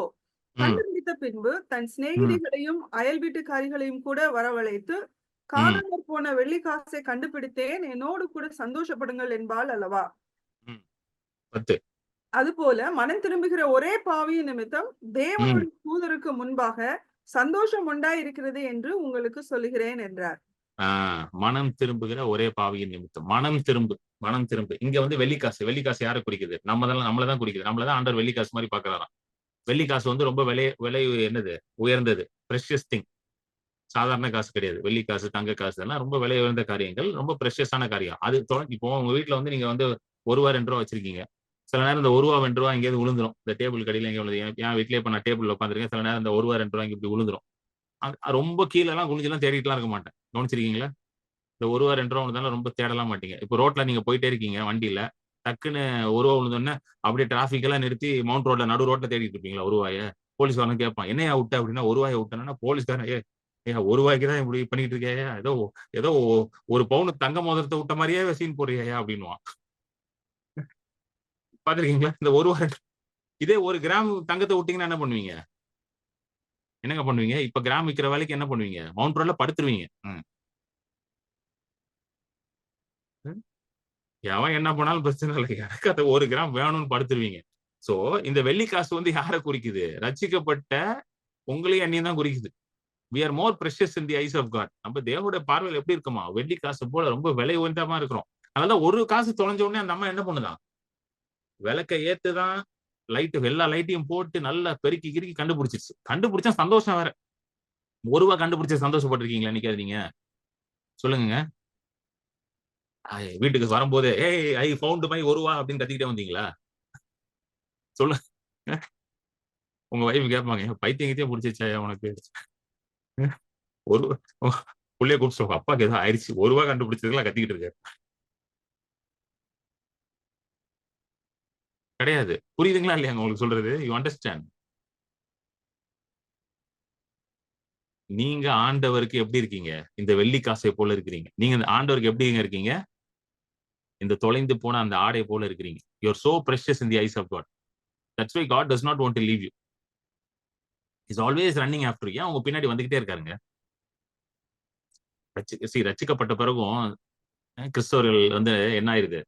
ம், கண்டுபிடித்த பின்பு தன் ம், சிநேகிதிகளையும் அயல் வீட்டுக்காரிகளையும் கூட வரவழைத்து, ம், காணாமற் போன வெள்ளி காசை கண்டுபிடித்தேன், என்னோடு கூட சந்தோஷப்படுங்கள் என்பாள் அல்லவா? ம். 10. அதுபோல மனம் திரும்புகிற ஒரே பாவியின் நிமித்தம் ம். தேவனுடைய தூதருக்கு முன்பாக சந்தோஷம் உண்டாயிருக்கிறது என்று உங்களுக்கு சொல்லுகிறேன் என்றார். ஆ, மனம் திரும்புகிற ஒரே பாவியின் நிமித்தம். மனம் திரும்பு. மனம் திரும்பு. இங்க வெள்ளிக்காசு. வெள்ளிக்காசு யார குறிக்குது? நம்மள தான் குறிக்குது. நம்மள தான் ஆண்டவர் வெள்ளிக்காசு மாரி பார்க்கிறாராம். வெள்ளிக்காசு ரொம்ப விலை என்னது? உயர்ந்தது. Precious thing. சாதாரண காசு கிடையாது. வெள்ளி காசு, தங்க காசு எல்லாம் ரொம்ப விலை உயர்ந்த காரியங்கள். ரொம்ப பிரஷியஸான காரியம். அது இப்போ உங்க வீட்ல நீங்க ரூ. 1 ரூ. 2 வச்சிருக்கீங்க. சில நேரம் இந்த ரூ. 1 2 எங்கேயாவது விழுந்துரும். இந்த டேபிள் கடியில எங்கேயோ விழுது. என் வீட்லயே இப்ப நான் டேபிள்ல உட்கார்ந்திருக்கேன். சில நேரம் இந்த ரூ. 1 2 இங்க இப்படி விழுந்துரும். ரொம்ப கீழலாம் குனிஞ்செல்லாம் தேடிட்டுலாம் இருக்க மாட்டேன். கவனிச்சிருக்கீங்களா? இந்த ரூ. 1 2 விழுந்தாலும் ரொம்ப தேடலாம் மாட்டீங்க. இப்போ ரோட்ல நீங்க போயிட்டே இருக்கீங்க வண்டியில. டக்குன்னு ரூ. 1 விழுந்தோனே அப்படியே டிராபிக் எல்லாம் நிறுத்தி மவுண்ட் ரோட்ல நடு ரோட்ல தேடிட்டு இருப்பீங்களா ரூ. 1? போலீஸ்காரன் கேட்பான். என்னையா விட்ட அப்படின்னா ரூ. 1 விட்டேன்னா போலீஸ்காரன் ஏன் ரூ. 1க்கு தான் இப்படி பண்ணிட்டு இருக்கியா? ஏதோ ஏதோ ஒரு பவுன் தங்க மோதிரத்தை விட்ட மாதிரியே சீன் போடுறியா அப்படின்னுவான். பாத்திருக்கீங்களா? இந்த ரூ. 1 இதே 1 கிராம் தங்கத்தை விட்டீங்கன்னா என்ன பண்ணுவீங்க? என்னங்க பண்ணுவீங்க? இப்ப கிராம் விக்கிற வேலைக்கு என்ன பண்ணுவீங்க? மவுண்ட் ரோட்ல படுத்துருவீங்க. ம். எவன் என்ன பண்ணாலும் பிரச்சனை இல்லை. எனக்கு அந்த 1 கிராம் வேணும்னு படுத்துருவீங்க. சோ இந்த வெள்ளி காசு யார குறிக்குது? ரட்சிக்கப்பட்ட உங்களையும் என்னையும் தான் குறிக்குது. We are more precious in the eyes of God. நம்ம தேவனுடைய பார்வையில எப்படி இருக்குமா? வெள்ளி காசு போல ரொம்ப விலை உயர்ந்தமா இருக்கிறோம். அதனால ஒரு காசு தொலைஞ்ச உடனே அந்த அம்மா என்ன பண்ணுதான்? விளக்க ஏத்துதான், எல்லா லைட்டையும் போட்டு நல்லா பெருக்கி கிறுக்கி கண்டுபிடிச்சிருச்சு. கண்டுபிடிச்சா சந்தோஷம் வேற. ரூ. 1 கண்டுபிடிச்ச சந்தோஷப்பட்டிருக்கீங்களா என்னைக்காவது நீங்க? சொல்லுங்கங்க. வீட்டுக்கு வரும்போது, "ஏய் ஐ ஃபவுண்ட் மை ரூ. 1" அப்படின்னு கத்திக்கிட்டே வந்தீங்களா? சொல்லுங்க. உங்க வைஃப் கேட்பாங்க, பைத்தியம் கித்தியம் புடிச்சிருச்சாயா உனக்கு? ஒரு புள்ளைய கூப்பிட்டு சொல்லுங்க, அப்பாக்கு ஏதோ ஆயிடுச்சு. ரூ. 1 கண்டுபிடிச்சதுக்கெல்லாம் கத்திக்கிட்டு இருக்காரு. கிடையாது. புரியுதுங்களா? இல்லையாங்க? உங்களுக்கு சொல்றது? You understand? நீங்க ஆண்டவருக்கு எப்படி இருக்கீங்க? இந்த வெள்ளி காசை போல இருக்கிறீங்க. நீங்க ஆண்டவருக்கு எப்படிங்க இருக்கீங்க? இந்த தொலைந்து போன அந்த ஆடை போல இருக்கிறீங்க. You are so precious in the eyes of God. That's why God does not want to leave you. Is always running after you. அவங்க பின்னாடி வந்துகிட்டே இருக்காருங்க. ரட்சிக்கப்பட்ட பிறகும் கிறிஸ்தவர்கள் வந்து என்ன ஆயிருது?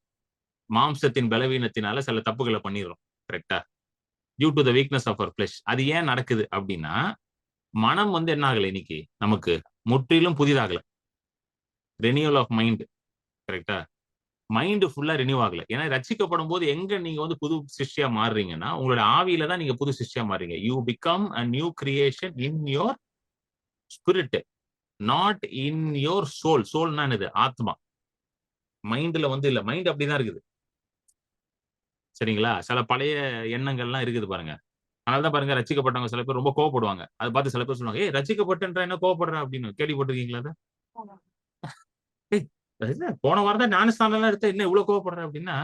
மாம்சத்தின் பலவீனத்தினால சில தப்புகளை பண்ணிடுறோம். கரெக்டா? Due to the weakness of our flesh. அது ஏன் நடக்குது அப்படின்னா, மனம் வந்து என்ன ஆகல இன்னைக்கு நமக்கு முற்றிலும் புதிதாகல. Renewal of mind. கரெக்டா? மைண்ட் ஃபுல்லா ரினியூ ஆகல. ஏன்னா ரட்சிக்கப்படும் போது எங்க நீங்க வந்து புது சிருஷ்டியா மாறுறீங்கன்னா, உங்களோட ஆவியில தான் நீங்க புது சிருஷ்டியா மாறுறீங்க. You become a new creation in your spirit, not in your soul. சோல்னா என்னது? ஆத்மா. மைண்ட்ல வந்து இல்ல. மைண்ட் அப்படிதான் இருக்குது. சரிங்களா? சில பழைய எண்ணங்கள்லாம் இருக்குது பாருங்க. அதனாலதான் பாருங்க ரட்சிக்கப்பட்டவங்க சில பேர் ரொம்ப கோவப்படுவாங்க. அதை பார்த்து சில பேர் சொல்லுவாங்க, ஏய் ரட்சிக்கப்பட்டன்ற என்ன கோவப்படுற அப்படின்னு. கேள்விப்பட்டிருக்கீங்களா அதை? ஏய், போன வாரம் தான் ஞானஸ்தானம் எல்லாம் எடுத்த என்ன இவ்வளவு கோவப்படுற அப்படின்னா,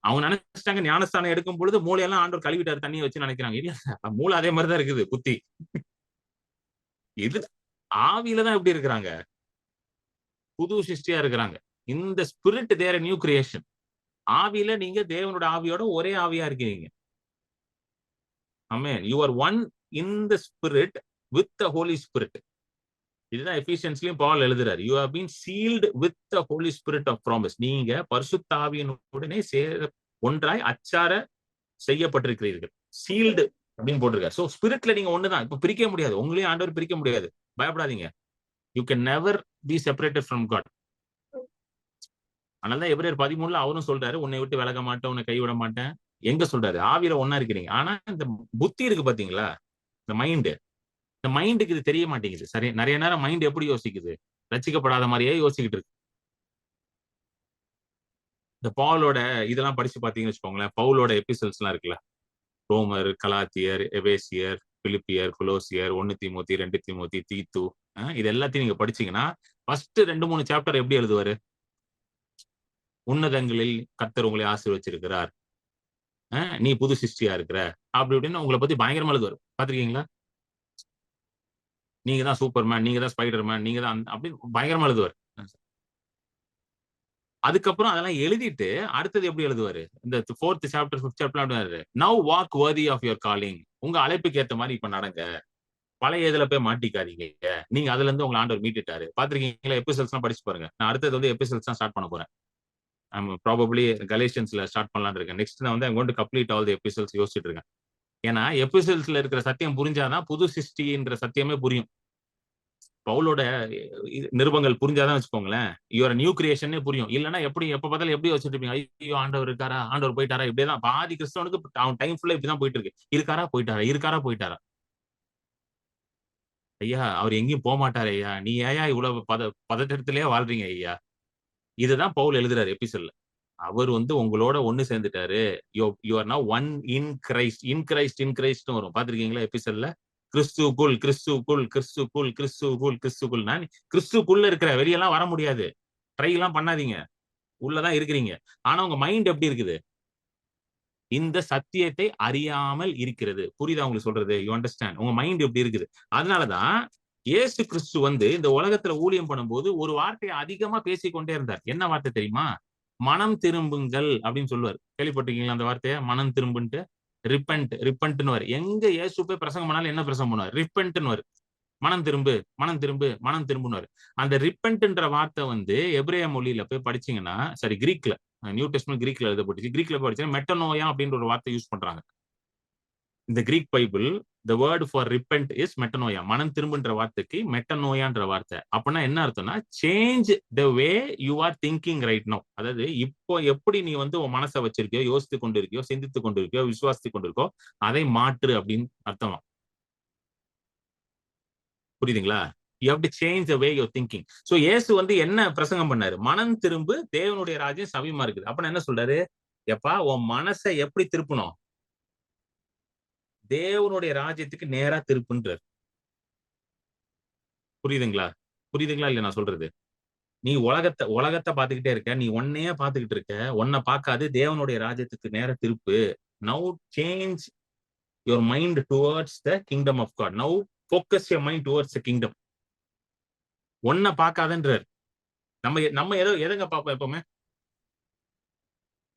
அவங்க நினைச்சிட்டாங்க ஞானஸ்தானம் எடுக்கும் பொழுது மூளையெல்லாம் ஆண்டவர் கழுவிட்டாரு தண்ணியை வச்சு நினைக்கிறாங்க. இல்ல, மூளை அதே மாதிரிதான் இருக்குது. புத்தி இது ஆவியில தான் எப்படி இருக்கிறாங்க? புது சிருஷ்டியா இருக்கிறாங்க. இந்த ஸ்பிரிட் தேர் நியூ கிரியேஷன். ஆவியில நீங்க தேவனோட ஆவியோட ஒரே ஆவியா இருக்கீங்க. ஆமென். You are one in the spirit with the Holy Spirit. இதுதான் எபிசியன்ஸ்லயும் பவுல் எழுதுறாரு. You have been sealed with the Holy Spirit of promise. நீங்க பரிசுத்த ஆவியினுடனே ஒன்றாய் அச்சார செய்யப்பட்டிருக்கிறீர்கள். சீல்டு அப்படின்னு போட்டிருக்காரு. சோ ஸ்பிரிட்ல நீங்க ஒண்ணுதான். இப்ப பிரிக்க முடியாது. உங்களையும் ஆண்டவர் பிரிக்க முடியாது. பயப்படாதீங்க. You can never be separated from God. அதனால எபிரேயர் 13 அவரும் சொல்றாரு, உன்னை விட்டு விலக மாட்டேன், உன்னை கைவிட மாட்டேன். எங்க சொல்றாரு? ஆவியில ஒன்னா இருக்கிறீங்க. ஆனா இந்த புத்தி இருக்கு பாத்தீங்களா? இந்த மைண்ட், இந்த மைண்டுக்கு இது தெரிய மாட்டேங்குது. சரி, நிறைய நேரம் மைண்ட் எப்படி யோசிக்குது? ரட்சிக்கப்படாத மாதிரியே யோசிக்கிட்டு இருக்கு. இந்த பவுலோட இதெல்லாம் படிச்சு பாத்தீங்கன்னு வச்சுக்கோங்களேன். பவுலோட எபிசோட்ஸ் எல்லாம் இருக்குல்ல, ரோமர், கலாத்தியர், எபேசியர், பிலிப்பியர், கொலோசியர், 1 தீமோத்தி, 2 தீமோத்தி, தீத்து, இது எல்லாத்தையும் நீங்க படிச்சீங்கன்னா ஃபர்ஸ்ட் 2-3 சாப்டர் எப்படி எழுதுவாரு? உன்னதங்களில் கர்த்தர் உங்களை ஆசீர்வச்சிருக்கிறார், நீ புது சிருஷ்டியா இருக்கிற, அப்படி இப்படின்னு உங்களை பத்தி பயங்கரமா எழுதுவாரு. பாத்திருக்கீங்களா? நீங்க தான் சூப்பர்மேன், நீங்க தான் ஸ்பைடர் மேன், நீங்க தான் அப்படின்னு பயங்கரமா எழுதுவார். அதுக்கப்புறம் அதெல்லாம் எழுதிட்டு அடுத்தது எப்படி எழுதுவாரு? இந்த 4th chapter 5th chapter, now walk worthy of your calling. உங்க அழைப்புக்கு ஏத்த மாதிரி இப்ப நடங்க. பழைய இதுல போய் மாட்டிக்காதீங்க. நீங்க அதுல இருந்து உங்களை ஆண்டவர் மீட்டுட்டாரு. பாத்திருக்கீங்களா? எபிசோட்ஸ் எல்லாம் படிச்சு பாருங்க. நான் அடுத்தது வந்து எபிசோட்ஸ் தான் ஸ்டார்ட் பண்ண போறேன். ப்ராபபிளி கலேஷியன்ஸ்ல ஸ்டார்ட் பண்ணலாம்னு இருக்கேன். நெக்ஸ்ட் நான் வந்து going to complete all the episodes யோசிச்சுட்டு இருக்கேன். ஏன்னா எபிசோட்ஸ்ல இருக்கிற சத்தியம் புரிஞ்சாதான் புது சிருஷ்டின்ற சத்தியமே புரியும். பவுலோட நிருபங்கள் புரிஞ்சாதான் வச்சுக்கோங்களேன், யுவர் நியூ கிரியேஷனே புரியும். இல்லன்னா எப்படி எப்ப பார்த்தாலும் எப்படி வச்சுட்டு இருப்பீங்க? ஐயோ ஆண்டவர் இருக்காரா, ஆண்டவர் போயிட்டாரா, இப்படிதான் பாதி கிறிஸ்தவனுக்கு அவன் டைம் ஃபுல்லா இப்படிதான் போயிட்டு இருக்கு. இருக்காரா போயிட்டாரா, இருக்காரா போயிட்டாரா. ஐயா அவர் எங்கேயும் போக மாட்டாரு ஐயா, நீ ஏயா இவ்வளவு பதட்டத்திலேயே வாழ்றீங்க ஐயா. இதுதான் பவுல் எழுதுறாரு எபிசோட்ல. அவர் வந்து உங்களோட ஒண்ணு சேர்ந்துட்டாரு. You are now one in Christ. In Christ, in Christ வரும். பாத்திருக்கீங்களா எபிசோட்ல? கிறிஸ்துக்குள், கிறிஸ்துக்குள், கிறிஸ்துக்குள், கிறிஸ்துக்குள், கிறிஸ்துக்குள். கிறிஸ்துக்குள்ள இருக்கிற வெளியெல்லாம் வர முடியாது. ட்ரை எல்லாம் பண்ணாதீங்க. உள்ளதான் இருக்கிறீங்க. ஆனா உங்க மைண்ட் எப்படி இருக்குது? இந்த சத்தியத்தை அறியாமல் இருக்கிறது. புரியுதா உங்களுக்கு சொல்றது? You understand? உங்க மைண்ட் எப்படி இருக்குது? அதனாலதான் இயேசு கிறிஸ்து வந்து இந்த உலகத்துல ஊழியம் பண்ணும்போது ஒரு வார்த்தையை அதிகமா பேசிக்கொண்டே இருந்தார். என்ன வார்த்தை தெரியுமா? மனம் திரும்புங்கள் அப்படின்னு சொல்லுவார். கேள்விப்பட்டிருக்கீங்களா அந்த வார்த்தையை? மனம் திரும்புன்ட்டு. ரிப்பன்ட், ரிப்பன்ட்னு. எங்க இயேசு போய் பிரசங்கம் பண்ணாலும் என்ன பிரசங்கம் பண்ணுவார்? ரிப்பன்ட்னு. மனம் திரும்பு, மனம் திரும்பு, மனம் திரும்புன்னு. அந்த ரிப்பன்ட்ன்ற வார்த்தை வந்து எபிரேய மொழியில போய் படிச்சீங்கன்னா, சரி கிரீக்ல, நியூ டெஸ்ட்மென்ட் கிரீக்ல எழுதப்பட்டுச்சு. கிரீக்ல போய் படிச்சீங்கன்னா மெட்டனோயா அப்படின்ற ஒரு வார்த்தை யூஸ் பண்றாங்க. இந்த Greek Bible, the word for repent is metanoia. மனம் திரும்புன்ற வார்த்தைக்கு மெட்டனோயான்ற வார்த்தை. அப்படின்னா என்ன அர்த்தம்னா, change the way you are thinking right now. அதாவது இப்போ எப்படி நீ வந்து உன் மனசை வச்சிருக்கியோ, யோசித்து கொண்டிருக்கியோ, சிந்தித்து கொண்டிருக்கியோ, விசுவாசித்து கொண்டிருக்கோ, அதை மாற்று அப்படின்னு அர்த்தமா. புரியுதுங்களா? you have to change the way you're thinking. so இயேசு வந்து என்ன பிரசங்கம் பண்ணாரு? மனம் திரும்பு, தேவனுடைய ராஜ்யம் சமீபமா இருக்குது. அப்ப என்ன சொல்றாரு? எப்பா உன் மனசை எப்படி திருப்பணும்? தேவனுடைய ராஜ்யத்துக்கு நேரா திருப்புன்றார். புரியுதுங்களா? புரியுதுங்களா இல்ல நான் சொல்றது? நீ உலகத்தை பார்த்துக்கிட்டே இருக்க, நீ ஒன்னையே பார்த்துக்கிட்டு இருக்க, ஒன்ன பார்க்காது தேவனுடைய ராஜ்யத்துக்கு நேரா திருப்பு. Now change your mind towards the kingdom of God. Now focus your mind towards the kingdom. ஒன்ன பார்க்காதன்றார். நம்ம எதங்க பார்ப்போம் எப்பவுமே?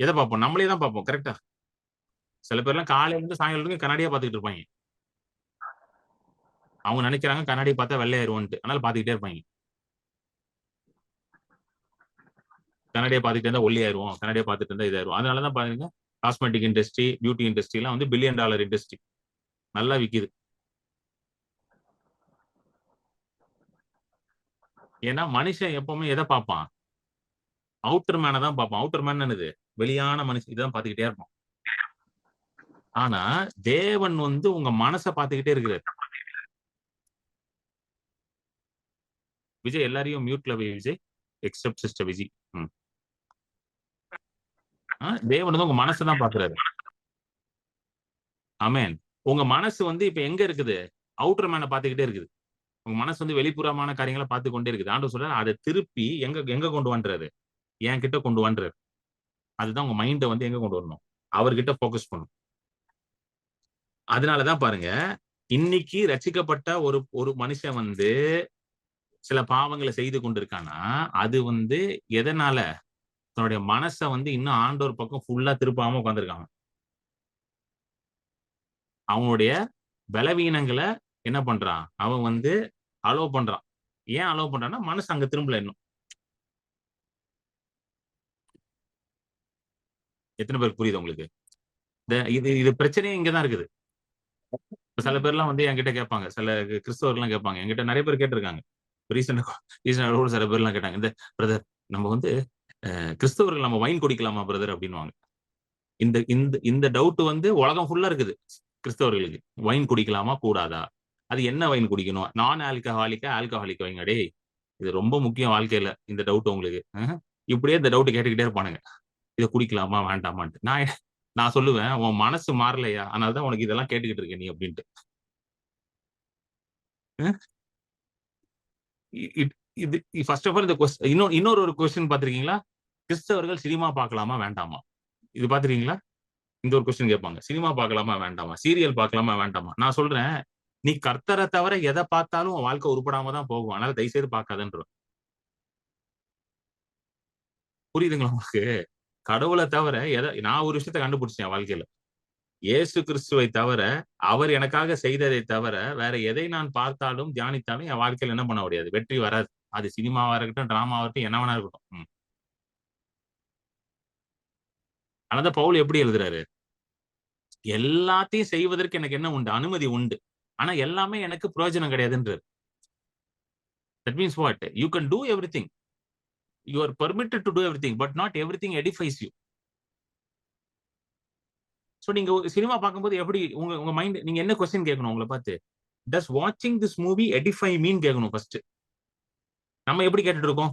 எதை பார்ப்போம்? நம்மளே தான் பார்ப்போம். கரெக்டா? சில பேர்லாம் காலையில இருந்து சாயங்காலம் வரைக்கும் கண்ணாடியா பார்த்துக்கிட்டு இருப்பாங்க. அவங்க நினைக்கிறாங்க கண்ணாடி பார்த்தா வெள்ளையாயிருவோன்ட்டு. அதனால பார்த்துக்கிட்டே இருப்பாங்க. கண்ணாடியை பார்த்துட்டு இருந்தா ஒல்லி ஆயிருவோம், கண்ணாடியை பார்த்துட்டு இருந்தா இதாயிருவோம். அதனாலதான் பாருங்க காஸ்மெட்டிக் இண்டஸ்ட்ரி, பியூட்டி இண்டஸ்ட்ரி எல்லாம் வந்து $1 பில்லியன் இண்டஸ்ட்ரி நல்லா விக்குது. ஏன்னா மனுஷன் எப்பவுமே எதை பார்ப்பான்? அவுட்டர் மேனை தான் பார்ப்பான். அவுட்டர் மேன் என்னது? வெளியான மனுஷன் இதான் பார்த்துக்கிட்டே இருப்பான். ஆனா தேவன் வந்து உங்க மனசை பார்த்துக்கிட்டே இருக்கிறார். விஜய் எல்லாரையும் மியூட்ல வை விஜய், எக்ஸப்ட் சிஸ்டர் விஜய். தேவன் வந்து உங்க மனசை தான் பார்க்கிறாரு. ஆமென். உங்க மனசு வந்து இப்ப எங்க இருக்குது? அவுட்டர் மேனை பார்த்துக்கிட்டே இருக்குது. உங்க மனசு வந்து வெளிப்புறமான காரியங்களை பார்த்து கொண்டே இருக்குது. ஆண்டவர் சொல்றாரு அதை திருப்பி எங்க கொண்டு வந்துறாரு? என் கிட்ட கொண்டு வந்துறாரு. அதுதான் உங்க மைண்டை வந்து எங்க கொண்டு வரணும்? அவர்கிட்ட போக்கஸ் பண்ணும். அதனாலதான் பாருங்க இன்னைக்கு ரட்சிக்கப்பட்ட ஒரு மனுஷன் வந்து சில பாவங்களை செய்து கொண்டிருக்கானா அது வந்து எதனால? தன்னுடைய மனசை வந்து இன்னும் ஆண்டவர் பக்கம் ஃபுல்லா திருப்பாம உட்காந்துருக்காங்க. அவனுடைய பலவீனங்களை என்ன பண்றான்? அவன் வந்து அலோவ் பண்றான். ஏன் அலோவ் பண்றான்னா மனசு அங்க திரும்பல இன்னும். எத்தனை பேருக்கு புரியுது உங்களுக்கு? இது பிரச்சனையே இங்கதான் இருக்குது. சில பேர்லாம் வந்து என்கிட்ட கேட்பாங்க, சில கிறிஸ்தவர்கள்லாம் கேட்பாங்க, என்கிட்ட நிறைய பேர் கேட்டிருக்காங்க. ரீசெண்டா கூட சில பேர்லாம் கேட்டாங்க, இந்த பிரதர் நம்ம வந்து கிறிஸ்தவர்கள் நம்ம வைன் குடிக்கலாமா பிரதர் அப்படின்னுவாங்க. இந்த இந்த இந்த டவுட் வந்து உலகம் ஃபுல்லா இருக்குது கிறிஸ்தவர்களுக்கு. வைன் குடிக்கலாமா கூடாதா? அது என்ன வைன் குடிக்கணும்? நான் ஆல்கஹாலிக் வைங்க. டே இது ரொம்ப முக்கியம் வாழ்க்கையில இந்த டவுட் உங்களுக்கு. இப்படியே இந்த டவுட் கேட்டுக்கிட்டே இருப்பானுங்க. இதை குடிக்கலாமா வேண்டாமான்ட்டு. நான் சொல்லுவேன் உன் மனசு மாறலையா, அதனாலதான் உனக்கு இதெல்லாம் கேட்டுக்கிட்டு இருக்க நீ அப்படின்ட்டு. இது ஃபர்ஸ்ட் ஆஃப் ஆல் இந்த இன்னொரு ஒரு கொஸ்டின் பாத்திருக்கீங்களா? கிறிஸ்தவர்கள் சினிமா பார்க்கலாமா வேண்டாமா? இது பாத்திருக்கீங்களா? இந்த ஒரு கொஸ்டின் கேட்பாங்க. சினிமா பார்க்கலாமா வேண்டாமா? சீரியல் பார்க்கலாமா வேண்டாமா? நான் சொல்றேன் நீ கர்த்தரை தவிர எதை பார்த்தாலும் உன் வாழ்க்கை உருப்படாம தான் போகும். அதனால தயவுசெய்து பார்க்காதன்ற. புரியுதுங்களா உங்களுக்கு? கடவுளை தவிர நான் ஒரு விஷயத்த கண்டுபிடிச்சேன் வாழ்க்கையில. இயேசு கிறிஸ்துவை தவிர அவர் எனக்காக செய்ததை தவிர வேற எதை நான் பார்த்தாலும் தியானித்தாலும் என் வாழ்க்கையில என்ன பண்ண முடியாது? வெற்றி வராது. அது சினிமாவா இருக்கட்டும், டிராமாவா இருக்கட்டும், என்ன வேணா இருக்கட்டும். ஆனா பவுல் எப்படி எழுதுறாரு? எல்லாத்தையும் செய்வதற்கு எனக்கு என்ன உண்டு? அனுமதி உண்டு. ஆனா எல்லாமே எனக்கு பிரயோஜனம் கிடையாதுன்றார். That means what? You can do everything. You are permitted to do everything, but not everything edifies you. So நீங்க சினிமா பார்க்கும்போது எப்படி உங்க மைண்ட் நீங்க என்ன கொஸ்டின் கேட்கணும் உங்களை பார்த்து? டஸ் வாட்சிங் திஸ் மூவி எடிஃபை மீன் கேட்கணும் ஃபர்ஸ்ட். நம்ம எப்படி கேட்டுட்டு இருக்கோம்?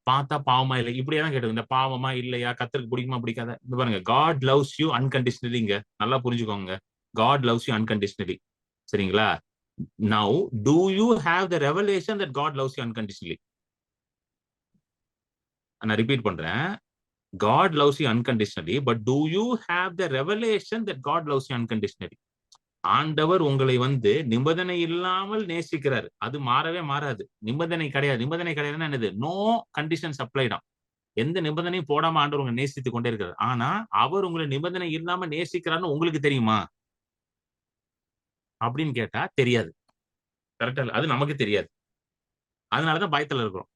பார்த்தா பாவமா இல்லை இப்படியே தான் கேட்டு இந்த பாவமா இல்லையா, கத்தருக்கு பிடிக்குமா பிடிக்காத. இந்த பாருங்க, காட் லவ்ஸ் யூ அன்கண்டிஷனலிங்க. நல்லா புரிஞ்சுக்கோங்க. God loves you unconditionally. சரிங்களா? Now do you have the revelation that God loves you unconditionally? நான் ரிப்பீட் பண்றேன். God loves you unconditionally, but do you have the revelation that God loves you unconditionally? ஆண்டவர் உங்களை வந்து நிபந்தனை இல்லாமல் நேசிக்கிறார். அது மாறவே மாறாது. நிபந்தனை கிடையாது. நிபந்தனை கிடையாதுன்னா என்னது? நோ கண்டிஷன்ஸ் அப்ளைடாம். எந்த நிபந்தனையும் போடாம ஆண்டவர் உங்களை நேசித்துக் கொண்டே இருக்கிறார். ஆனா அவர் உங்களை நிபந்தனை இல்லாம நேசிக்கிறார்னு உங்களுக்கு தெரியுமா அப்படின்னு கேட்டா தெரியாது. கரெக்டா? அது நமக்கு தெரியாது. அதனாலதான் பயத்துல இருக்கிறோம்.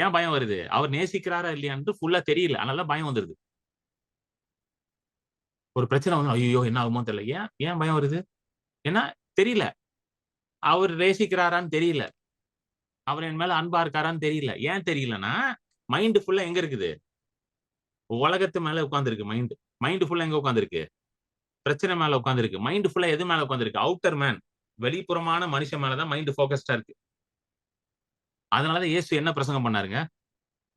ஏன் பயம் வருது? அவர் நேசிக்கிறாரா இல்லையான்னு ஃபுல்லா தெரியல. அதனால பயம் வந்துருது. ஒரு பிரச்சனை வந்து ஐயோ என்ன ஆகுமோ தெரியல. ஏன் பயம் வருது? ஏன்னா தெரியல. அவர் நேசிக்கிறாரான்னு தெரியல. அவர் என் மேல அன்பா இருக்காரான்னு தெரியல. ஏன் தெரியலன்னா மைண்ட் ஃபுல்லா எங்க இருக்குது? உலகத்து மேல உட்கார்ந்துருக்கு மைண்ட். மைண்ட் ஃபுல்லா எங்க உட்கார்ந்துருக்கு? பிரச்சனை மேல உட்கார்ந்துருக்கு. மைண்ட் ஃபுல்லா எது மேல உட்கார்ந்துருக்கு? அவுட்டர் மேன், வெளிப்புறமான மனுஷன் மேலதான் மைண்ட் போக்கஸ்டா இருக்கு. அதனாலதான் இயேசு என்ன பிரசங்கம் பண்ணாருங்க?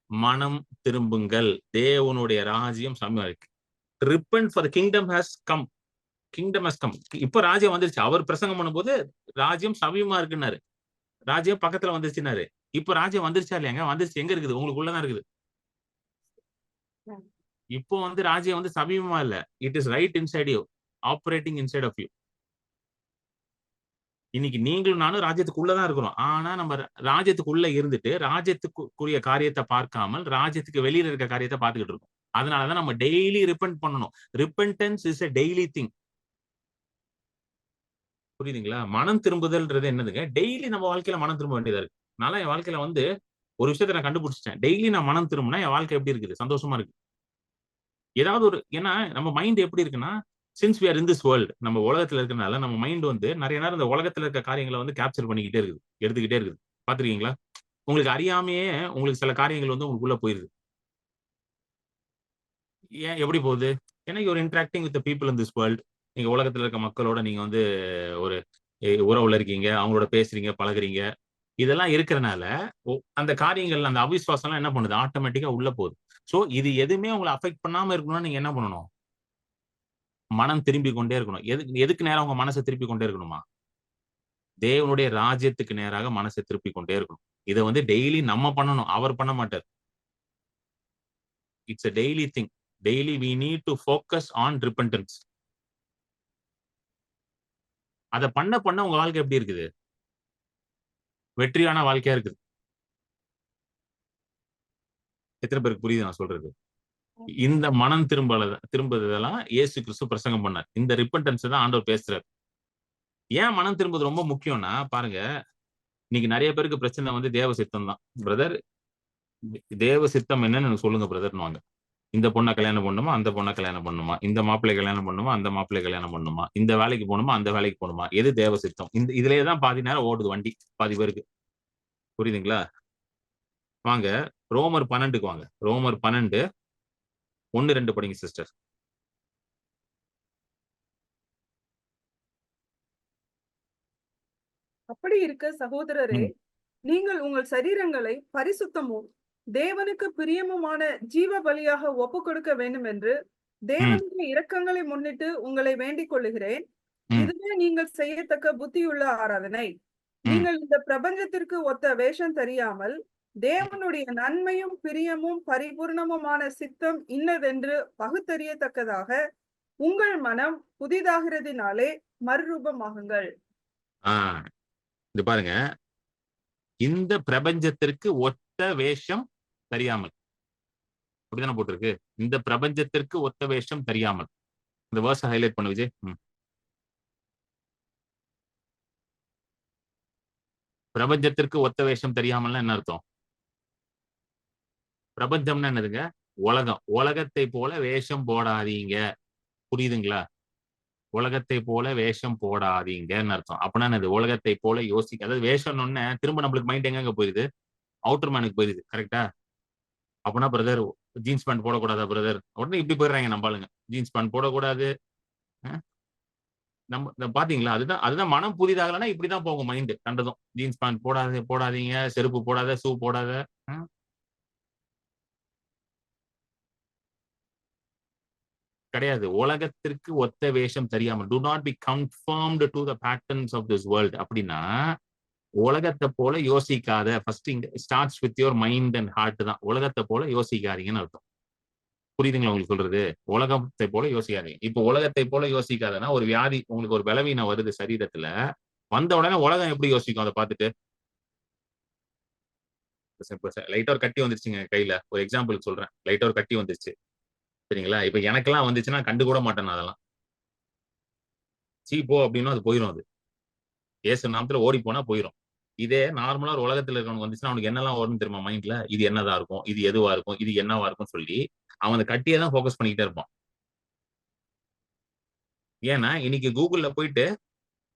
மனம் திரும்புங்கள், தேவனுடைய ராஜ்யம் சமீபம் இருக்கு. Repent for the kingdom has come. Kingdom has come. இப்ப ராஜ்யம் வந்துருச்சு. அவர் பிரசங்கம் பண்ணும்போது ராஜ்யம் சமீபமா இருக்குன்னாரு. ராஜ்யம் பக்கத்துல வந்துருச்சுன்னாரு. இப்ப ராஜ்யம் வந்துருச்சா இல்லையாங்க? வந்துருச்சு. எங்க இருக்குது? உங்களுக்குள்ளதான் இருக்குது. இப்போ வந்து ராஜ்யம் வந்து சமீபமா இல்ல. It is right inside you, operating inside of you. இன்னைக்கு நீங்களும் நானும் ராஜ்யத்துக்குள்ளதான் இருக்கிறோம். ஆனா நம்ம ராஜ்யத்துக்குள்ள இருந்துட்டு ராஜ்யத்துக்குரிய காரியத்தை பார்க்காமல் ராஜ்யத்துக்கு வெளியில இருக்க காரியத்தை பார்த்துக்கிட்டு இருக்கோம். அதனாலதான் நம்ம டெய்லி ரிப்பெண்ட் பண்ணணும். Repentance is a daily thing. புரியுதுங்களா? மனம் திரும்புதல்ன்றது என்னதுங்க? டெய்லி நம்ம வாழ்க்கையில மனம் திரும்ப வேண்டியதா இருக்கு. நான் என் வாழ்க்கையில வந்து ஒரு விஷயத்தை நான் கண்டுபிடிச்சிட்டேன். டெய்லி நான் மனம் திரும்பினா என் வாழ்க்கை எப்படி இருக்குது? சந்தோஷமா இருக்கு. ஏதாவது ஒரு ஏன்னா நம்ம மைண்ட் எப்படி இருக்குன்னா, since we are in this world, நம்ம உலகத்துல இருக்கறனால நம்ம மைண்ட் வந்து நிறைய நேரம் இந்த உலகத்துல இருக்க காரியங்களை வந்து கேப்சர் பண்ணிக்கிட்டே இருக்குது, எடுத்துக்கிட்டே இருக்குது. பாத்துருக்கீங்களா? உங்களுக்கு அறியாமையே உங்களுக்கு சில காரியங்கள் வந்து உங்களுக்குள்ள போயிருது. ஏன் எப்படி போகுது? ஏன்னா you are interacting with the people in this world. நீங்க உலகத்துல இருக்க மக்களோட நீங்க வந்து ஒரு உறவுல இருக்கீங்க, அவங்களோட பேசுறீங்க, பழகுறீங்க. இதெல்லாம் இருக்கறனால அந்த காரியங்கள், அந்த அவிசுவாசம்லாம் என்ன பண்ணுது? ஆட்டோமேட்டிக்கா உள்ள போகுது. சோ இது எதுவுமே உங்களை அஃபெக்ட் பண்ணாம இருக்கணும்னா நீங்க என்ன பண்ணணும்? மனம் திரும்பிக் கொண்டே இருக்கணும். எதுக்கு நேரா உங்க மனசை திருப்பிக் கொண்டே இருக்கணுமா? தேவனுடைய ராஜ்யத்துக்கு நேராக மனசை திருப்பிக் கொண்டே இருக்கணும். இதை வந்து டெய்லி நம்ம பண்ணணும். அவர் பண்ண மாட்டார். It's a daily thing. Daily we need to focus on repentance. அத பண்ண பண்ண உங்க வாழ்க்கை எப்படி இருக்குது? வெற்றியான வாழ்க்கையா இருக்குது. எத்தனை பேருக்கு புரியுது நான் சொல்றது? இந்த மனம் திரும்புதெல்லாம் இயேசு கிறிஸ்து பிரசங்கம் பண்ணார். இந்த ரிப்பென்டன்ஸ் தான் ஆண்டவர் பேசுறார். ஏன் மனம் திரும்புவது ரொம்ப முக்கியம்னா, பாருங்க, இன்னைக்கு நிறைய பேருக்கு பிரச்சனை வந்து தேவ சித்தம் தான். பிரதர், தேவ சித்தம் என்னன்னு எனக்கு சொல்லுங்க பிரதர்னுவாங்க. இந்த பொண்ணை கல்யாணம் பண்ணுமா, அந்த பொண்ணை கல்யாணம் பண்ணுமா, இந்த மாப்பிள்ளை கல்யாணம் பண்ணுமா, அந்த மாப்பிள்ளை கல்யாணம் பண்ணுமா, இந்த வேலைக்கு போகணுமா, அந்த வேலைக்கு போகணுமா, எது தேவ சித்தம்? இதுலயே தான் பாதி நேரம் ஓடுது வண்டி, பாதி பேருக்கு. புரியுதுங்களா? வாங்க ரோமர் 12க்கு வாங்க. ரோமர் 12 1, 2 படிங்க சிஸ்டர். அப்படி இருக்க சகோதரரே, நீங்கள் உங்கள் சரீரங்களை பரிசுத்தமும் தேவனுக்கு பிரியமுமான ஜீவ பலியாக ஒப்புக் கொடுக்க வேண்டும் என்று தேவனுடைய இரக்கங்களை முன்னிட்டு உங்களை வேண்டிக் கொள்ளுகிறேன். இதுவே நீங்கள் செய்யத்தக்க புத்தியுள்ள ஆராதனை. நீங்கள் இந்த பிரபஞ்சத்திற்கு ஒத்த வேஷம் தெரியாமல் தேவனுடைய நன்மையும் பிரியமும் பரிபூர்ணமுமான சித்தம் இன்னதென்று பகுத்தறியத்தக்கதாக உங்கள் மனம் புதிதாகிறதினாலே மறுரூபமாகுங்கள். இது பாருங்க, இந்த பிரபஞ்சத்திற்கு ஒத்த வேஷம் தெரியாமல், அப்படிதானே போட்டிருக்கு? இந்த பிரபஞ்சத்திற்கு ஒத்த வேஷம் தெரியாமல். இந்த வேர்ஸ் ஹைலைட் பண்ணு விஜய். பிரபஞ்சத்திற்கு ஒத்த வேஷம் தெரியாமல்னா என்ன அர்த்தம்? பிரபஞ்சம்னா என்னதுங்க? உலகம். உலகத்தை போல வேஷம் போடாதீங்க. புரியுதுங்களா? உலகத்தை போல வேஷம் போடாதீங்கன்னு அர்த்தம். அப்படின்னா என்னது? உலகத்தை போல யோசிக்க, அதாவது வேஷம் ஒண்ணு திரும்ப நம்மளுக்கு மைண்ட் எங்க போயிருது? அவுட்டர் மேனுக்கு போயிருது. கரெக்டா? அப்படின்னா பிரதர் ஜீன்ஸ் பேண்ட் போடக்கூடாதா பிரதர்? உடனே இப்படி போயிடுறாங்க நம்ம ஆளுங்க. ஜீன்ஸ் பேண்ட் போடக்கூடாது. நம்ம பாத்தீங்களா? அதுதான் மனம் புதிதாகலன்னா இப்படிதான் போகும் மைண்ட். கண்டதும் ஜீன்ஸ் பேண்ட் போடாதீங்க, செருப்பு போடாத, ஷூ போடாத. கிடையாது. உலகத்திற்கு ஒத்த வேஷம் தெரியாமல், do not be conformed to the patterns of this world. அப்படின்னா உலகத்தை போல யோசிக்காத. First starts with your mind and heart தான். உலகத்தை போல யோசிக்காதீங்கன்னு அர்த்தம். புரியுதுங்களா உங்களுக்கு சொல்றது? உலகத்தை போல யோசிக்காதீங்க. இப்போ உலகத்தை போல யோசிக்காதனா ஒரு வியாதி, உங்களுக்கு ஒரு பலவீனம் வருது சரீரத்துல, வந்த உடனே உலகம் எப்படி யோசிக்கும் அதை பார்த்துட்டு? லைட்டா ஒரு கட்டி வந்துருச்சுங்க கையில, ஒரு எக்ஸாம்பிள் சொல்றேன். லைட்டா ஒரு கட்டி வந்துருச்சு, சரிங்களா? இப்ப எனக்கெல்லாம் வந்துச்சுன்னா கண்டு கூட மாட்டேன். அதெல்லாம் சீ போ அப்படின்னா அது போயிடும். அது ஏசு நாமத்துல ஓடி போனா போயிடும். இதே நார்மலா ஒரு உலகத்துல இருக்கவனுக்கு வந்துச்சுன்னா அவனுக்கு என்னெல்லாம் வரும்னு தெரியுமா மைண்ட்ல? இது என்னதா இருக்கும், இது எதுவா இருக்கும், இது என்னவா இருக்கும் சொல்லி அவன் அந்த கட்டியை தான் ஃபோக்கஸ் பண்ணிக்கிட்டே இருப்பான். ஏன்னா இன்னைக்கு கூகுள்ல போயிட்டு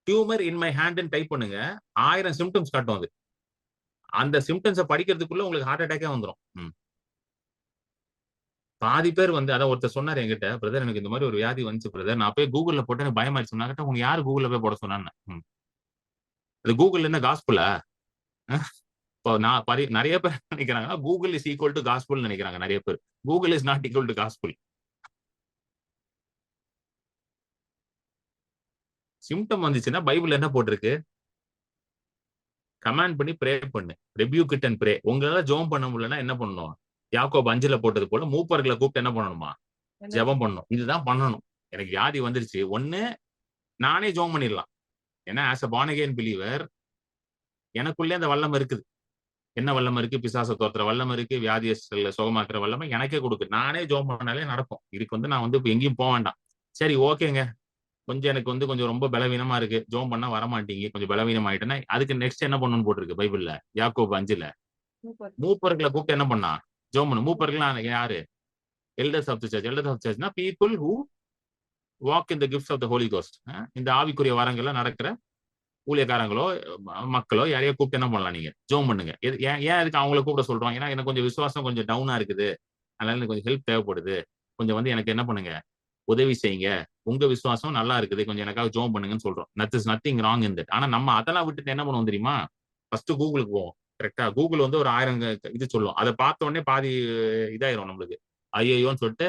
tumour in my hand type பண்ணுங்க, 1000 சிம்டம்ஸ் காட்டும். அது அந்த சிம்டம்ஸை படிக்கிறதுக்குள்ள உங்களுக்கு ஹார்ட் அட்டாக்கே வந்துடும். பாதி பேர் வந்து, அதான் ஒருத்தர் சொன்னார் என்கிட்ட, பிரதர் எனக்கு இந்த மாதிரி ஒரு வியாதி வந்துச்சு பிரதர், நான் போய் கூகுள்ல போட்டு எனக்கு பயமாயிடுச்சு. நான் கிட்ட உங்களுக்கு யாரு கூகுள்ல போய் போட சொன்னான்னு? அது கூகுள் என்ன காஸ்புலா? இப்போ நான் நிறைய பேர் நினைக்கிறாங்கன்னா Google is equal to gospel நினைக்கிறாங்க நிறைய பேர். Google is not equal to gospel. Symptom வந்துச்சுன்னா பைபிள் என்ன போட்டிருக்கு? கமாண்ட் பண்ணி ப்ரே பண்ணு, ரெபியூக் இட் அண்ட் ப்ரே. உங்களால ஜெபம் பண்ண முடியலன்னா என்ன பண்ணணும்? யாக்கோபு 5ல போட்டது போல மூப்பர்களை கூப்பிட்டு என்ன பண்ணணுமா? ஜெபம் பண்ணணும். இதுதான் பண்ணணும். எனக்கு வியாதி வந்துருச்சு, ஒண்ணு நானே ஜெபம் பண்ணிடலாம். ஏன்னா as a born again believer எனக்குள்ளே அந்த வல்லம் இருக்குது. என்ன வல்லம் இருக்கு? பிசாச துரத்துற வல்லம் இருக்கு, வியாதியஸ்தர்களை சுகமாக்குற வல்லமை எனக்கே கொடுக்கு. நானே ஜெபம் பண்ணாலே நடக்கும். இதுக்கு நான் இப்ப எங்கேயும் போக வேண்டாம். சரி ஓகேங்க. கொஞ்சம் எனக்கு கொஞ்சம் ரொம்ப பலவீனமா இருக்கு. ஜெபம் பண்ணா வரமாட்டீங்க. கொஞ்சம் பலவீனம் ஆயிட்டேன்னா, அதுக்கு நெக்ஸ்ட் என்ன பண்ணணும்னு போட்டிருக்கு பைபிள்ல. யாக்கோபு 5ல மூப்பர்களை கூப்பிட்டு என்ன பண்ணா? ஜெபம் பண்ணு. மூப்பர்கள்லாம் யாரு? Elders of the church. Elders of சர்ச்னா people who walk in the gifts of the Holy Ghost. இந்த ஆவிக்குரிய வரங்கள்ல நடக்கிற ஊழியக்காரங்களோ மக்களோ யாரையோ கூப்பிட்டு என்ன பண்ணலாம்? நீங்க ஜெபம் பண்ணுங்க. ஏன் அதுக்கு அவங்கள கூப்பிட சொல்றோம்? ஏன்னா எனக்கு கொஞ்சம் விசுவாசம் கொஞ்சம் டவுனா இருக்குது. அதனால எனக்கு கொஞ்சம் ஹெல்ப் தேவைப்படுது. கொஞ்சம் எனக்கு என்ன பண்ணுங்க? உதவி செய்யுங்க. உங்க விசுவாசம் நல்லா இருக்குது. கொஞ்சம் எனக்காக ஜெபம் பண்ணுங்கன்னு சொல்றோம். Nothing wrong in that. ஆனா நம்ம அதெல்லாம் விட்டுட்டு என்ன பண்ணுவோம் தெரியுமா? ஃபர்ஸ்ட் கூகுளுக்கு போவோம். கரெக்டா? கூகுள் ஒரு 1000 இது சொல்லும். அதை பார்த்த உடனே பாதி இதாயிரும் நம்மளுக்கு. ஐயோன்னு சொல்லிட்டு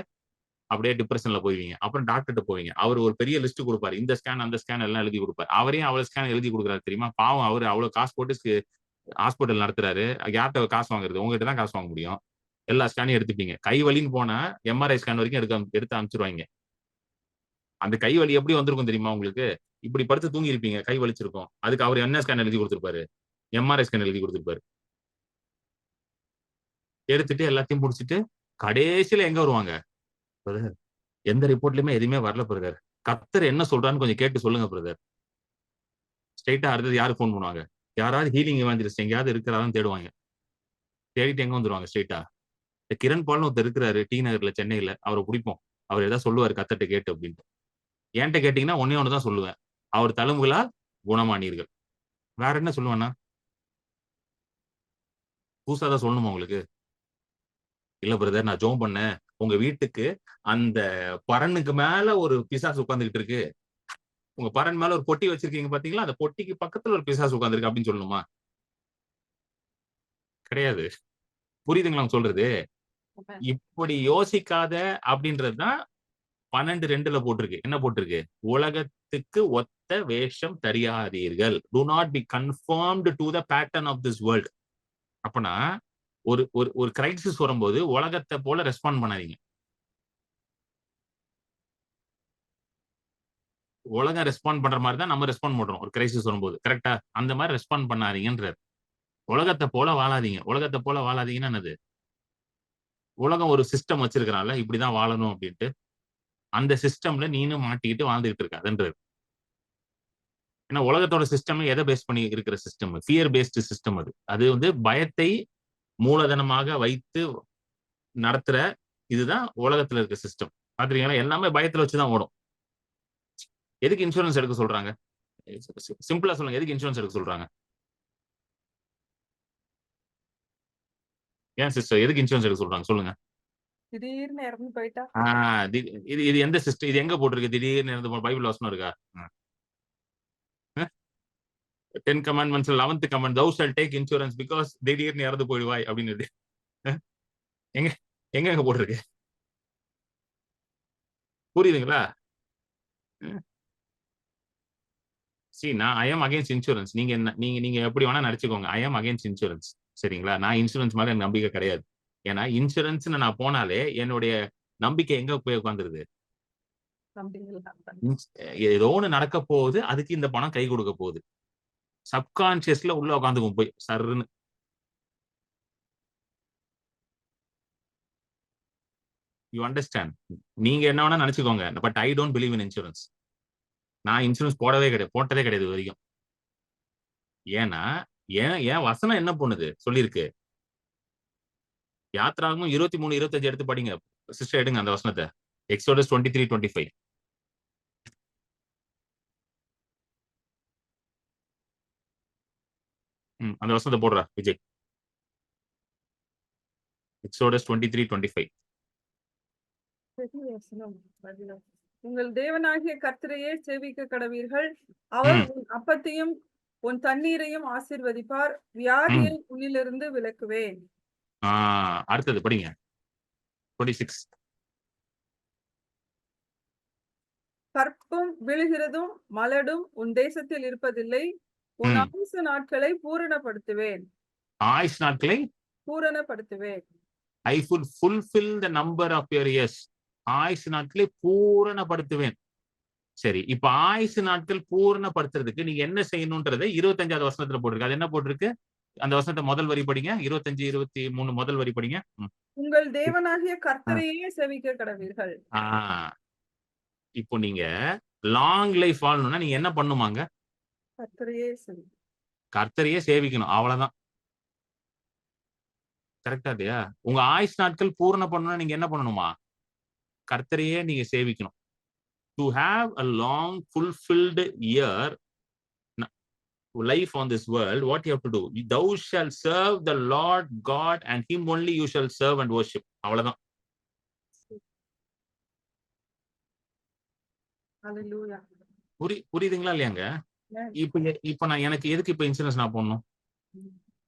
அப்படியே டிப்ரெஷன்ல போய்வீங்க. அப்புறம் டாக்டர்கிட்ட போவீங்க. அவர் ஒரு பெரிய லிஸ்ட் கொடுப்பாரு. இந்த ஸ்கேன் அந்த ஸ்கேன் எல்லாம் எழுதி கொடுப்பாரு. அவரையும் அவ்வளவு ஸ்கேன் எழுதி கொடுக்குறாரு தெரியுமா? பாவம் அவர் அவ்வளவு காசு போட்டு ஹாஸ்பிட்டல் நடத்துறாரு. யார்கிட்ட காசு வாங்குறது? உங்ககிட்ட தான் காசு வாங்க முடியும். எல்லா ஸ்கேனையும் எடுத்துப்பீங்க. கை வலின்னு போனா எம்ஆர்ஐ ஸ்கேன் வரைக்கும் எடுத்து அனுப்பிச்சிருவாங்க. அந்த கை வலி எப்படி வந்திருக்கும் தெரியுமா உங்களுக்கு? இப்படி படுத்து தூங்கி இருப்பீங்க. கை வலிச்சிருக்கும். அதுக்கு அவர் என்ன ஸ்கேன் எழுதி கொடுத்திருப்பாரு? எம்ஆர்ஐ ஸ்கேன் எழுதி கொடுத்திருப்பாரு. எடுத்துட்டு எல்லாத்தையும் முடிச்சுட்டு கடைசியில எங்க வருவாங்க? எந்த ரிப்போர்ட்லயுமே எதுவுமே வரல பிரதர். கர்த்தர் என்ன சொல்றான்னு கொஞ்சம் கேட்டு சொல்லுங்க பிரதர். ஸ்ட்ரைட்டா அடுத்தது யாரு போன் பண்ணுவாங்க? யாராவது ஹீலிங் இவாஞ்சலிஸ்ட் எங்கேயாவது இருக்கிறாரான்னு தேடுவாங்க. தேடிட்டு எங்க வந்துருவாங்க ஸ்ட்ரைட்டா? கிரண் பால்னு ஒருத்தர் இருக்கிறாரு டி நகர்ல சென்னையில. அவரை பிடிப்போம். அவர் ஏதாவது சொல்லுவாரு கர்த்தர்ட்ட கேட்டு அப்படின்ட்டு. என்கிட்ட கேட்டீங்கன்னா ஒன்னே ஒண்ணுதான் சொல்லுவேன். அவர் தழும்புகளால் குணமானீர்கள். வேற என்ன சொல்லுவேன்னா? புதுசாதான் சொல்லணுமா உங்களுக்கு? இல்ல பிரதர், நான் ஜெபம் பண்ணேன். உங்க வீட்டுக்கு அந்த பரனுக்கு மேல ஒரு பிசாசு உட்கார்ந்துகிட்டு இருக்கு. உங்க பரன் மேல ஒரு பொட்டி வச்சிருக்கீங்க பாத்தீங்களா? அந்த பொட்டிக்கு பக்கத்துல ஒரு பிசாசு உட்கார்ந்திருக்கு அப்படின்னு சொல்லணுமா? கிடையாது. புரியுதுங்களா நான் சொல்றது? இப்படி யோசிக்காத அப்படின்றதுதான் 12:2 போட்டிருக்கு. என்ன போட்டிருக்கு? உலகத்துக்கு ஒத்த வேஷம் தெரியாதீர்கள். Do not be conformed to the pattern of this world. அப்பனா ஒரு ஒரு ஒரு கிரைசிஸ் வரும்போது உலகத்தை போல ரெஸ்பாண்ட் பண்ணாதீங்க. உலகம் ரெஸ்பாண்ட் பண்ற மாதிரி தான் நம்ம ரெஸ்பாண்ட் பண்றோம் ஒரு கிரைசிஸ் வரும்போது. கரெக்டா? அந்த மாதிரி ரெஸ்பாண்ட் பண்ணாதீங்கன்றார். உலகத்தை போல வாழாதீங்க. உலகத்தை போல வாழாதீங்கன்னா என்னது? உலகம் ஒரு சிஸ்டம் வச்சிருக்கிறான்ல, இப்படிதான் வாழணும் அப்படின்ட்டு. அந்த சிஸ்டம்ல நீனும் மாட்டிக்கிட்டு வாழ்ந்துகிட்டு இருக்காதுன்றாரு. ஏன்னா உலகத்தோட சிஸ்டம் எதை பேஸ் பண்ணி இருக்கிற சிஸ்டம்? ஃபியர் பேஸ்டு சிஸ்டம் அது. அது பயத்தை மூலதனமாக வைத்து நடத்துற இதுதான் உலகத்துல இருக்க சிஸ்டம். பாத்துறீங்களா? எல்லாமே பயத்துல வச்சுதான் ஓடும். எதுக்கு இன்சூரன்ஸ் எடுக்க சொல்றாங்க? சிம்பிளா சொல்லுங்க. எதுக்கு இன்சூரன்ஸ் எடுக்க சொல்றாங்க? ஏன் சிஸ்டர் எதுக்கு இன்சூரன்ஸ் எடுக்க சொல்றாங்க? சொல்லுங்க. திடீர்னு இறந்து போயிட்டா? இது எந்த சிஸ்டம்? இது எங்க போட்டிருக்கு? திடீர்னு இறந்து பைபிள் வசனம் இருக்கா? 10 commandments 11th command, thou shall take insurance because திடீர்னு இறந்து போயிடுவாய் அப்படின்னு. எங்க எங்க போட்டிருக்கு? புரியுதுங்களா? I am against insurance. நீங்க என்ன நீங்க எப்படி வேணா நடிச்சுக்கோங்க. I am against insurance. சரிங்களா? நான் இன்சூரன்ஸ் மேல எனக்கு நம்பிக்கை கிடையாது. ஏன்னா இன்சூரன்ஸ் நான் போனாலே என்னுடைய நம்பிக்கை எங்க போய் உட்காந்துருது? ஏதோ ஒண்ணு நடக்க போகுது. அதுக்கு இந்த பணம் கை கொடுக்க போகுது. சப்கான்சியஸ்ல உள்ள உட்காந்துக்கும் போய் சர்ன்னு. You understand? நீங்க என்ன வேணா நினைச்சுக்கோங்க. But I don't believe in insurance. நான் இன்சூரன்ஸ் போட்டதே கிடையாது வரைக்கும். ஏன்னா ஏன் வசனம் என்ன பண்ணுது சொல்லியிருக்கு? யாத்ராகமும் 23:25 எடுத்து படிங்க சிஸ்டர். எடுங்க அந்த வசனத்தை. எக்ஸோடஸ் 23:25. அந்த வசனத்தை போடுறா விஜய். எக்ஸோடஸ் 23:25. உங்கள் தேவனாகிய கர்த்தரையே சேவிக்க கடவீர்கள். அவர் உன் அப்பத்தையும் உன் தண்ணீரையும் ஆசீர்வதிப்பார். வியாதியை உன்னிலிருந்து விலக்குவேன். அடுத்தது படிங்க. 26. கற்பும் விழுகிறதும் மலடும் உன் தேசத்தில் இருப்பதில்லை. உன் ஆயுசு நாட்களை பூரணப்படுத்துவேன். ஆயுஷ் நாட்களை பூரணப்படுத்துவேன். I will fulfill the number of your years. ஆயுசு நாட்களை பூரணப்படுத்துவேன். சரி, இப்ப ஆயுசு நாட்கள் பூரணப்படுத்துறதுக்கு நீங்க என்ன செய்யணும்ன்றதை 25வது வசனத்துல போட்டிருக்கு. அது என்ன போட்டிருக்கு? அந்த வசனத்தை முதல் வரி படிங்க. 25, 23 முதல் வரி படிங்க. உங்கள் தேவனாகிய கர்த்தரையே சேவிக்க கடவீர்கள். இப்போ நீங்க லாங் லைஃப் வாழணும்னா நீங்க என்ன பண்ணுமாங்க? கர்த்தரையே சேவி. கர்த்தரையே சேவிக்கணும். அவ்வளவுதான். கரெக்டா இல்லையா? உங்க ஆயுஷ் நாட்கள் பூரண பண்ணணும்னா நீங்க என்ன பண்ணணுமா? கர்த்தரையே நீங்க சேவிக்கணும். To have a long fulfilled year life on this world, what you have to do? Thou shall serve the Lord God and him only you shall serve and worship. அவ்வளவுதான். ஹalleluya. புரியுதுங்களா இல்லையாங்க? இப்ப நான் எனக்கு எதுக்கு இப்ப இன்சூரன்ஸ் நான் போடணும்?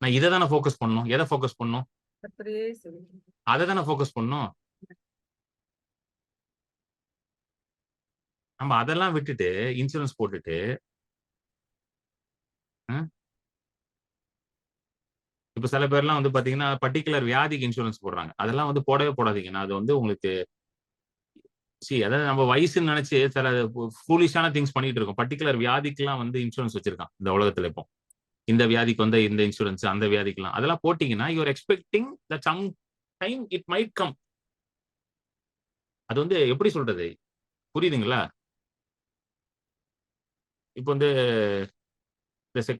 நான் இதை தானே ஃபோக்கஸ் பண்ணணும். எதை ஃபோக்கஸ் பண்ணணும்? அதை தானே ஃபோக்கஸ் பண்ணணும். நம்ம அதெல்லாம் விட்டுட்டு இன்சூரன்ஸ் போட்டுட்டு இப்ப சில பேர்லாம் வந்து பாத்தீங்கன்னா பர்டிகுலர் வியாதிக்கு இன்சூரன்ஸ் போடுறாங்க. அதெல்லாம் வந்து போடவே போடாதீங்க. நான் அது வந்து உங்களுக்கு அதாவது நம்ம வயசுன்னு நினைச்சு சில ஃபூலிஷான திங்ஸ் பண்ணிட்டு இருக்கோம். பர்டிகுலர் வியாதிக்கெல்லாம் வந்து இன்சூரன்ஸ் வச்சிருக்கான் இந்த உலகத்துல. இப்போ இந்த வியாதிக்கு வந்து இந்த இன்சூரன்ஸ், அந்த வியாதிக்கெல்லாம் அதெல்லாம் போட்டீங்கன்னா you're expecting that some time it might come. அது வந்து எப்படி சொல்றது, புரியுதுங்களா? இப்போ வந்து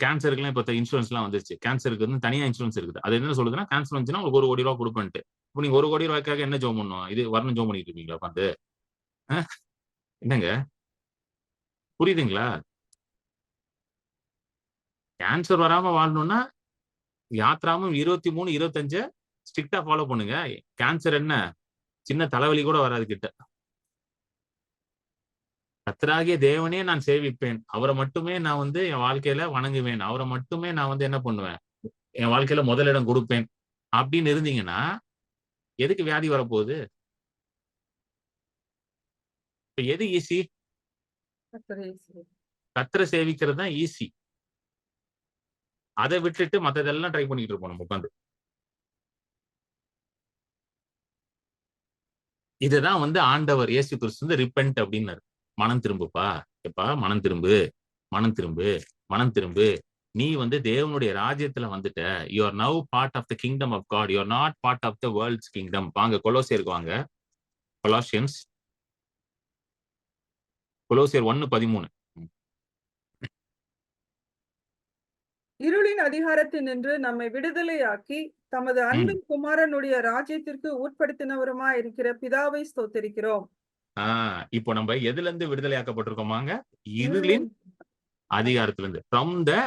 கேன்சருக்குலாம் இப்போ இன்சூரன்ஸ்லாம் வந்துருச்சு. கேன்சருக்கு வந்து தனியா இன்சூரன்ஸ் இருக்குது. அது என்ன சொல்லுதுன்னா, கேன்சர் வந்துச்சுன்னா உங்களுக்கு 1 கோடி ரூபா கொடுப்பேன்ட்டு. இப்போ நீங்க 1 கோடி ரூபாய்க்காக என்ன ஜோம் பண்ணணும்? இது வரணும் ஜோம் பண்ணிட்டு இருக்கீங்களா உட்காந்து? என்னங்க புரியுதுங்களா? கேன்சர் வராம வாழணும்னா யாத்ராமம் 23, 25 ஸ்ட்ரிக்டா ஃபாலோ பண்ணுங்க. கேன்சர் என்ன சின்ன தலைவலி கூட வராது கிட்ட. கர்த்தராகிய தேவனே நான் சேவிப்பேன், அவரை மட்டுமே நான் வந்து என் வாழ்க்கையில வணங்குவேன், அவரை மட்டுமே நான் வந்து என்ன பண்ணுவேன், என் வாழ்க்கையில முதலிடம் கொடுப்பேன் அப்படின்னு இருந்தீங்கன்னா எதுக்கு வியாதி வரப்போகுது? இப்ப எது ஈஸி? கர்த்தரை சேவிக்கிறது தான் ஈஸி. அதை விட்டுட்டு மத்ததெல்லாம் ட்ரை பண்ணிட்டு இருப்போம் நம்ம உட்காந்து. இதுதான் வந்து ஆண்டவர் இயேசு கிறிஸ்து வந்து ரிப்பென்ட் அப்படின்னாரு. மனம் திரும்புப்பா, எப்பா மனம் திரும்பு, மனம் திரும்பு, மனம் திரும்பு. நீ வந்து தேவனுடைய ராஜ்யத்துல வந்துட்ட. You are now part of the kingdom of God, you are not part of the world's kingdom. வாங்க கொலோசியருக்கு வாங்க. கொலோசியன்ஸ் 1:13. இருளின் அதிகாரத்தினின்று நம்மை விடுதலையாக்கி தமது அன்பின் குமாரனுடைய ராஜ்யத்திற்கு உட்படுத்தினவருமா இருக்கிற பிதாவை ஸ்தோத்திரிக்கிறோம். இப்போ நம்ம எதுல இருந்து விடுதலையாக்கப்பட்டிருக்கோமாங்க? இருளின் அதிகாரத்திலிருந்து. From the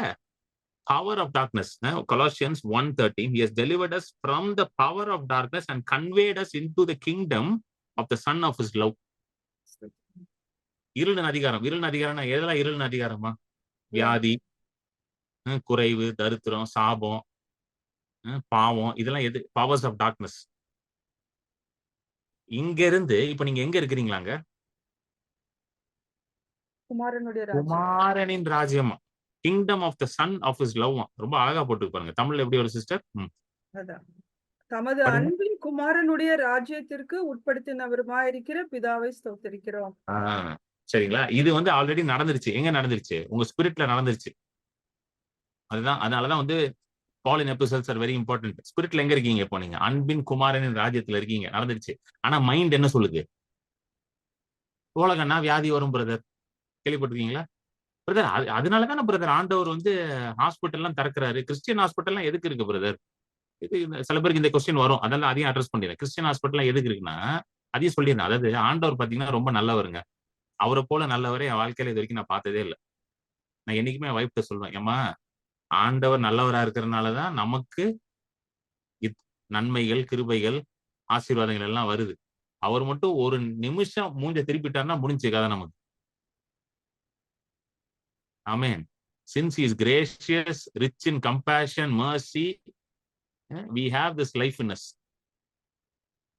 power of darkness. Colossians 1:13. He has delivered us from the power of darkness and conveyed us into the kingdom of the son of his love. இருளின் அதிகாரம். இருளின் அதிகாரம்னா எதெல்லாம் இருளின் அதிகாரமா? வியாதி, குறைவு, தரித்திரம், சாபம், பாவம், இதெல்லாம் எது? Powers of darkness. இங்க இருந்து இப்ப நீங்க எங்க இருக்கிறீங்களாங்க? குமாரனின் ராஜ்யம், kingdom of the son of his love. ரொம்ப அழகா போட்டு பாருங்க. தமிழ்ல எப்படி ஒரு சிஸ்டர்? தமது அன்பின் குமாரனுடைய ராஜ்யத்திற்கு உட்படுத்தினவருமா இருக்கிற பிதாவை ஸ்தோத்திரிக்கிறோம். சரிங்களா? இது வந்து ஆல்ரெடி நடந்துருச்சு. எங்க நடந்துருச்சு? உங்க ஸ்பிரிட்ல நடந்துருச்சு. அதுதான், அதனாலதான் வந்து பால் இன் எபிசோட்ஸ் ஆர் வெரி இம்பார்ட்டன்ட். ஸ்பிரிட்ல எங்க இருக்கீங்க? இப்போ நீங்க அன்பின் குமாரனின் ராஜ்யத்துல இருக்கீங்க, நடந்துருச்சு. ஆனா மைண்ட் என்ன சொல்லுது? உலகன்னா வியாதி வரும் பிரதர், கேள்விப்பட்டிருக்கீங்களா பிரதர்? அதனாலதானே பிரதர் ஆண்டவர் வந்து ஹாஸ்பிட்டல்லாம் திறக்கிறாரு. கிறிஸ்டியன் ஹாஸ்பிட்டல்லாம் எதுக்கு இருக்கு பிரதர்? இது சில பேருக்கு இந்த கொஸ்டின் வரும். அதெல்லாம் அதையும் அட்ரஸ் பண்ணிடுறேன். கிறிஸ்டியன் ஹாஸ்பிட்டல்லாம் எதுக்கு இருக்குன்னா அதையும் சொல்லிடுறேன். அதாவது ஆண்டவர் பாத்தீங்கன்னா ரொம்ப நல்லவருங்க. அவரை போல நல்லவரை என் வாழ்க்கையில இது வரைக்கும் நான் பார்த்ததே இல்லை. நான் என்னைக்குமே என் வைஃப்ட்ட சொல்லுவேன், ஏமா ஆண்டவர் நல்லவரா இருக்கிறதுனாலதான் நமக்கு நன்மைகள், கிருபைகள், ஆசீர்வாதங்கள் எல்லாம் வருது. அவர் மட்டும் ஒரு நிமிஷம் மூஞ்ச திருப்பிட்டாருன்னா முடிஞ்சு கதை நமக்கு. ஆமென். Since he is gracious, rich in compassion, mercy, we have this life in us.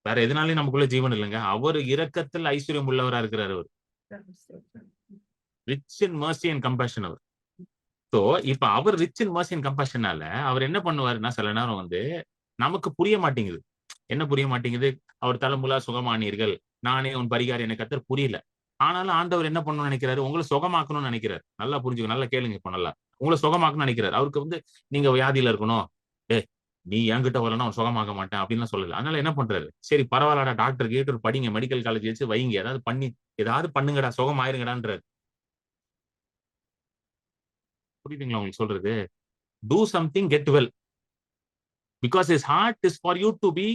வேற எதனாலையும் நமக்குள்ள ஜீவன் இல்லைங்க. அவர் இரக்கத்தில் ஐஸ்வர்யம் உள்ளவரா இருக்கிறார். அவர் rich in mercy and compassion. அவர் இப்ப அவர் ரிச் இன் mercy and compassionனால அவர் என்ன பண்ணுவாருன்னா சில நேரம் வந்து நமக்கு புரிய மாட்டேங்குது. என்ன புரிய மாட்டேங்குது? அவர் தலைமுலா சுகமானீர்கள், நானே உன் பரிகாரி, எனக்கு கர்த்தர் புரியல. ஆனாலும் ஆண்டவர் என்ன பண்ணணும்னு நினைக்கிறாரு? உங்களை சுகமாக்கணும்னு நினைக்கிறாரு. நல்லா புரிஞ்சுக்கணும். நல்லா கேளுங்க இப்ப நல்லா. உங்களை சுகமாக்கணும்னு நினைக்கிறாரு. அவருக்கு வந்து நீங்க வியாதியில இருக்கணும். ஏய் நீ என்கிட்ட வரலன்னா அவன் சுகமாக்க மாட்டேன் அப்படின்லாம் சொல்லல. அதனால என்ன பண்றாரு? சரி பரவாயில்லடா டாக்டர் கீட்டர் படிங்க. மெடிக்கல் காலேஜ் வச்சு வைங்க. ஏதாவது பண்ணுங்கடா சுகமாயிருங்கடான்றாரு. புரியுதுங்களா உங்களுக்கு சொல்றது? Do something get well. Because his heart is for you to be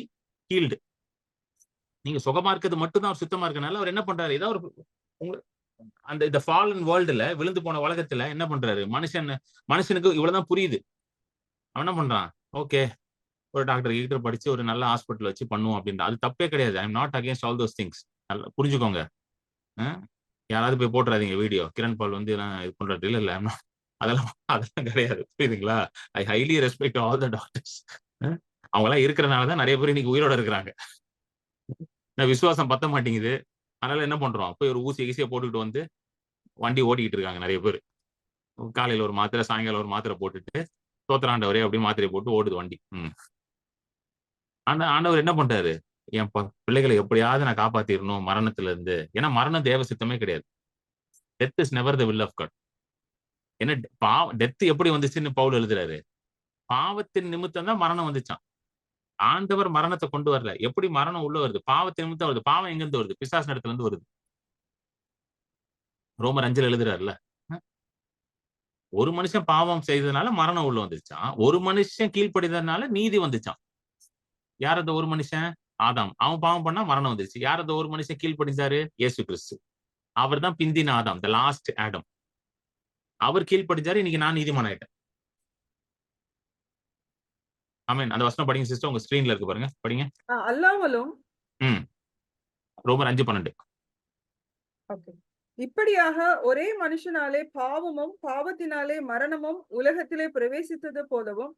healed. நீங்க சுகமா இருக்கிறது மட்டும் தான் அவர் சுத்தமா இருக்கனால அவர் என்ன பண்றாரு? ஏதாவது ஒரு அந்த இந்த ஃபாலன் வேர்ல்டுல விழுந்து போன உலகத்துல என்ன பண்றாரு? மனுஷனுக்கு இவ்வளவுதான் புரியுது. அவன் என்ன பண்றான்? ஓகே ஒரு டாக்டர் கீட்டர் படிச்சு ஒரு நல்ல ஹாஸ்பிட்டல் வச்சு பண்ணுவோம் அப்படின்ற அது தப்பே கிடையாது. I am not against all those things. நல்லா புரிஞ்சுக்கோங்க. யாராவது போய் போட்டுறாதீங்க வீடியோ. கிரண் பால் வந்து இது பண்றது இல்ல இல்ல. அதெல்லாம் அதெல்லாம் கிடையாது. புரியுதுங்களா? ஐ highly respect all the doctors. அவங்க எல்லாம் இருக்கிறனாலதான் நிறைய பேர் இன்னைக்கு உயிரோட இருக்கிறாங்க. விசுவாசம் பத்த மாட்டேங்குது. அதனால என்ன பண்றோம்? போய் ஒரு ஊசியை போட்டுக்கிட்டு வந்து வண்டி ஓட்டிக்கிட்டு இருக்காங்க நிறைய பேர். காலையில ஒரு மாத்திரை சாயங்காலம் ஒரு மாத்திரை போட்டுட்டு தோத்திராண்டவரே அப்படின்னு மாத்திரை போட்டு ஓடுது வண்டி. ஆண்டவர் என்ன பண்றாரு? என் பிள்ளைகளை எப்படியாவது நான் காப்பாத்திடணும் மரணத்துல இருந்து. ஏன்னா மரணம் தேவ சித்தமே கிடையாது. Death is never the will of God. என்ன டெத் எப்படி வந்துச்சுன்னு பவுல் எழுதுறாரு? பாவத்தின் நிமித்தம் தான் மரணம் வந்துச்சான். ஆண்டவர் மரணத்தை கொண்டு வரல. எப்படி மரணம் உள்ள வருது? பாவத்தின் நிமித்தம் வருது. பாவம் எங்க இருந்து வருது? பிசாசு இடத்துல இருந்து வருது. ரோமர் 5 எழுதுறாருல. ஒரு மனுஷன் பாவம் செய்ததுனால மரணம் உள்ள வந்துச்சான். ஒரு மனுஷன் கீழ்ப்படிதனால நீதி வந்துச்சான். யார் அந்த ஒரு மனுஷன்? ஆதாம். அவன் பாவம் பண்ணா மரணம் வந்துருச்சு. யார் அந்த ஒரு மனுஷன் கீழ்ப்படிஞ்சாரு? இயேசு கிறிஸ்து. அவர் தான் பிந்தின ஆதாம், த லாஸ்ட் ஆடம். அவர் கீழ்ப்படிஞ்சாரு. இன்னைக்கு நான் நீதிமான் ஆயிட்டேன். ஆமென். அந்த வசனம் படிங்க சிஸ்டர். உங்க ஸ்கிரீன்ல இருக்கு பாருங்க. படிங்க. அல்லாமலும் ரோமர் 5:12. ஓகே. இப்படியாக ஒரே மனுஷனாலே பாவமும் பாவத்தினாலே மரணமும் உலகத்திலே பிரவேசித்தது போலவும்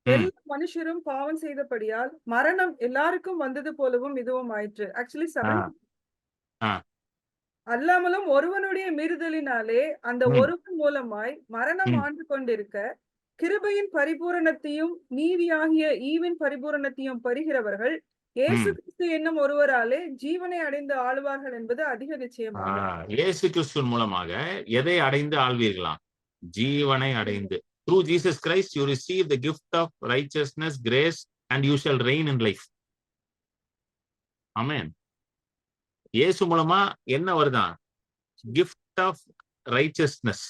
எல்லா மனுஷரும் பாவம் செய்தபடியால் மரணம் எல்லாருக்கும் வந்தது போலவும் இதுவும் ஆயிற்று. ஆக்சுவலி 7 அல்லாமலும் ஒருவனுடைய மீறுதலினாலே அந்த ஒருவன் மூலமாய் மரணம் ஆண்டு கொண்டிருக்க கிருபையின் பரிபூரணத்தையும் நீதியாகிய ஈவின் பரிபூரணத்தையும் பெறுகிறவர்கள் இயேசு கிறிஸ்து என்னும் ஒருவராலே ஜீவனை அடைந்து ஆளுவார்கள் என்பது அதிக நிச்சயமாகும். இயேசு கிறிஸ்துவின் மூலமாக எதை அடைந்து ஆள்வீர்களாம்? ஜீவனை அடைந்து. Through Jesus Christ you receive the gift of righteousness, grace and you shall reign in life. Amen. இயேசு மூலமா என்ன வருதான்? Gift of righteousness.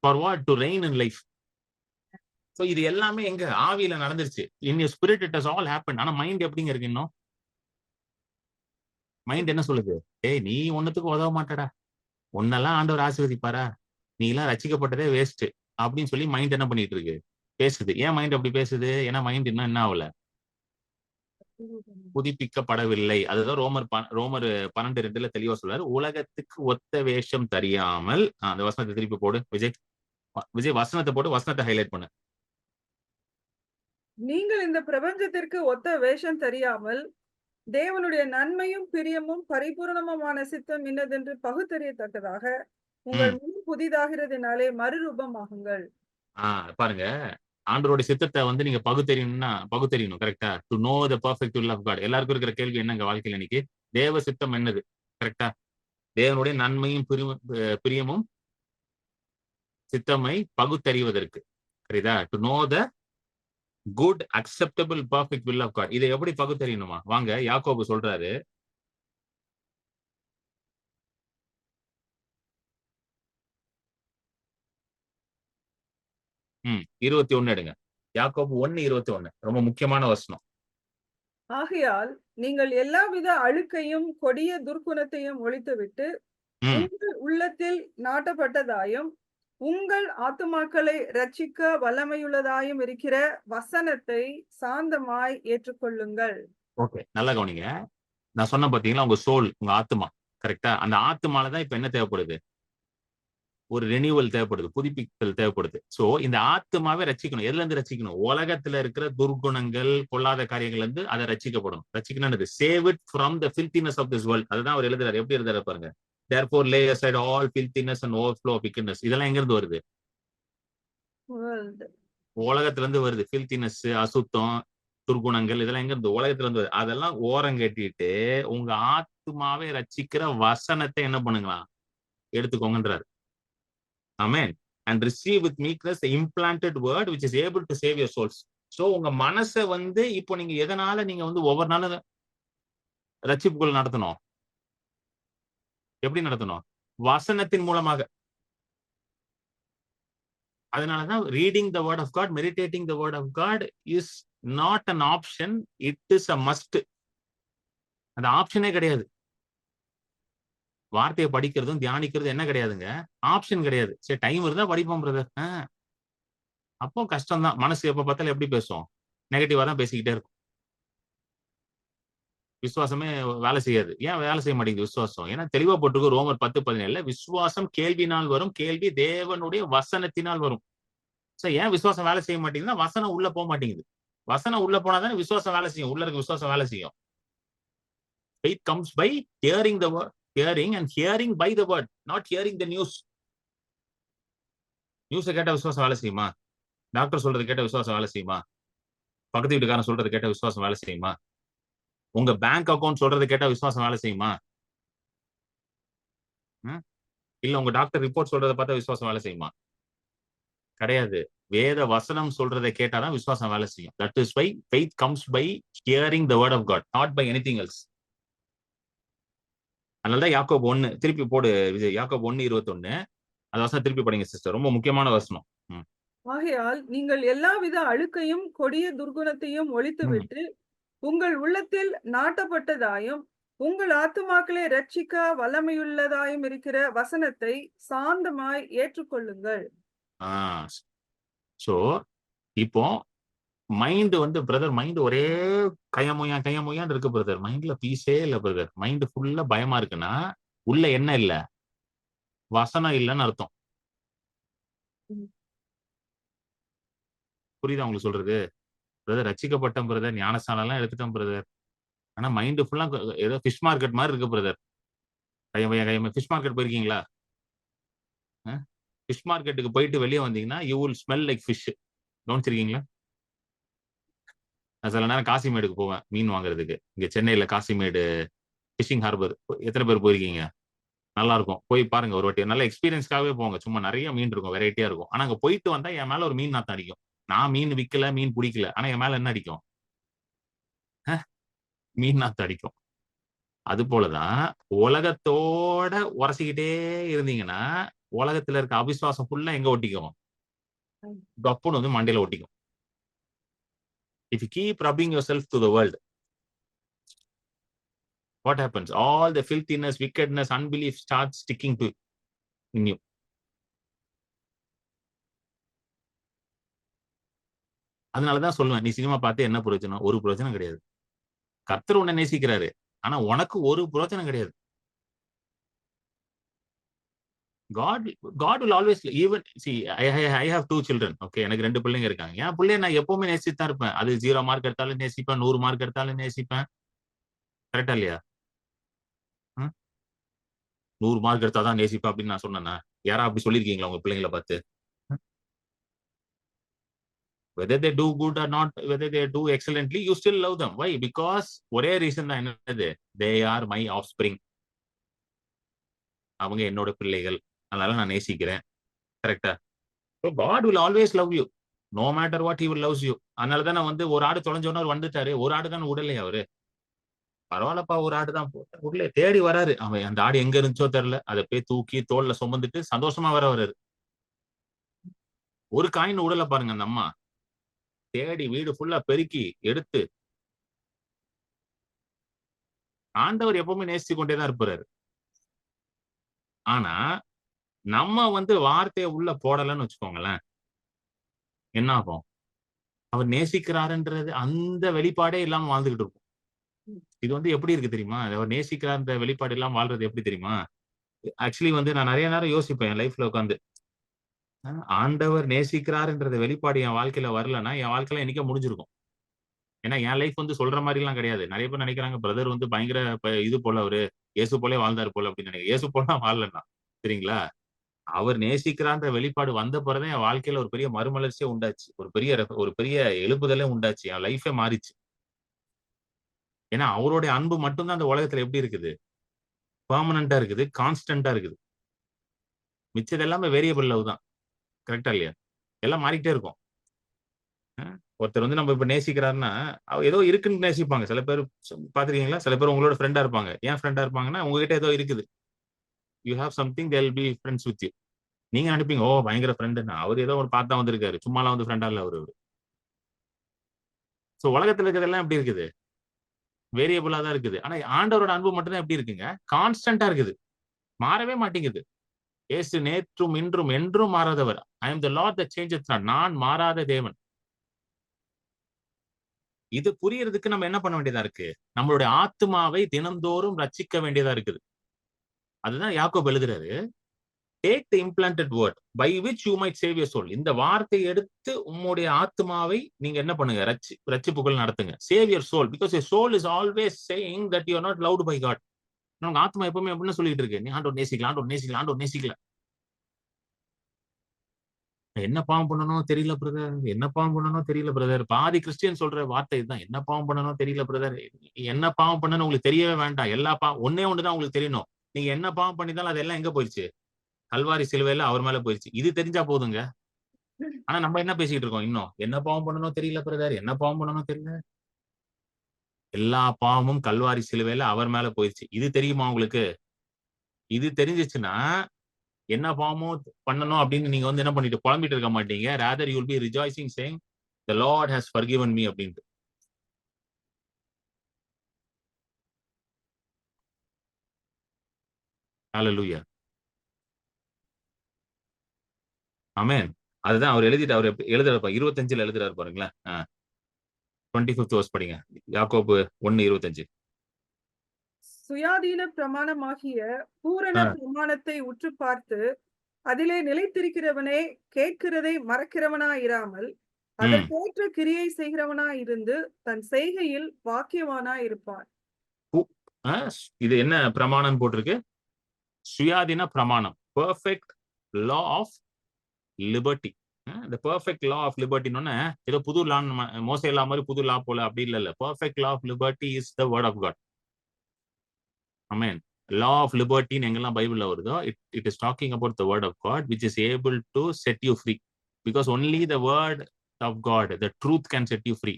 For what? To reign in life. So இது எல்லாமே எங்க ஆவியில நடந்துருச்சு. In your spirit it has all happened. ஆனா மைண்ட் எப்படிங்க இருக்கு இன்னும்? மைண்ட் என்ன சொல்லுது? ஏய் நீ ஒண்ணுத்துக்கு உதவ மாட்டடா. உன்னெல்லாம் ஆண்டவர் ஆசீர்வதிப்பாரா? நீ எல்லாம் ரட்சிக்கப்பட்டதே வேஸ்ட் அப்படின்னு சொல்லி மைண்ட் என்ன பண்ணிட்டு இருக்கு? பேசுது. ஏன் மைண்ட் அப்படி பேசுது? ஏன்னா மைண்ட் இன்னும் என்ன ஆகல? புதுப்பிக்கப்படவில்லை. அதுதான் ரோமர் 12:2 தெளிவா சொல்றாரு. உலகத்துக்கு ஒத்த வேஷம் தெரியாமல். அந்த வசனத்தை திருப்பி போடு விஜய். வசனத்தை போட்டு வசனத்தை ஹைலைட் பண்ணு. நீங்கள் இந்த பிரபஞ்சத்திற்கு ஒத்த வேஷம் தெரியாமல் தேவனுடைய நன்மையும் பிரியமும் பரிபூர்ணமான சித்தம் இன்னதென்று பகுத்தறியத்தக்கதாக உங்கள் முன் புதிதாகிறதுனாலே மறுரூபமாகுங்கள். பாருங்க, ஆண்டவருடைய சித்தத்தை வந்து நீங்க பகுத்தறியணும். கரெக்டா? To know the perfect will of God. எல்லாருக்கும் இருக்கிற கேள்வி என்னங்க வாழ்க்கையில இன்னைக்கு? தேவ சித்தம் என்னது? கரெக்டா? தேவனுடைய நன்மையும் பிரியமும் சித்தமை பகுத்தறிவதற்கு. சரிதா? To know the good acceptable perfect will of God. இதை எப்படி பகுத்தறியணுமா? வாங்க, யாக்கோபு சொல்றாரு. 21 எடுங்க. யாக்கோபு 1:21 ரொம்ப முக்கியமான வசனம். ஆகையால் நீங்கள் எல்லாவித அழுக்கையும் கொடிய துர்க்குணத்தையும் ஒழித்துவிட்டு உங்கள் உள்ளத்தில் நாட்டப்பட்டதாயும் உங்கள் ஆத்துமாக்களை ரட்சிக்க வல்லமையுள்ளதாயும் இருக்கிற வசனத்தை சாந்தமாய் ஏற்றுக்கொள்ளுங்கள். ஓகே, நல்லா கவனிங்க. நான் சொன்ன பாத்தீங்களா, உங்க சோல், உங்க ஆத்மா. கரெக்டா? அந்த ஆத்மாலதான் இப்ப என்ன தேவைப்படுது? ஒரு ரெனியூவல் தேவைப்படுது, புதுப்பித்தல் தேவைப்படுது. சோ இந்த ஆத்மாவை ரட்சிக்கணும். எதுல இருந்து ரட்சிக்கணும்? உலகத்துல இருக்கிற துர்குணங்கள், பொல்லாத காரியங்கள் இருந்து அதை ரட்சிக்கப்படும். ரட்சிக்கணும். Save it from the filthiness of this world. அதுதான் அவர் எழுதுறாரு. எப்படி எழுதுறாரு பாருங்க. therefore lay aside all filthiness and overflow of wickedness. இதெல்லாம் எங்க இருந்து வருது? உலகத்துல இருந்து வருது. filthiness, அசுத்தம், துர்குணங்கள் இதெல்லாம் எங்க இந்த உலகத்துல இருந்து அதெல்லாம் ஓரம் கட்டிட்டு உங்க ஆத்மாவை ரட்சிக்கிற வசனத்தை என்ன பண்ணுங்களா எடுத்துக்கோங்கன்றாரு. ஆமென். And receive with meekness the implanted word which is able to save your souls. So உங்க மனசை வந்து இப்போ நீங்க எதனால நீங்க வந்து ஒவ்வொரு நாளும் ரட்சிப்புக்குள் நடத்தணும்? எப்படி நடத்தணும்? வசனத்தின் மூலமாக. அதனாலதான் reading the word of God, meditating the word of God is not an option, it is a must. அந்த ஆப்ஷனே கிடையாது. வார்த்தையை படிக்கிறதும் தியானிக்கிறதும் என்ன கிடையாதுங்க, ஆப்ஷன் கிடையாது. சரி டைம் இருந்தா படிப்போம் பிரதர். அப்போ கஷ்டம் தான். மனசு எப்ப பார்த்தாலும் எப்படி பேசும்? நெகட்டிவா தான் பேசிக்கிட்டே இருக்கும். விசுவாசமே வேலை செய்யாது. ஏன் வேலை செய்ய மாட்டேங்குது விசுவாசம்? ஏன்னா தெளிவா போட்டிருக்கு ரோமர் 10:17 விசுவாசம் கேள்வினால் வரும், கேள்வி தேவனுடைய வசனத்தினால் வரும். சோ ஏன் விசுவாசம் வேலை செய்ய மாட்டேங்குதுன்னா வசனம் உள்ள போக மாட்டேங்குது. வசனம் உள்ள போனாதானே விசுவாசம் வேலை செய்யும். உள்ள இருக்க விசுவாசம் வேலை செய்யும். Faith comes by hearing the word, hearing and hearing by the word, not hearing the news. நியூஸை கேட்ட விசுவாசம் வேலை செய்யுமா? டாக்டர் சொல்றது கேட்ட விசுவாசம் வேலை செய்யுமா? பக்கத்து வீட்டுக்காரன் சொல்றது கேட்ட விசுவாசம் வேலை செய்யுமா? உங்க பேங்க் அக்கவுண்ட் சொல்றது கேட்ட விசுவாசம் வேலை செய்யுமா? இல்ல உங்க டாக்டர் ரிப்போர்ட் சொல்றதை பார்த்தா விசுவாசம் வேலை செய்யுமா? கிடையாது. வேத வசனம் சொல்றதை கேட்டாதான் விசுவாசம் வேலை செய்யும். That is why faith comes by hearing the word of God, not by anything else. அதனாலதான் யாக்கோபு 1 திருப்பி போடு விஜய். யாக்கோபு 1:21 அந்த வசனம் திருப்பி படிங்க சிஸ்டர். ரொம்ப முக்கியமான வசனம். ஆகையால் நீங்கள் எல்லாவித அழுக்கையும் கொடிய துர்குணத்தையும் ஒழித்துவிட்டு உங்கள் உள்ளத்தில் நாட்டப்பட்டதாயும் உங்கள் ஆத்துமாக்களை ரட்சிக்க வல்லமையுள்ளதாயும் இருக்கிற வசனத்தை சாந்தமாய் ஏற்றுக்கொள்ளுங்கள். சோ இப்போ மைண்ட் வந்து பிரதர், மைண்ட் ஒரே கையமொய்யான் இருக்கு பிரதர். மைண்ட்ல பீஸே இல்ல பிரதர். மைண்ட் ஃபுல்லா பயமா இருக்குன்னா உள்ள என்ன இல்ல? வசனம் இல்லைன்னு அர்த்தம். புரியுதா உங்களுக்கு சொல்றது? பிரதர் ரட்சிக்கப்பட்டோம் பிரதர், ஞானஸ்தானம் எல்லாம் எடுத்துட்டோம் பிரதர், ஆனா மைண்ட் ஃபுல்லா ஏதோ ஃபிஷ் மார்க்கெட் மாதிரி இருக்கு பிரதர். கையமையா ஃபிஷ் மார்க்கெட் போயிருக்கீங்களா? ஃபிஷ் மார்க்கெட்டுக்கு போயிட்டு வெளியே வந்தீங்கன்னா you will smell like fish. கவனிச்சிருக்கீங்களா? நான் சில நேரம் காசிமேடுக்கு போவேன் மீன் வாங்குறதுக்கு. இங்க சென்னையில காசிமேடு ஃபிஷிங் ஹார்பர் எத்தனை பேர் போயிருக்கீங்க? நல்லா இருக்கும், போய் பாருங்க ஒரு வாட்டி. நல்ல எக்ஸ்பீரியன்ஸ்க்காகவே போங்க. சும்மா நிறைய மீன் இருக்கும், வெரைட்டியா இருக்கும். ஆனா அங்க போயிட்டு வந்தா என் மேல ஒரு மீன் நாத்தம் அடிக்கும். நான் மீன் விக்கல, மீன் பிடிக்கல, ஆனா என் மேல என்ன அடிக்கும்? மீன் நாத்தம் அடிக்கும். அது போலதான் உலகத்தோட உரசிக்கிட்டே இருந்தீங்கன்னா உலகத்துல இருக்க அவிசுவாசம் ஃபுல்லா எங்க ஒட்டிக்கும்? கப்புன்னு வந்து மண்டையில ஒட்டிக்கும். If you keep rubbing yourself to the world, what happens? All the filthiness, wickedness, unbelief starts sticking to in you. அதனாலதான் சொல்லுவேன், நீ சினிமா பார்த்து என்ன பிரயோஜனம்? ஒரு பிரயோஜனம் கிடையாது. கர்த்தர் உன்னை நேசிக்கிறாரு, ஆனா உனக்கு ஒரு பிரயோஜனம் கிடையாது. God will always even see. I have 2 children. Okay, எனக்கு 2 பிள்ளைங்க இருக்காங்க. என் பிள்ளைய நான் எப்பவுமே நேசித்து தான் இருப்பேன். அது 0 மார்க் எடுத்தாலும் நேசிப்பேன், 100 மார்க் எடுத்தாலும் நேசிப்பேன். கரெக்டா இல்லையா? 100 மார்க் எடுத்தாதான் நேசிப்பேன் அப்படின்னு நான் சொன்னேன்னா? யாரா அப்படி சொல்லியிருக்கீங்களா உங்க பிள்ளைங்களை பார்த்து? Whether they do good or not, whether they do excellently, you still love them. Why? Because ஒரே ரீசன் தான் என்னது? They are my offspring. அவங்க என்னோட பிள்ளைகள், அதனால நான் நேசிக்கிறேன். கரெக்டா? So God will always love you. No matter what, he will loves you. அதனாலதான் நான் வந்து ஒரு ஆடு தொலைஞ்சோன்னு வந்துட்டாரு. ஒரு ஆடு தானே உடலையா அவரு? பரவாயில்லப்பா, ஒரு ஆடு தான் உடலே தேடி வராரு. அவன் அந்த ஆடு எங்க இருந்துச்சோ தெரியல, அதை போய் தூக்கி தோல்ல சுமந்துட்டு சந்தோஷமா வராரு. ஒரு காயின் உடல பாருங்க அந்த அம்மா. தேடி வீடு ஃபுல்லா பெருக்கி எடுத்து. ஆண்டவர் எப்பவுமே நேசித்து கொண்டேதான் இருப்பாரு. ஆனா நம்ம வந்து வார்த்தையை உள்ள போடலன்னு வச்சுக்கோங்களேன், என்ன ஆகும்? அவர் நேசிக்கிறாருன்றது அந்த வெளிப்பாடே இல்லாம வாழ்ந்துகிட்டு இருக்கும். இது வந்து எப்படி இருக்கு தெரியுமா? அவர் நேசிக்கிறார் இந்த வெளிப்பாடு இல்லாம வாழ்றது எப்படி தெரியுமா? ஆக்சுவலி வந்து நான் நிறைய நேரம் யோசிப்பேன் என் லைஃப்ல உட்காந்து. ஆண்டவர் நேசிக்கிறாருன்றது வெளிப்பாடு என் வாழ்க்கையில வரலன்னா என் வாழ்க்கையில என்னைக்கே முடிஞ்சிருக்கும். ஏன்னா என் லைஃப் வந்து சொல்ற மாதிரி எல்லாம் கிடையாது. நிறைய பேர் நினைக்கிறாங்க பிரதர் வந்து பயங்கர இது போல அவரு இயேசு போலே வாழ்ந்தாரு போல அப்படின்னு நினைக்கிறேன். இயேசு போல வாழலன்னா சரிங்களா? அவர் நேசிக்கிறான்ற வெளிப்பாடு வந்த பிறகு என் வாழ்க்கையில ஒரு பெரிய மறுமலர்ச்சியே உண்டாச்சு. ஒரு பெரிய எழுப்புதலே உண்டாச்சு. என் லைஃபே மாறிச்சு. ஏன்னா அவருடைய அன்பு மட்டும் தான் அந்த உலகத்துல எப்படி இருக்குது? பெர்மனன்ட்டா இருக்குது, கான்ஸ்டன்ட்டா இருக்குது. மிச்சது எல்லாமே வேரியபிள் லவ் தான். கரெக்ட்டா இல்லையா? எல்லாம் மாறிக்கிட்டே இருக்கும். ஒருத்தர் வந்து நம்ம இப்ப நேசிக்கிறாருன்னா, ஏதோ இருக்குன்னு நேசிப்பாங்க. சில பேர் பார்த்திருக்கீங்களா? சில பேர் உங்களோட ஃப்ரெண்டா இருப்பாங்க. ஏன் ஃப்ரெண்டா இருப்பாங்கன்னா, உங்ககிட்ட ஏதோ இருக்குது. You have something they will be friends with you. நீங்க நினைப்பீங்க, ஓ பயங்கர ஃப்ரெண்டுன்னு. அவரு ஏதோ ஒரு பார்த்தா வந்திருக்காரு. சும்மாலாம் வந்து ஃப்ரெண்டா இல்ல அவரு. சோ உலகத்துல இருக்கிறதெல்லாம் எப்படி இருக்குது? வேரியபிளா தான் இருக்குது. ஆனா ஆண்டவரோட அன்பு மட்டும் தான் எப்படி இருக்குங்க? கான்ஸ்டன்ட்டா இருக்குது. மாறவே மாட்டேங்குது. இயேசு நேற்றும் இன்றும் என்றும் மாறாதவர். ஐ அம் தி லார்ட் தட் சேஞ்சஸ் நாட். நான் மாறாத தேவன். இது புரியறதுக்கு நம்ம என்ன பண்ண வேண்டியதா இருக்கு? நம்மளுடைய ஆத்துமாவை தினந்தோறும் ரட்சிக்க வேண்டியதா இருக்குது. அதுதான் யாக்கோபு எழுதுறாரு. Take the implanted word by which you might save your soul. இந்த வார்த்தையை எடுத்து உம்முடைய ஆத்துமாவை நீங்க என்ன பண்ணுங்க? ரட்சிப்புகள் நடத்துங்க. Save your soul because your soul is always saying that you are not loved by God. உங்க ஆத்மா எப்பவுமே அப்படின்னு சொல்லிட்டு இருக்கு, நீ ஆண்டவர் நேசிக்கல, ஆண்டவர் நேசிக்கல, ஆண்டவர் நேசிக்கல. என்ன பாவம் பண்ணணும் தெரியல பிரதர், என்ன பாவம் பண்ணணும் தெரியல பிரதர். பாதி கிறிஸ்டியன் சொல்ற வார்த்தை இதுதான். என்ன பாவம் பண்ணணும் தெரியல பிரதர். என்ன பாவம் பண்ணணும் உங்களுக்கு தெரியவே வேண்டாம். எல்லா ஒன்னே ஒண்ணுதான் உங்களுக்கு தெரியணும். நீங்க என்ன பாவம் பண்ணிதாலும் அதெல்லாம் எங்க போயிடுச்சு? கல்வாரி சிலுவையில அவர் மேல போயிடுச்சு. இது தெரிஞ்சா போதுங்க. ஆனா நம்ம என்ன பேசிட்டு இருக்கோம் இன்னும்? என்ன பாவம் பண்ணணும் தெரியல பிரதர், என்ன பாவம் பண்ணணும் தெரியல. எல்லா பாவமும் கல்வாரி சிலுவையில அவர் மேல போயிடுச்சு. இது தெரியுமா உங்களுக்கு? இது தெரிஞ்சிச்சுன்னா என்ன பாவமோ பண்ணணும் அப்படின்னு நீங்க வந்து என்ன பண்ணிட்டு புலம்பிட்டு இருக்க மாட்டீங்க. rather you will be rejoicing saying the Lord has forgiven me அப்படின்ட்டு. Hallelujah. ஆமென். அதுதான் அவர் எழுதிட்டு அவர் எழுதுறப்ப 25ல எழுதுறாரு பாருங்களேன். 25th verse படிங்க. யாக்கோபு 1:25. சுயாதீன பிரமாணமாகிய பூரண பிரமாணத்தை உற்று பார்த்து அதிலே நிலைத்திருக்கிறவனே கேட்கிறதை மறக்கிறவனாயிராமல் அதற்கேற்ற கிரியை செய்கிறவனாய் இருந்து தன் செய்கையில் வாக்கியவானாய் இருப்பான். இது என்ன பிரமாணம் போட்டிருக்கு? சுயாதீன பிரமாணம். Perfect law of liberty. இந்த பெர்ஃபெக்ட் லா ஆஃப் லிபர்ட்டின்னு ஏதோ புது லா, மோசே லா மாதிரி புது லா போல அப்படி இல்ல. Perfect law of liberty is the word of God. Amen. Law of லிபர்ட்டின்னு எங்கெல்லாம் பைபிள்ல வருதோ it is talking about the word of God which is able to set you free. Because only the word of God, the truth can set you free.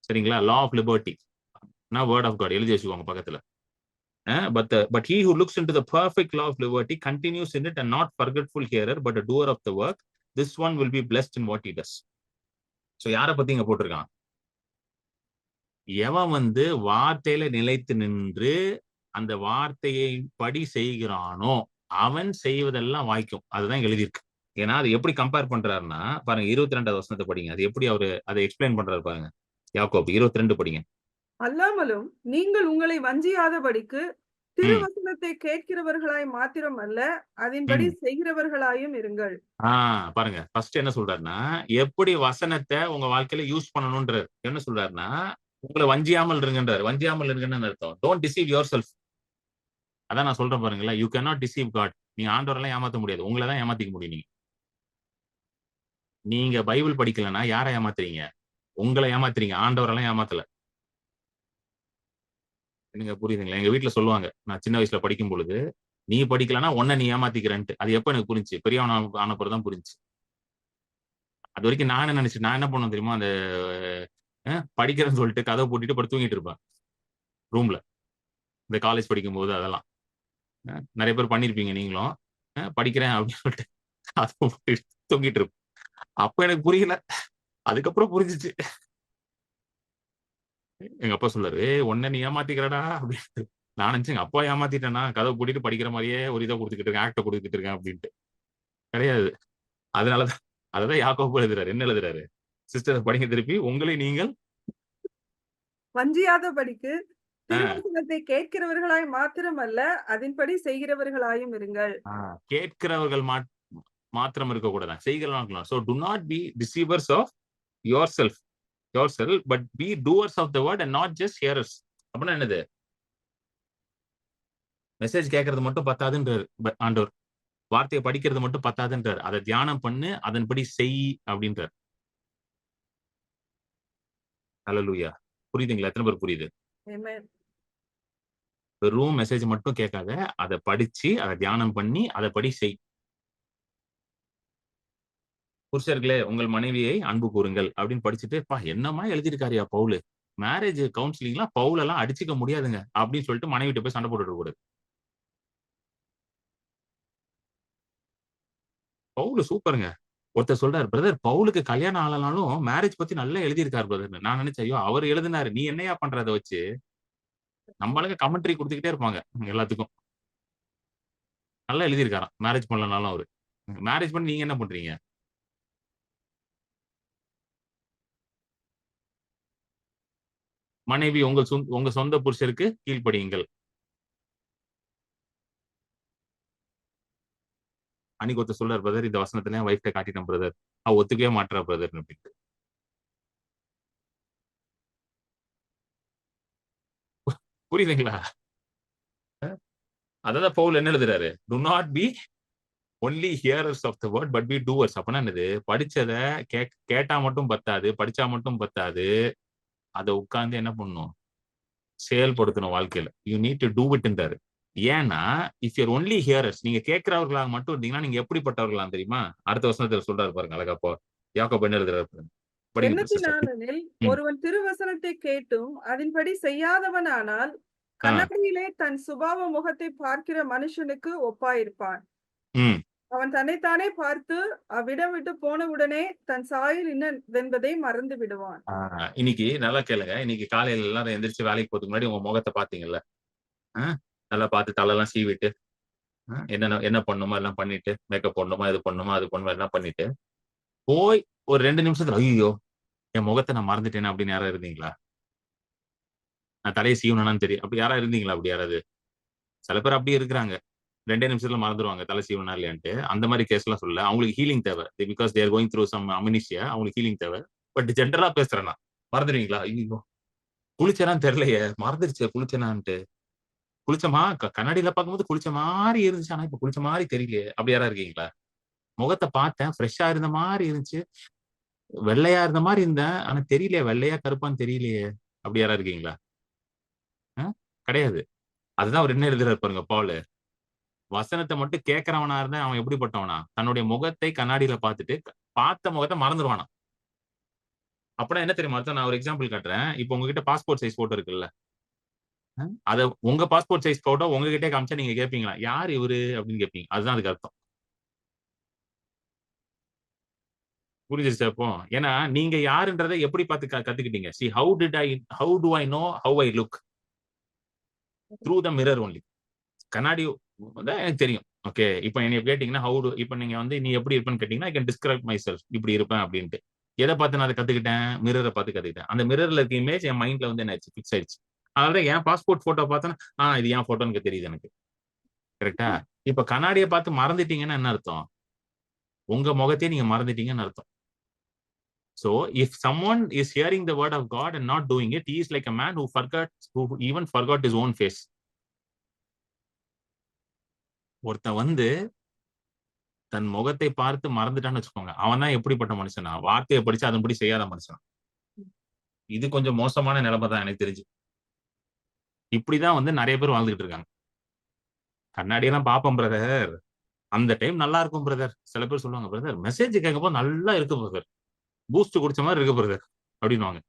சரிங்களா? Law of liberty word of God எழுதி வச்சுக்கோங்க பக்கத்துல. But he who looks into the perfect law of liberty continues in it and not forgetful hearer but a doer of the work, this one will be blessed in what he does. So யாரை பத்தி இங்க போட்டிருக்கான்? எவன் வந்து வார்த்தையில நிலைத்து நின்று அந்த வார்த்தையை படி செய்கிறானோ அவன் செய்வதெல்லாம் வாய்க்கும். அதுதான் எழுதியிருக்கு. ஏன்னா அது எப்படி கம்பேர் பண்றாருன்னா பாருங்க, 22வது வசனத்தை படிங்க. அது எப்படி அவரு அதை எக்ஸ்பிளைன் பண்றாரு பாருங்க. யாக்கோபு 22 படிங்க. அல்லாமலும் நீங்கள் உங்களை வஞ்சியாதபடிக்கு திருவசனத்தை கேட்கிறவர்களாய் மாத்திரம் அல்ல, அதன்படி செய்கிறவர்களாயும் இருங்கள். பாருங்க, ஃபர்ஸ்ட் என்ன சொல்றாருன்னா எப்படி வசனத்தை உங்க வாழ்க்கையில யூஸ் பண்ணணும்ன்றாரு. என்ன சொல்றாருன்னா உங்களை வஞ்சியாமல் இருங்கன்றாரு. வஞ்சியாமல் இருங்கன்னு அர்த்தம் டோன்ட் டிசீவ் யுவர் செல்ஃப். அதான் நான் சொல்றேன் பாருங்களா, you can not deceive God. நீங்க ஆண்டவரெல்லாம் ஏமாத்த முடியாது, உங்களை தான் ஏமாத்திக்க முடியும். நீங்க பைபிள் படிக்கலன்னா யாரை ஏமாத்துறீங்க? உங்களை ஏமாத்துறீங்க, ஆண்டவரெல்லாம் ஏமாத்தல. நீங்க புரியுதுங்களா? எங்க வீட்டுல சொல்லுவாங்க, நான் சின்ன வயசுல படிக்கும் பொழுது, நீ படிக்கலன்னா உன்னை நீ ஏமாத்திக்கிறேன்ட்டு. அது எப்ப எனக்கு புரிஞ்சு? பெரியவன் ஆன பிறகுதான் புரிஞ்சு. அது வரைக்கும் நான் என்ன நினைச்சு, நான் என்ன பண்ணுவேன் தெரியுமா? அந்த படிக்கிறேன்னு சொல்லிட்டு கதவை போட்டுட்டு படுத்து தூங்கிட்டு இருப்பேன் ரூம்ல. இந்த காலேஜ் படிக்கும் போது அதெல்லாம் நிறைய பேர் பண்ணிருப்பீங்க நீங்களும். படிக்கிறேன் அப்படின்னு சொல்லிட்டு கதவை போட்டு தூங்கிட்டு இருப்பேன். அப்ப எனக்கு புரியல, அதுக்கப்புறம் புரிஞ்சிச்சு. எங்க அப்பா சொல்றாரு, உன்னை நீ ஏமாத்திக்கிறடா அப்படின்ட்டு. நான் நினைச்சேன் எங்க அப்பா ஏமாத்திட்டேன்னா கதவை பூட்டிட்டு படிக்கிற மாதிரியே ஒரு இதை கொடுத்துக்கிட்டு இருக்கேன், ஆக்ட கொடுத்துக்கிட்டு இருக்கேன் அப்படின்ட்டு. கிடையாது. அதனாலதான் அததான் யாக்கோபு எழுதுறாரு. என்ன எழுதுறாரு? சிஸ்டர் படிங்க திருப்பி. உங்களை நீங்கள் வஞ்சியாதபடிக்கு திருவசனத்தை கேட்கிறவர்களாய் மாத்திரம் அல்ல, அதன்படி செய்கிறவர்களாயும் இருங்கள். கேட்கிறவர்கள் மாத்திரம் இருக்கக்கூடாது, செய்கிறவர்கள். So do not be deceivers of yourself, but be doers of the word and not just hearers. அப்படின்னா என்னது? மெசேஜ் கேட்கறது மட்டும் பத்தாதுன்றாரு ஆண்டவர். வார்த்தையை படிக்கிறது மட்டும் பத்தாதுன்றார். அதை தியானம் பண்ணு, அதன்படி செய் அப்படின்றார். ஹல்லேலூயா. புரியுதுங்களா? எத்தனை பேர் புரியுது? Amen. வெறும் மெசேஜ் மட்டும் கேட்காத, அதை படிச்சு, அதை தியானம் பண்ணி, அதைப்படி செய். புருஷர்களே உங்கள் மனைவியை அன்பு கூறுங்கள் அப்படின்னு படிச்சுட்டு, "பா என்னம்மா எழுதியிருக்காருயா பவுலு. மேரேஜ் கவுன்சிலிங்லாம் பவுலெல்லாம் அடிச்சுக்க முடியாதுங்க." அப்படின்னு சொல்லிட்டு மனைவிட்ட போய் சண்டை போட்டுட்டு இருக்கக்கூடாது. பவுலு சூப்பர்ங்க. ஒருத்தர் சொல்றாரு, "பிரதர் பவுலுக்கு கல்யாணம் ஆகலனாலும் மேரேஜ் பத்தி நல்லா எழுதியிருக்காரு பிரதர்ன்னு." நான் நினைச்சேன், ஐயோ! அவரு எழுதினாரு. நீ என்னய்யா பண்ற அத வச்சு? நம்ம ஆளுங்க கமெண்ட்ரி குடுத்துக்கிட்டே இருப்பாங்க எல்லாத்துக்கும். நல்லா எழுதியிருக்காராம். மேரேஜ் பண்ணலனாலும் அவரு. மேரேஜ் பண்ணி நீங்க என்ன பண்றீங்க? மனைவி உங்க சொந்த புருஷருக்கு கீழ்ப்படியுங்கள். அன்னைக்கு ஒருத்தர் சொல்றாரு, பிரதர் இந்த வசனத்துல என் வைஃப்ட்ட காட்டிட்டேன் பிரதர். அவ ஒத்துக்கவே மாட்றா பிரதர்ன்னு அப்படின்ட்டு. புரியுதுங்களா? அததான் பவுல் என்ன எழுதுறாரு? "Do not be only hearers of the word but be doers." அப்பன்னா என்னது? படிச்சத கேட்டா மட்டும் பத்தாது, படிச்சா மட்டும் பத்தாது. அத உட்கார்ந்து என்ன பண்ணணும்? செயல்படுத்தணும் வாழ்க்கையில. யூ நீட் டு டூ இட்ன்றாரு. ஏன்னா, if you are only hearers நீங்க கேட்கிறவர்களாக மட்டும் இருந்தீங்கன்னா, நீங்க எப்படிப்பட்டவர்களாம் தெரியுமா? அடுத்த வசனத்துல சொல்றாரு பாருங்க அழகா யாக்கோபு என்ன எழுதுறாரு பாருங்க. படிங்க சிஸ்டர். எண்ணத்தினாலெனில் ம். ஒருவன் திருவசனத்தை கேட்டும் அதன்படி செய்யாதவனானால் ஆ. கண்ணாடியிலே தன் சுபாவ முகத்தை பார்க்கிற மனுஷனுக்கு ஒப்பாயிருப்பான். ம். அவன் தன்னைத்தானே பார்த்து அவ்விடம் விட்டு போனவுடனே தன் சாயல் இன்னதென்பதை மறந்து விடுவான். இன்னைக்கு நல்லா கேளுங்க. இன்னைக்கு காலையில எல்லாரும் எந்திரிச்சு வேலைக்கு போறதுக்கு முன்னாடி உங்க முகத்த பார்த்தீங்கல்ல? அ நல்லா பார்த்து தலைலாம் சீவிட்டு, என்னென்ன என்ன பண்ணணுமோ எல்லாம் பண்ணிட்டு, மேக்கப் போடணுமா, இது பண்ணணுமா, அது பண்ணணுமா எல்லாம் பண்ணிட்டு, போய் ஒரு 2 நிமிஷத்துல, "ஐய்யய்யோ! என் முகத்த நான் மறந்துட்டேனே" அப்படின்னு யாராவது இருந்தீங்களா? நான் தலைய சீவுனனான்னு தெரியும். அப்படி யாராவது இருந்தீங்களா அப்படி யாராவது? சில பேர் அப்படியே இருக்கிறாங்க. 2டே நிமிஷத்துல மறந்துருவாங்க. தல சீவுனனா இல்லையான்ட்டு. அந்த மாரி கேஸ்லாம் சொல்லல. அவங்களுக்கு ஹீலிங் தேவ. Because they are going through some amnesia. அவங்களுக்கு ஹீலிங் தேவ. பட் ஜெனரலா பேசுறேன் நான். மறந்துருவீங்களா? ஐய்யய்யோ! குளிச்சேனான்னு தெரியலையே. மறந்துருச்சே குளிச்சேனான்ட்டு. குளிச்சமா கண்ணாடில பார்க்கும்போது குளிச்ச மாரி இருந்துச்சு. ஆனா இப்ப குளிச்ச மாரி தெரியலையே. அப்படி யாராவது இருக்கீங்களா? முகத்த பார்த்தேன். ஃப்ரெஷ்ஷா இருந்த மாரி இருந்துச்சு. வெள்ளையா இருந்த மாரி இருந்தேன். ஆனா தெரியலையே. வெள்ளையா, கருப்பான்னு தெரியலையே. அப்படி யாராவது இருக்கீங்களா? அ கிடையாது. அதுதான் அவர் என்ன எழுதுறாரு பாருங்க பவுலு. வசனத்த மட்டும் கேட்கிறவனா இருந்தா அவன் எப்படிப்பட்டவனா? தன்னுடைய முகத்தை கண்ணாடியில பார்த்துட்டு, பார்த்த முகத்த மறந்துருவானாம். அப்பன்னா என்ன தெரியுமா அர்த்தம்? நான் ஒரு எக்ஸாம்பிள் காட்டுறேன். இப்ப உங்ககிட்ட பாஸ்போர்ட் சைஸ் ஃபோட்டோ இருக்குல்ல. அத உங்க பாஸ்போர்ட் சைஸ் ஃபோட்டோ உங்ககிட்டயே காமிச்சா நீங்க கேட்பீங்களா? "யார் இவரு?" அப்படின்னு கேட்பீங்க. அதுதான் அதுக்கு அர்த்தம். புரிஞ்சிருச்சா இப்போ? ஏன்னா, நீங்க யாருன்றத எப்படி பார்த்து கத்துக்கிட்டீங்க? How do I know how I look? Through the mirror only. கண்ணாடி தான் எனக்கு தெரியும். ஓகே. இப்ப என்னைய கேட்டீங்கன்னா, இப்ப நீங்க வந்து நீ எப்படி இருப்பன்னு கேட்டீங்கன்னா, I can describe my self. இப்படி இருப்பேன் அப்படின்ட்டு. எத பார்த்து நான் அத கத்துக்கிட்டேன்? மிரர பார்த்து கத்துக்கிட்டேன். அந்த மிரர்ல இருக்க இமேஜ் என் மைண்ட்ல வந்து என்ன ஆச்சு? பிக்ஸ் ஆயிடுச்சு. அதனால தான் என் பாஸ்போர்ட் போட்டோ பார்த்தோன்னா, இது என் போட்டோன்னு தெரியுது எனக்கு. கரெக்ட்டா? இப்ப கண்ணாடிய பார்த்து மறந்துட்டீங்கன்னா என்ன அர்த்தம்? உங்க முகத்தையே நீங்க மறந்துட்டீங்கன்னு அர்த்தம். So, if someone is hearing the word of God and not doing it, he is like a man who even forgot his own face. ஒருத்தன் வந்து தன் முகத்தை பார்த்து மறந்துட்டான்னு வச்சுக்கோங்க. அவன் தான் எப்படிப்பட்ட மனுஷனா? வார்த்தைய படிச்சு அதன்படி செய்யாத மனுஷன். இது கொஞ்சம் மோசமான நிலைமை தான் எனக்கு தெரிஞ்சு. இப்படிதான் வந்து நெறைய பேர் வாழ்ந்துகிட்டு இருக்காங்க. கண்ணாடியெல்லாம் பார்ப்பேன் பிரதர். அந்த டைம் நல்லா இருக்கும் பிரதர். சில பேர் சொல்லுவாங்க, பிரதர் மெசேஜ் கேட்கும்போது நல்லா இருக்கு பிரதர். பூஸ்ட் குடிச்ச மாரி இருக்கு பிரதர் அப்படின்னுவாங்க.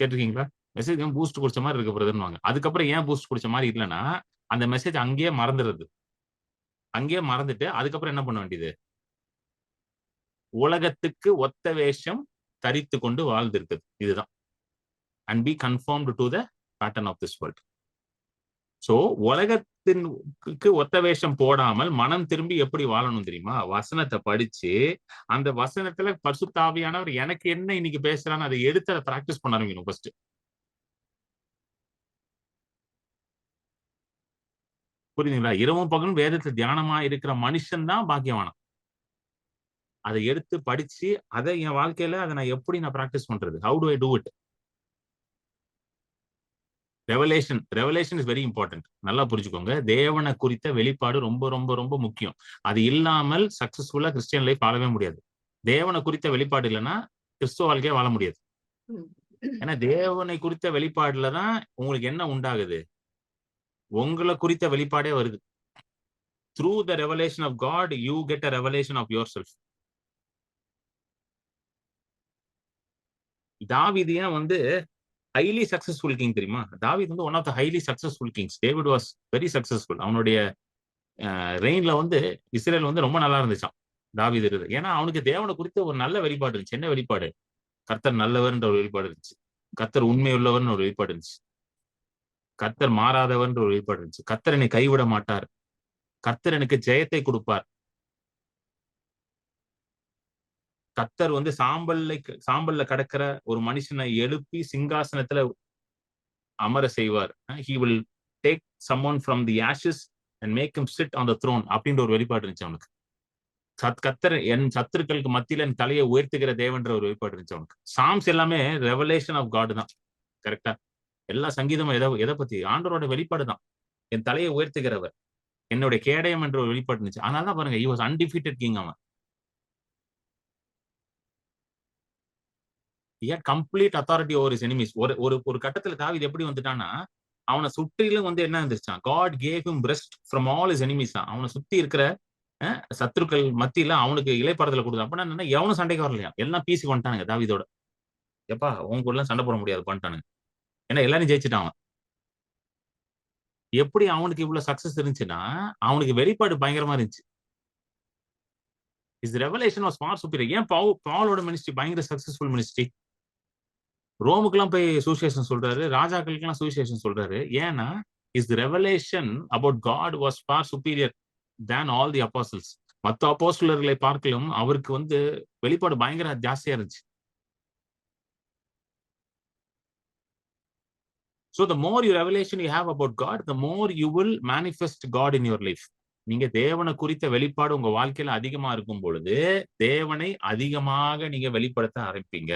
கேட்டுருக்கீங்களா? மெசேஜ் பூஸ்ட் குடிச்ச மாரி இருக்கு பிரதர்ன்னுவாங்க. அதுக்கப்புறம் ஏன் பூஸ்ட் குடிச்ச மாரி இல்லன்னா, அந்த மெசேஜ் அங்கேயே மறந்துருது. அங்கேயே மறந்துட்டு அதுக்கப்புறம் என்ன பண்ண வேண்டியது? உலகத்துக்கு ஒத்த வேஷம் தரித்துக் கொண்டு வாழ்ந்திருக்குது. இதுதான். And be conformed to the pattern of this world. So உலகத்திற்கு ஒத்த வேஷம் போடாமல் மனம் திரும்பி எப்படி வாழணும் தெரியுமா? வசனத்த படிச்சு, அந்த வசனத்துல பரிசுத்த ஆவியானவர் எனக்கு என்ன இன்னைக்கு பேசுறான்னு அத எடுத்து அத பிராக்டிஸ் பண்ண ஆரம்பிக்கணும் ஃபர்ஸ்ட். புரியுதுங்களா? இரவும் பகலும் வேதத்துல தியானமா இருக்கிற மனுஷன் தான் பாக்கியவான். அத எடுத்து படிச்சு, அத என் வாழ்க்கையில அத நான் எப்படி பிராக்டிஸ் பண்றது? How do I do it? Revelation is very important. நல்லா புரிஞ்சுக்கோங்க. தேவனை குறித்த வெளிப்பாடு ரொம்ப ரொம்ப ரொம்ப முக்கியம். அது இல்லாமல் சக்சஸ்ஃபுல்லா கிறிஸ்டியன் லைஃப் வாழவே முடியாது. தேவனை குறித்த வெளிப்பாடு இல்லைன்னா கிறிஸ்துவ வாழ்க்கையே வாழ முடியாது. ஏன்னா தேவனை குறித்த வெளிப்பாடுல தான் உங்களுக்கு என்ன உண்டாகுது? உங்களை குறித்த வெளிப்பாடே வருது. Through the revelation of God, you get a revelation of yourself. தாவீது ஏன் வந்து ஹைலி சக்சஸ்ஃபுல் கிங் தெரியுமா? தாவீது வந்து one of the highly successful kings. David was very successful. அவனுடைய ரெயின்ல வந்து இஸ்ரேல் வந்து ரொம்ப நல்லா இருந்துச்சான் தாவீது இருக்கு. ஏன்னா அவனுக்கு தேவனை குறித்த ஒரு நல்ல வெளிப்பாடு இருந்துச்சு. என்ன வெளிப்பாடு? கர்த்தர் நல்லவர்ன்ற ஒரு வெளிப்பாடு இருந்துச்சு. கர்த்தர் உண்மை உள்ளவர்னு ஒரு வெளிப்பாடு இருந்துச்சு. கர்த்தர் மாறாதவர்ன்ற ஒரு வெளிப்பாடு இருந்துச்சு. கர்த்தர் என்னை கைவிட மாட்டார். கர்த்தர் எனக்கு ஜெயத்தை கொடுப்பார். கர்த்தர் வந்து சாம்பல்ல கடக்கிற ஒரு மனுஷனை எழுப்பி சிங்காசனத்துல அமர செய்வார். He will take someone from the ashes and make him sit on the throne அப்படின்ற ஒரு வெளிப்பாடு இருந்துச்சு அவனுக்கு. கர்த்தர் என் சத்துருக்களுக்கு மத்தியில என் தலையை உயர்த்துகிற தேவன்ற ஒரு வெளிப்பாடு இருந்துச்சு அவனுக்கு. சாம்ஸ் எல்லாமே ரெவலேஷன் ஆஃப் காட் தான். கரெக்டா? எல்லா சங்கீதமும் எதை பத்தி? ஆண்டவரோட வெளிப்பாடு தான். என் தலையை உயர்த்துகிறவர், என்னுடைய கேடயம் என்ற ஒரு வெளிப்பாடு இருந்துச்சு. அதனால தான் பாருங்க, he was undefeated king. அவன் he had complete authority over his enemies. ஒரு கட்டத்துல தாவீது எப்படி வந்துட்டான்னா, அவனை சுற்றிலும் வந்து என்ன இருந்துச்சான்? God gave him rest from all his enemies. அவனை சுத்தி இருக்கிற சத்துருக்கள் மத்தியில அவனுக்கு இளைப்பாறுதல கொடுத்தா. அப்படின்னா என்னன்னா, எவனும் சண்டைக்கு வரலையா, எல்லாம் பீஸுக்கு வந்துட்டானுங்க தாவீதோட. எப்பா உங்க கூட எல்லாம் சண்டை போட முடியாது பண்ணிட்டானுங்க. ஏன்னா எல்லாரும் ஜெயிச்சுட்டான் அவன். எப்படி அவனுக்கு இவ்வளவு சக்சஸ் இருந்துச்சுன்னா, அவனுக்கு வெளிப்பாடு பயங்கரமா இருந்துச்சு. His revelation was far superior. ஏன் பவுலோட மினிஸ்ட்ரி பயங்கர சக்சஸ்ஃபுல் மினிஸ்ட்ரி? ரோமுக்கெல்லாம் போய் சுவிசேஷம் சொல்றாரு, ராஜாக்களுக்கெல்லாம் சுவிசேஷம் சொல்றாரு. ஏன்னா his revelation about God was far superior than all the apostles. மற்ற அப்போஸ்தலர்களை பார்க்கலும் அவருக்கு வந்து வெளிப்பாடு பயங்கர ஜாஸ்தியா இருந்துச்சு. So the more you revelation you have about God, the more you will manifest God in your life. நீங்க தேவனை குறித்த வெளிப்பாடு உங்க வாழ்க்கையில அதிகமா இருக்கும் பொழுது தேவனை அதிகமாக நீங்க வெளிப்படுத்த ஆரம்பிப்பீங்க.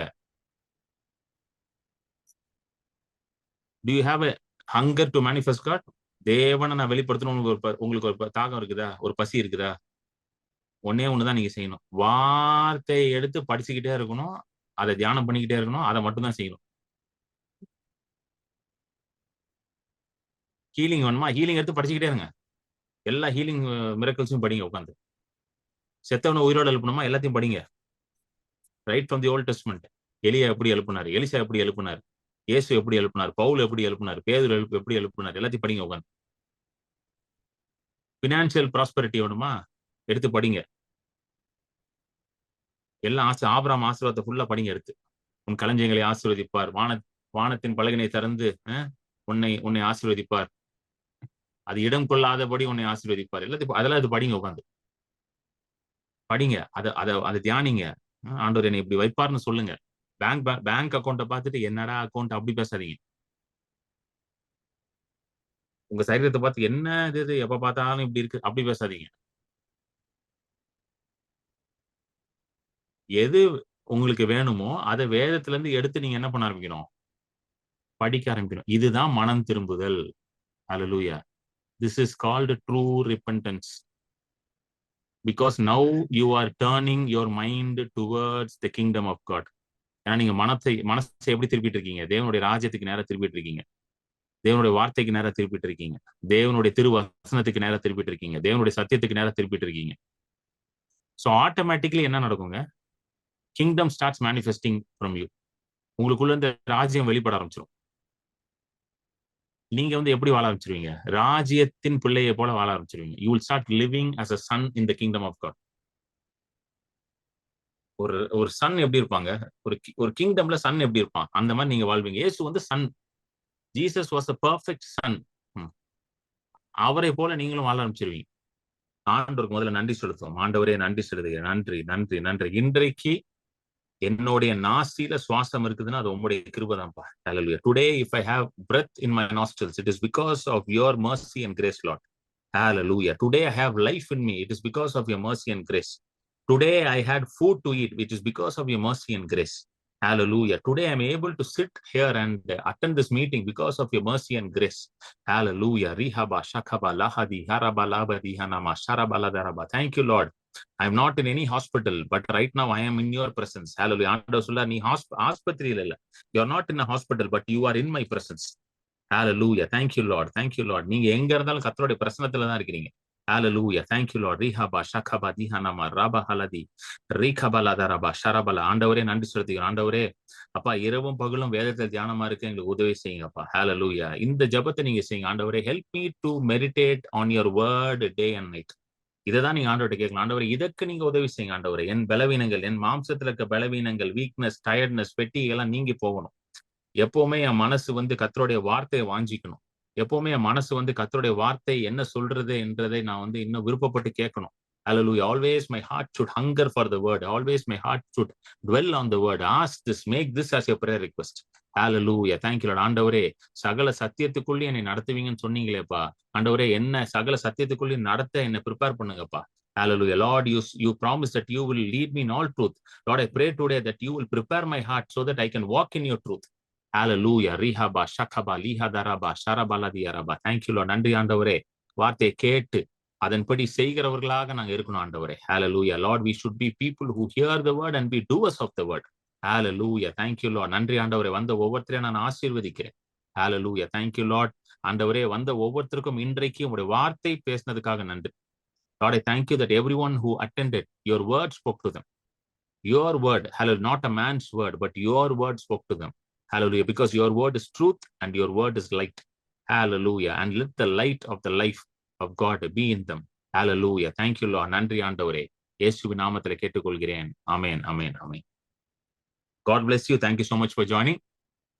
Do you have a hunger to manifest God? தேவனை நான் வெளிப்படுத்தணும் உங்களுக்கு ஒரு தாகம் இருக்குதா? ஒரு பசி இருக்குதா? ஒன்னே ஒண்ணுதான் நீங்க செய்யணும். வார்த்தையை எடுத்து படிச்சுக்கிட்டே இருக்கணும், அதை தியானம் பண்ணிக்கிட்டே இருக்கணும், அதை மட்டும் தான் செய்யணும். ஹீலிங் வேணுமா? ஹீலிங் எடுத்து படிச்சுக்கிட்டே இருங்க. எல்லா ஹீலிங் மிரக்கல்ஸும் படிங்க உட்காந்து. செத்தவனை உயிரோடு எழுப்பணுமா? எல்லாத்தையும் படிங்க. Right from the old testament. எலியா எப்படி எழுப்பினார், எலிசா எப்படி எழுப்பினார், இயேசு எப்படி எழுப்பினார், பவுல் எப்படி எழுப்பினார், பேதுரு எப்படி எழுப்பினார், எல்லாத்தையும் படிங்க உட்காந்து. பினான்சியல் ப்ராஸ்பரிட்டி வேணுமா? எடுத்து படிங்க. எல்லாம் ஆபிரகாம் ஆசீர்வாதத்தை ஃபுல்லா படிங்க எடுத்து. உன் களஞ்சியங்களை ஆசீர்வதிப்பார், வானத்தின் பலகனை திறந்து உன்னை ஆசீர்வதிப்பார், அது இடம் கொள்ளாதபடி உன்னை ஆசீர்வதிப்பார். எல்லாத்தையும் அதெல்லாம் இது படிங்க உட்காந்து. படிங்க, அதை தியானிங்க. ஆண்டவர் என்னை இப்படி வைப்பார்னு சொல்லுங்க. பேங்க் அக்கௌண்ட்டை பார்த்துட்டு என்னடா அக்கௌண்ட் அப்படி பேசாதீங்க. உங்க சரீரத்தை பார்த்து என்ன இது எப்ப பார்த்தாலும் இப்படி இருக்கு அப்படி பேசாதீங்க. எது உங்களுக்கு வேணுமோ அதை வேதத்துல இருந்து எடுத்து நீங்க என்ன பண்ண ஆரம்பிக்கணும்? படிக்க ஆரம்பிக்கணும். இதுதான் மனம் திரும்புதல். ஹல்லேலூயா. This is called true repentance. Because now you are turning your mind towards the kingdom of God. ஏன்னா நீங்க மனசை எப்படி திருப்பிட்டு இருக்கீங்க? தேவனுடைய ராஜ்யத்துக்கு நேரா திருப்பிட்டு இருக்கீங்க. தேவனுடைய வார்த்தைக்கு நேரா திருப்பிட்டு இருக்கீங்க. தேவனுடைய திருவசனத்துக்கு நேரா திருப்பிட்டு இருக்கீங்க. தேவனுடைய சத்தியத்துக்கு நேரா திருப்பிட்டு இருக்கீங்க. ஸோ ஆட்டோமேட்டிக்கலி என்ன நடக்குங்க? Kingdom starts manifesting from you. உங்களுக்குள்ள இந்த ராஜ்யம் வெளிப்பட ஆரம்பிச்சிடும். நீங்க வந்து எப்படி வாழ ஆரம்பிச்சிருவீங்க? ராஜ்யத்தின் பிள்ளையை போல வாழ ஆரம்பிச்சிருவீங்க. You will start living as a son in the kingdom of God. ஒரு சன் எப்படி இருப்பாங்க? ஒரு கிங்டம்ல சன் எப்படி இருப்பான்? அந்த மாதிரி நீங்க வாழ்வீங்க. இயேசு வந்து son. Jesus was a perfect son. அவரை போல நீங்களும் வாழ ஆரம்பிச்சிருவீங்க. ஆண்டவருக்கு முதல்ல நன்றி செலுத்துவோம். ஆண்டவரே நன்றி செலுத்துகிறேன். நன்றி நன்றி நன்றி. இன்றைக்கு என்னுடைய நாசியில சுவாசம் இருக்குதுன்னா அது உங்களுடைய கிருபைதான்ப்பா. ஹல்லேலூயா. Today if I have breath in my nostrils, it is because of your mercy and grace, Lord. Hallelujah. Today I have life in me, it is because of your mercy and grace. Today I had food to eat, which is because of your mercy and grace. Hallelujah. Today I'm able to sit here and attend this meeting because of your mercy and grace. Hallelujah. Rihaba, Shakaba, Lahadi, Haraba, Labadi, Hanama, Sharabaladaharaba. Thank you, Lord. I'm not in any hospital, but right now I am in your presence. Hallelujah. ஆண்டவர் சொல்றார், நீ ஆஸ்பத்திரியில இல்ல. You're not in a hospital, but you are in my presence. Hallelujah. Thank you, Lord. Thank you, Lord. நீங்க எங்க இருந்தாலும் கர்த்தருடைய பிரசன்னத்துல தான் இருக்கிறீங்க. Hallelujah. Thank you, Lord. Rihaba, Shakaba, Dihanama, Raba, Haladi, Rikabala, Daraba, Sharabala. ஆண்டவரே நன்றி செலுத்துகிறோம். ஆண்டவரே அப்பா, இரவும் பகலும் வேதத்தில் தியானமா இருக்க எங்களுக்கு உதவி செய்யுங்கப்பா. Hallelujah. இந்த ஜெபத்தை நீங்க செய்யுங்க. ஆண்டவரே, help me to meditate on your word day and night. இதைதான் நீங்க ஆண்டவர்கிட்ட கேட்கலாம். ஆண்டவரே, இதற்கு நீங்க உதவி செய்யுங்க. ஆண்டவரே, என் பலவீனங்கள், என் மாம்சத்துல இருக்க பலவீனங்கள், வீக்னஸ், டயர்ட்னஸ், ஃபெட்டிக் எல்லாம் நீங்கி போகணும். எப்பவுமே என் மனசு கர்த்தருடைய வார்த்தையை வாஞ்சிக்கணும். எப்பவுமே என் மனசு கர்த்தருடைய வார்த்தை என்ன சொல்றது என்றதை நான் இன்னும் விருப்பப்பட்டு கேட்கணும். Hallelujah. Always my heart should hunger for the word. Always my heart should dwell on the word. Ask this, make this as your prayer request. Hallelujah. Thank you, Lord. ஆண்டவரே, சகல சத்தியத்துக்குள்ளே என்னை நடத்துவீங்கன்னு சொன்னீங்களேப்பா. ஆண்டவரே, என்ன சகல சத்தியத்துக்குள்ளே நடத்த என்னை ப்ரிப்பேர் பண்ணுங்கப்பா. Hallelujah. Lord, you promise that you will lead me in all truth. Lord, I pray today that you will prepare my heart so that I can walk in your truth. Hallelujah. Rihaba, Shakaba, Lihadaraba, Sharabaladiaraba. Thank you, Lord. நன்றி ஆண்டவரே. வார்த்தையை கேட்டு அதன்படி செய்கிறவர்களாக நாங்க இருக்கணும் ஆண்டவரே. Hallelujah. Lord, we should be people who hear the word and be doers of the word. Hallelujah. Thank you, Lord. நன்றி ஆண்டவரே. வந்த ஒவ்வொருத்தரையும் நான் ஆசீர்வதிக்கிறேன். Hallelujah. Thank you, Lord. ஆண்டவரே, வந்த ஒவ்வொருத்தருக்கும் இன்றைக்கு உங்களுடைய வார்த்தை பேசினதுக்காக நன்றி. Lord, I thank you that everyone who attended, your word spoke to them. Your word, hallelujah, not a man's word, but your word spoke to them. Hallelujah. Because your word is truth and your word is light. Hallelujah. And let the light of the life of God be in them. Hallelujah. Thank you, Lord. நன்றி ஆண்டவரே. இயேசுவின் நாமத்தில் கேட்டுக்கொள்கிறேன். ஆமென், ஆமென், ஆமென். God bless you. Thank you so much for joining.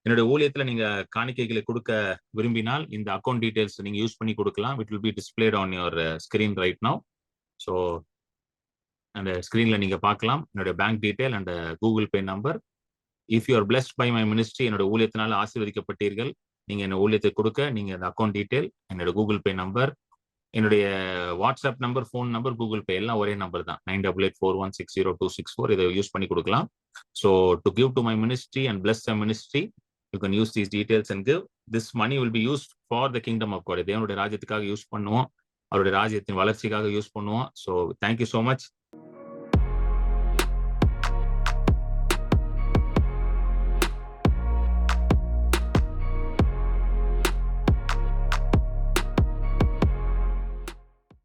என்னோட ஊழியத்துல நீங்க காணிக்கைகளை கொடுக்க விரும்பினால் இந்த அக்கௌண்ட் டீடைல்ஸ் நீங்க யூஸ் பண்ணி கொடுக்கலாம். It will be displayed on your screen right now. So அந்த ஸ்கிரீன்ல நீங்க பார்க்கலாம் என்னோட bank detail and Google Pay number. If you are blessed by my ministry, என்னோட ஊழியத்தினால ஆசீர்வதிக்கப்பட்டீர்கள், நீங்க என்ன ஊழியத்தை கொடுக்க நீங்க அந்த அக்கௌண்ட் டீடைல், என்னோட கூகுள் பே நம்பர், என்னுடைய WhatsApp number, phone number, Google Pay எல்லாம் ஒரே நம்பர் தான். 9884160264. இதை யூஸ் பண்ணி கொடுக்கலாம். So to give to my ministry and bless the ministry, you can use these details and give. This money will be used for the kingdom of God. தேவனுடைய ராஜ்யத்துக்காக use பண்ணுவோம், அவருடைய ராஜ்யத்தின் வளர்ச்சிக்காக யூஸ் பண்ணுவோம். So thank you so much.